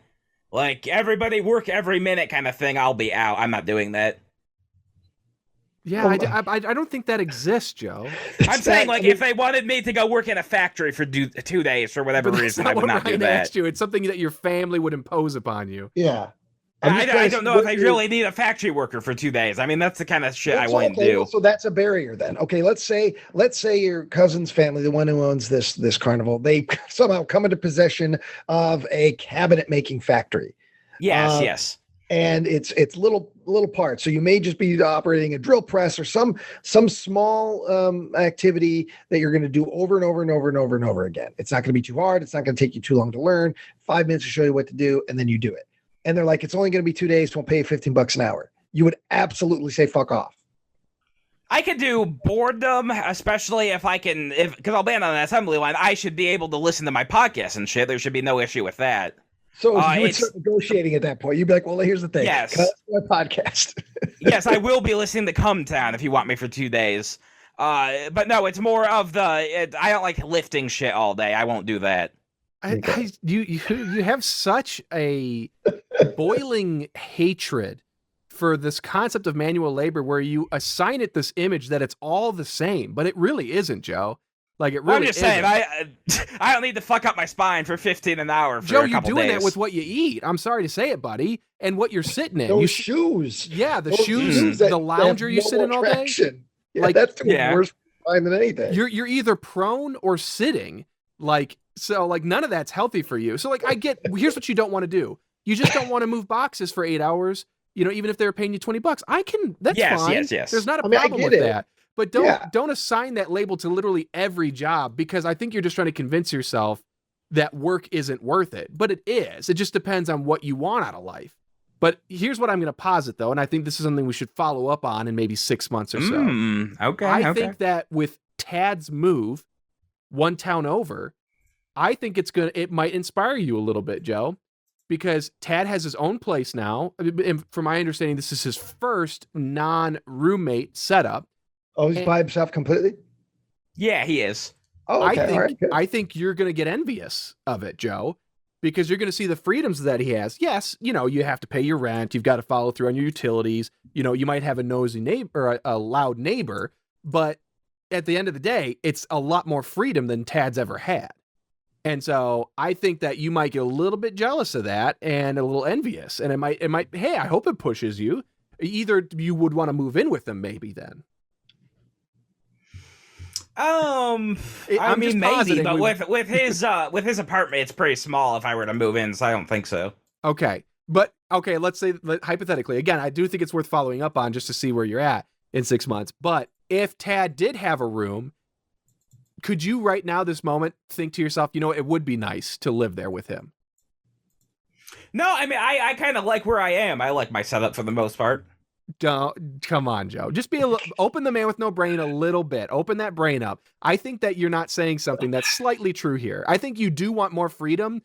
like everybody work every minute kind of thing, I'll be out. I'm not doing that. Yeah, I don't think that exists, Joe. I'm saying like if they wanted me to go work in a factory for 2 days for whatever reason, I would not do that. It's something that your family would impose upon you. Yeah. I don't know if I really need a factory worker for 2 days. I mean, that's the kind of shit I want to do. So that's a barrier then. Okay, let's say your cousin's family, the one who owns this carnival, they somehow come into possession of a cabinet making factory. Yes. And it's little parts. So you may just be operating a drill press or some small activity that you're going to do over and over and over and over and over again. It's not going to be too hard. It's not going to take you too long to learn. 5 minutes to show you what to do, and then you do it. And they're like, it's only going to be 2 days. We'll pay you $15 an hour. You would absolutely say fuck off. I could do boredom, especially if because I'll be on an assembly line. I should be able to listen to my podcast and shit. There should be no issue with that. So you would start negotiating at that point. You'd be like, well, here's the thing. Yes. Cut my podcast. Yes, I will be listening to Come Town if you want me for 2 days. But no, it's more of I don't like lifting shit all day. I won't do that. You have such a boiling hatred for this concept of manual labor where you assign it this image that it's all the same, but it really isn't, Joe. Like it really I'm just saying, I don't need to fuck up my spine for $15 an hour for Joe, a couple you're doing days. that with what you eat. I'm sorry to say it, buddy. And what you're sitting in. Those shoes. Yeah, the shoes, the lounger you sit in all day. Yeah, like, that's worse than anything. You're either prone or sitting. So none of that's healthy for you. So here's what you don't want to do. You just don't want to move boxes for 8 hours. Even if they're paying you $20, that's fine. Yes. There's not a problem with that. But don't assign that label to literally every job, because I think you're just trying to convince yourself that work isn't worth it. But it is. It just depends on what you want out of life. But here's what I'm going to posit, though, and I think this is something we should follow up on in maybe 6 months or so. I think that with Tad's move one town over, I think it might inspire you a little bit, Joe, because Tad has his own place now. And from my understanding, this is his first non-roommate setup. Oh, he's by himself completely? Yeah, he is. Oh, okay. I think you're going to get envious of it, Joe, because you're going to see the freedoms that he has. Yes, you have to pay your rent. You've got to follow through on your utilities. You might have a nosy neighbor or a loud neighbor, but at the end of the day, it's a lot more freedom than Tad's ever had. And so I think that you might get a little bit jealous of that and a little envious. And it might, hey, I hope it pushes you. Either you would want to move in with them maybe then. I mean, maybe, but with his apartment, it's pretty small if I were to move in, so I don't think so. Okay. Let's say hypothetically, again, I do think it's worth following up on just to see where you're at in 6 months. But if Tad did have a room, could you right now, this moment, think to yourself, it would be nice to live there with him? No, I mean, I kind of like where I am. I like my setup for the most part. Come on, Joe. Just open the man with no brain a little bit. Open that brain up. I think that you're not saying something that's slightly true here. I think you do want more freedom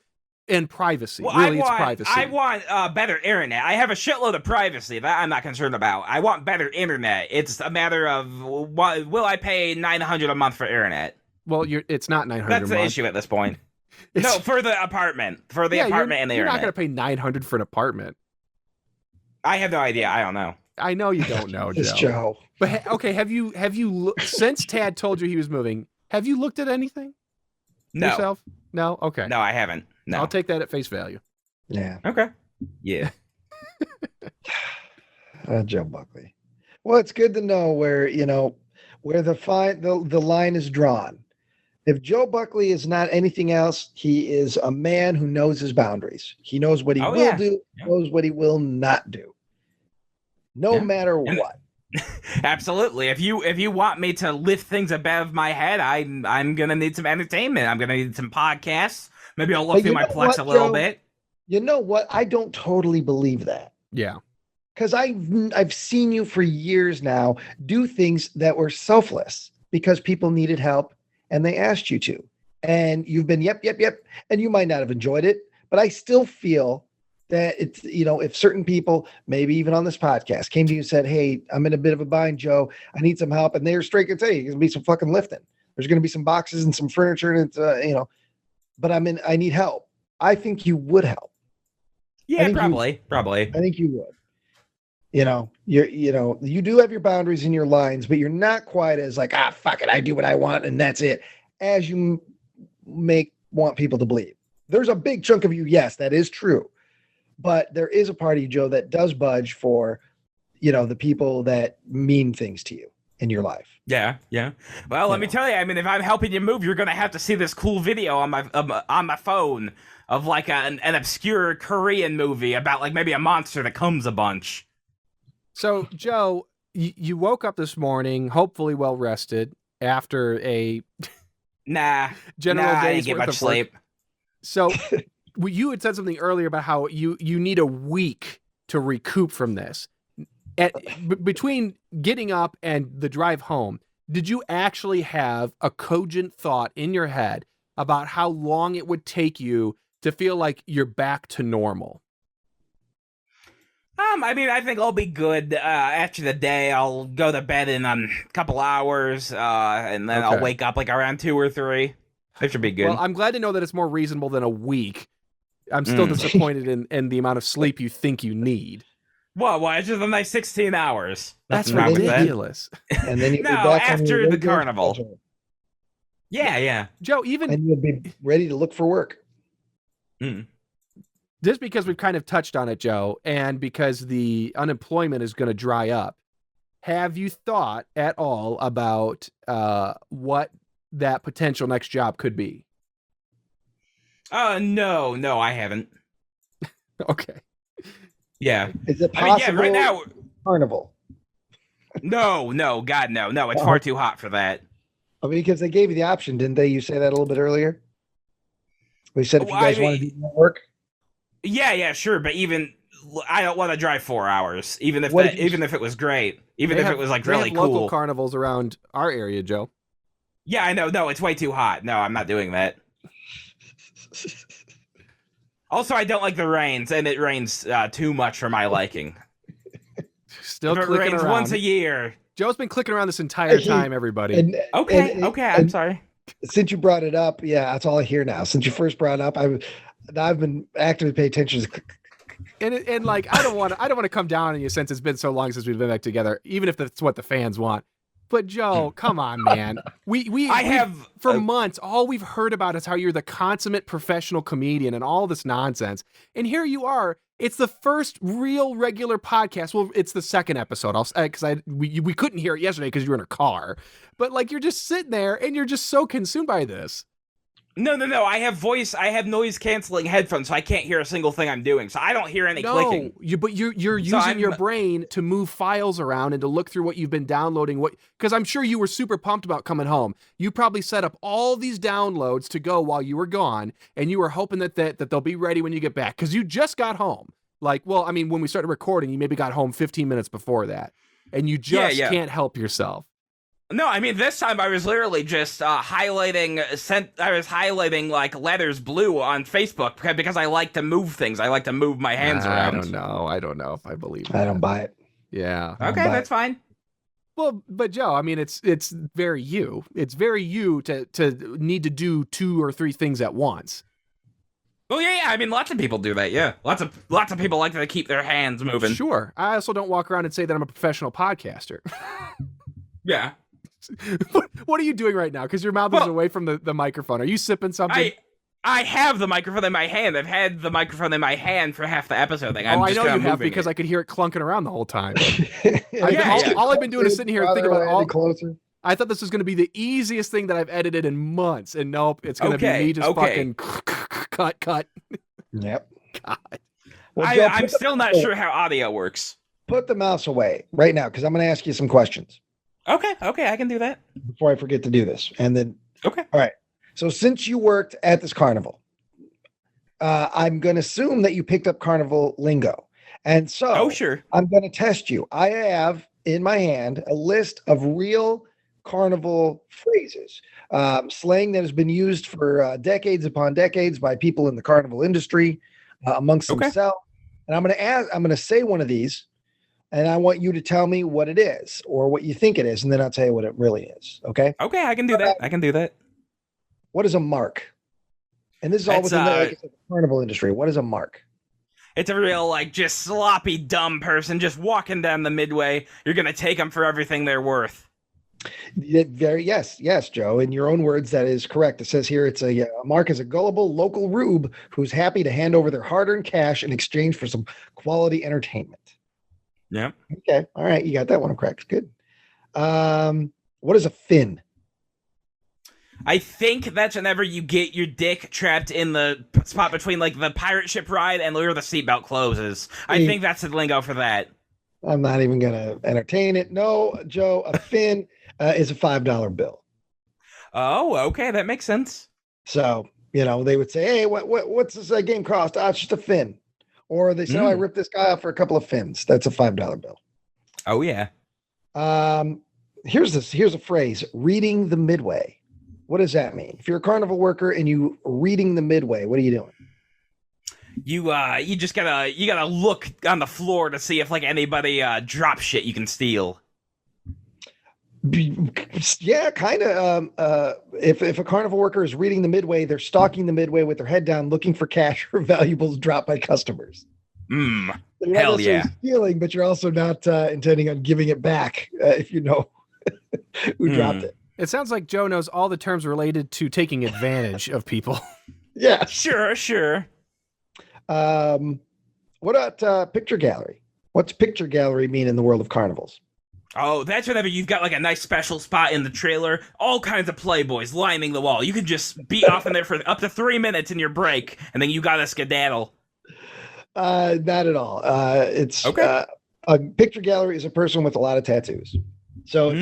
and privacy. Well, it's privacy. I want better internet. I have a shitload of privacy that I'm not concerned about. I want better internet. It's a matter of will I pay $900 a month for internet? Well, it's not $900. That's the issue at this point. No, for the apartment. For the apartment and the internet. You're not going to pay $900 for an apartment. I have no idea. I don't know. I know you don't know, Joe. But okay, have you since Tad told you he was moving, have you looked at anything? No. Yourself? No? Okay. No, I haven't. No. I'll take that at face value. Yeah. Okay. Yeah. Joe Buckley. Well, it's good to know where the line is drawn. If Joe Buckley is not anything else, he is a man who knows his boundaries. He knows what he will do, knows what he will not do. No matter what. Absolutely. If you want me to lift things above my head, I'm gonna need some entertainment. I'm gonna need some podcasts. Maybe I'll look through my Plex a little bit. You know what? I don't totally believe that. Yeah. Because I've seen you for years now do things that were selfless because people needed help and they asked you to. And you've been yep. And you might not have enjoyed it, but I still feel that it's, if certain people, maybe even on this podcast, came to you and said, hey, I'm in a bit of a bind, Joe. I need some help. And they're straight and say, there's going to be some fucking lifting. There's going to be some boxes and some furniture and it's, but I need help. I think you would help. Yeah, probably. I think you would. You do have your boundaries and your lines, but you're not quite as like, fuck it, I do what I want and that's it, as you want people to believe. There's a big chunk of you, yes, that is true. But there is a part of you, Joe, that does budge for, the people that mean things to you in your life. Yeah. Well, let me tell you. I mean, if I'm helping you move, you're gonna have to see this cool video on my phone of like an obscure Korean movie about like maybe a monster that comes a bunch. So, Joe, you woke up this morning, hopefully well rested after a general I day's didn't get worth much of sleep. work. So, you had said something earlier about how you need a week to recoup from this. Between getting up and the drive home, did you actually have a cogent thought in your head about how long it would take you to feel like you're back to normal? I mean, I think I'll be good after the day. I'll go to bed in a couple hours, and then I'll wake up like around 2 or 3. That should be good. Well, I'm glad to know that it's more reasonable than a week. I'm still disappointed in the amount of sleep you think you need. Well, it's just a nice 16 hours. That's Nothing wrong with that. ridiculous. And then you'll be No, back on after your the regular carnival. schedule, Yeah. Joe, and even you'll be ready to look for work. just because we've kind of touched on it, Joe, and because the unemployment is going to dry up, have you thought at all about what that potential next job could be? No, I haven't. Okay. Yeah. Is it I mean, possible? right now, Carnival. no, God, no, it's far too hot for that. I mean, because they gave you the option, didn't they? You say that a little bit earlier. We said if you guys want to do more work. Yeah, sure, but even I don't want to drive 4 hours, even if it was great, even if it was like They really have local cool. carnivals around our area, Joe. Yeah, I know. No, it's way too hot. No, I'm not doing that. Also, I don't like the rains, and it rains too much for my liking. Still If it clicking rains around. once a year. Joe's been clicking around this entire time, everybody. Okay, I'm sorry. Since you brought it up, yeah, that's all I hear now. Since you first brought it up, I've been actively paying attention. And like I don't want to come down on you since it's been so long since we've been back together, even if that's what the fans want. But Joe, come on, man. For months, all we've heard about is how you're the consummate professional comedian and all this nonsense. And here you are. It's the first real regular podcast. Well, it's the second episode. We couldn't hear it yesterday because you were in a car. But like you're just sitting there and you're just so consumed by this. No. I have noise canceling headphones, so I can't hear a single thing I'm doing. So I don't hear any clicking. But you're using your brain to move files around and to look through what you've been downloading. Because I'm sure you were super pumped about coming home. You probably set up all these downloads to go while you were gone, and you were hoping that they'll be ready when you get back. Because you just got home. When we started recording, you maybe got home 15 minutes before that, and you just can't help yourself. No, I mean, this time I was literally just highlighting like letters blue on Facebook because I like to move things. I like to move my hands around. I don't know if I believe that. I don't buy it. Yeah. Okay, that's fine. Well, but Joe, I mean, it's very you. It's very you to need to do 2 or 3 things at once. Well, yeah. I mean, lots of people do that. Yeah, lots of people like to keep their hands moving. Sure. I also don't walk around and say that I'm a professional podcaster. Yeah. What are you doing right now? Because your mouth is away from the microphone. Are you sipping something? I have the microphone in my hand. I've had the microphone in my hand for half the episode. I know you have because I could hear it clunking around the whole time. All I've been doing is sitting here and thinking about all. Closer. I thought this was going to be the easiest thing that I've edited in months, and nope, it's going to be me just fucking cut. Yep. God. Well, Joe, I'm still not sure how audio works. Put the mouse away right now because I'm going to ask you some questions. Okay, I can do that. Before I forget to do this. And then, okay. All right. So since you worked at this carnival, I'm going to assume that you picked up carnival lingo. And so sure. I'm going to test you. I have in my hand a list of real carnival phrases, slang that has been used for decades upon decades by people in the carnival industry amongst themselves. And I'm going to say one of these. And I want you to tell me what it is or what you think it is, and then I'll tell you what it really is. Okay? Okay, I can do that. What is a mark? And this is all within the carnival industry. What is a mark? It's a real, just sloppy, dumb person just walking down the midway. You're going to take them for everything they're worth. Yes, Joe. In your own words, that is correct. It says here a mark is a gullible local rube who's happy to hand over their hard-earned cash in exchange for some quality entertainment. Yeah. Okay, all right, you got that one correct. Good. What is a fin? I think that's whenever you get your dick trapped in the spot between like the pirate ship ride and where the seatbelt closes. I think that's the lingo for that. I'm not even gonna entertain it. No, Joe, a fin is a $5 bill. Oh, okay, that makes sense. So, they would say, hey, what's this game cost? It's just a fin. Or they say, I ripped this guy off for a couple of fins. That's a $5 bill. Oh, yeah. Here's a phrase, reading the midway. What does that mean? If you're a carnival worker and you reading the midway, what are you doing? You just gotta look on the floor to see if like anybody drops shit you can steal. Yeah, kind of. If a carnival worker is reading the midway, they're stalking the midway with their head down, looking for cash or valuables dropped by customers. Hell yeah! Stealing, but you're also not intending on giving it back if you know who dropped it. It sounds like Joe knows all the terms related to taking advantage of people. Yeah, sure. What about picture gallery? What's picture gallery mean in the world of carnivals? Oh, that's whenever you've got like a nice special spot in the trailer, all kinds of playboys lining the wall. You can just be off in there for up to 3 minutes in your break, and then you gotta skedaddle. Not at all. It's okay. A picture gallery is a person with a lot of tattoos. So if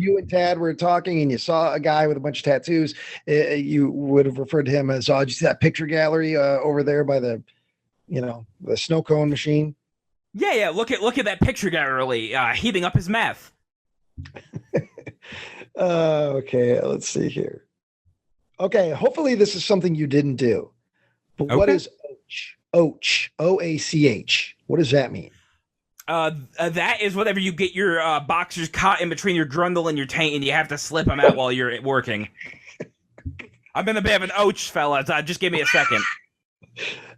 you and Tad were talking and you saw a guy with a bunch of tattoos, you would have referred to him as, did you see that picture gallery over there by the snow cone machine? Yeah. Look at that picture gallery heating up his meth. Okay, let's see here. Okay, hopefully this is something you didn't do. But what is Och? O-A-C-H. What does that mean? That is whenever you get your boxers caught in between your grundle and your taint, and you have to slip them out while you're working. I've been a bit of an Och, fellas. Just give me a second.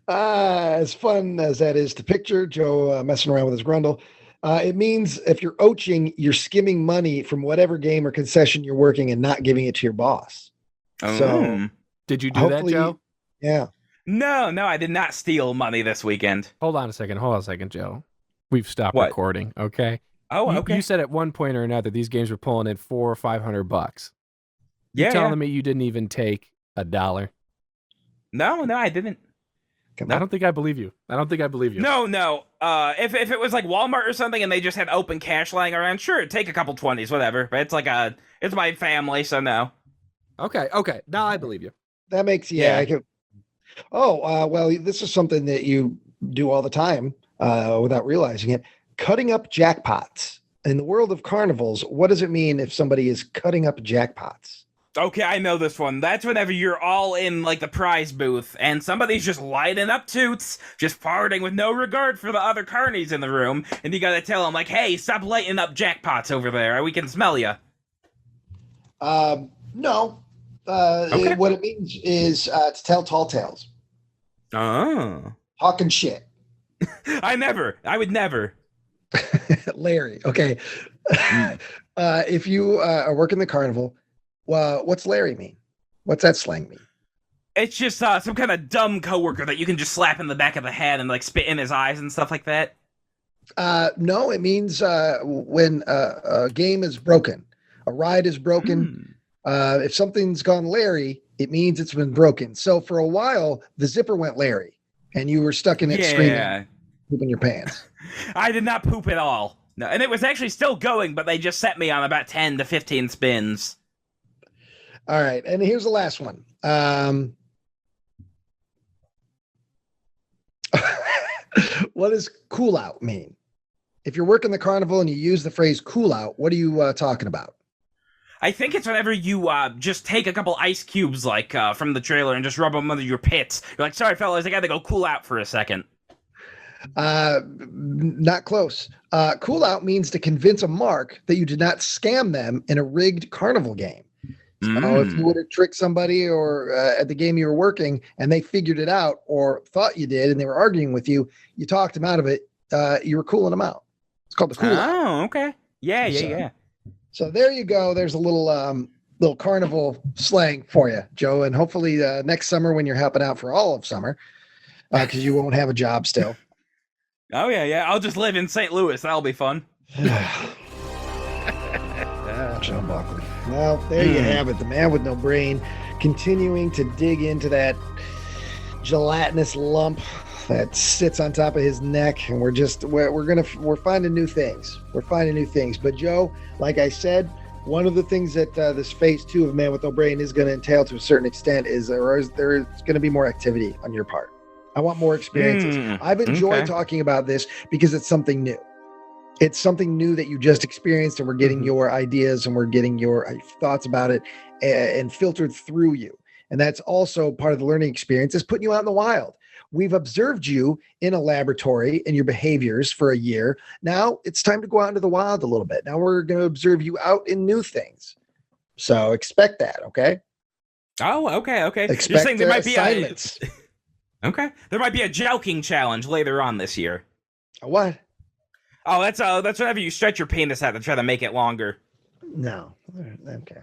As fun as that is to picture, Joe messing around with his grundle, it means if you're oching, you're skimming money from whatever game or concession you're working and not giving it to your boss. So, did you do that, Joe? Yeah. No, I did not steal money this weekend. Hold on a second, Joe. We've stopped recording, okay? Oh, okay. You said at one point or another these games were pulling in $400 or $500. You're telling me you didn't even take $1? No, I didn't. I don't think I believe you. No. If it was like Walmart or something and they just had open cash lying around, sure, take a couple 20s, whatever. But it's my family, so no. Okay. Now I believe you. That makes well, this is something that you do all the time without realizing it. Cutting up jackpots. In the world of carnivals, what does it mean if somebody is cutting up jackpots? Okay, I know this one. That's whenever you're all in, like, the prize booth, and somebody's just lighting up toots, just farting with no regard for the other carnies in the room, and you gotta tell them, like, hey, stop lighting up jackpots over there, or we can smell you. No. What it means is to tell tall tales. Oh. Talking shit. I would never. Larry, okay. If you are working the carnival, what's Larry mean? What's that slang mean? It's just some kind of dumb coworker that you can just slap in the back of the head and like spit in his eyes and stuff like that. No, it means when a game is broken, a ride is broken. If something's gone Larry, it means it's been broken. So for a while, the zipper went Larry, and you were stuck in it screaming, pooping your pants. I did not poop at all. No, and it was actually still going, but they just set me on about 10 to 15 spins. All right, and here's the last one. What does cool out mean? If you're working the carnival and you use the phrase cool out, what are you talking about? I think it's whenever you just take a couple ice cubes like from the trailer and just rub them under your pits. You're like, sorry, fellas, I got to go cool out for a second. Not close. Cool out means to convince a mark that you did not scam them in a rigged carnival game. So if you would have tricked somebody or at the game you were working and they figured it out or thought you did and they were arguing with you, you talked them out of it. You were cooling them out. It's called the cool out. Oh, okay. Yeah. So there you go. There's a little carnival slang for you, Joe. And hopefully next summer when you're helping out for all of summer, because you won't have a job still. Oh yeah. I'll just live in St. Louis. That'll be fun. Joe Buckley. Well, there you have it. The man with no brain, continuing to dig into that gelatinous lump that sits on top of his neck, and we're finding new things. We're finding new things. But Joe, like I said, one of the things that this phase 2 of Man with No Brain is going to entail to a certain extent is there's going to be more activity on your part. I want more experiences. I've enjoyed talking about this because it's something new. It's something new that you just experienced, and we're getting your ideas and we're getting your thoughts about it and filtered through you. And that's also part of the learning experience, is putting you out in the wild. We've observed you in a laboratory and your behaviors for a year. Now it's time to go out into the wild a little bit. Now we're going to observe you out in new things. So expect that, okay? Oh, okay. Expect You're saying there might assignments. be okay. There might be a joking challenge later on this year. A what? Oh, that's whenever you stretch your penis out to try to make it longer. No. Okay.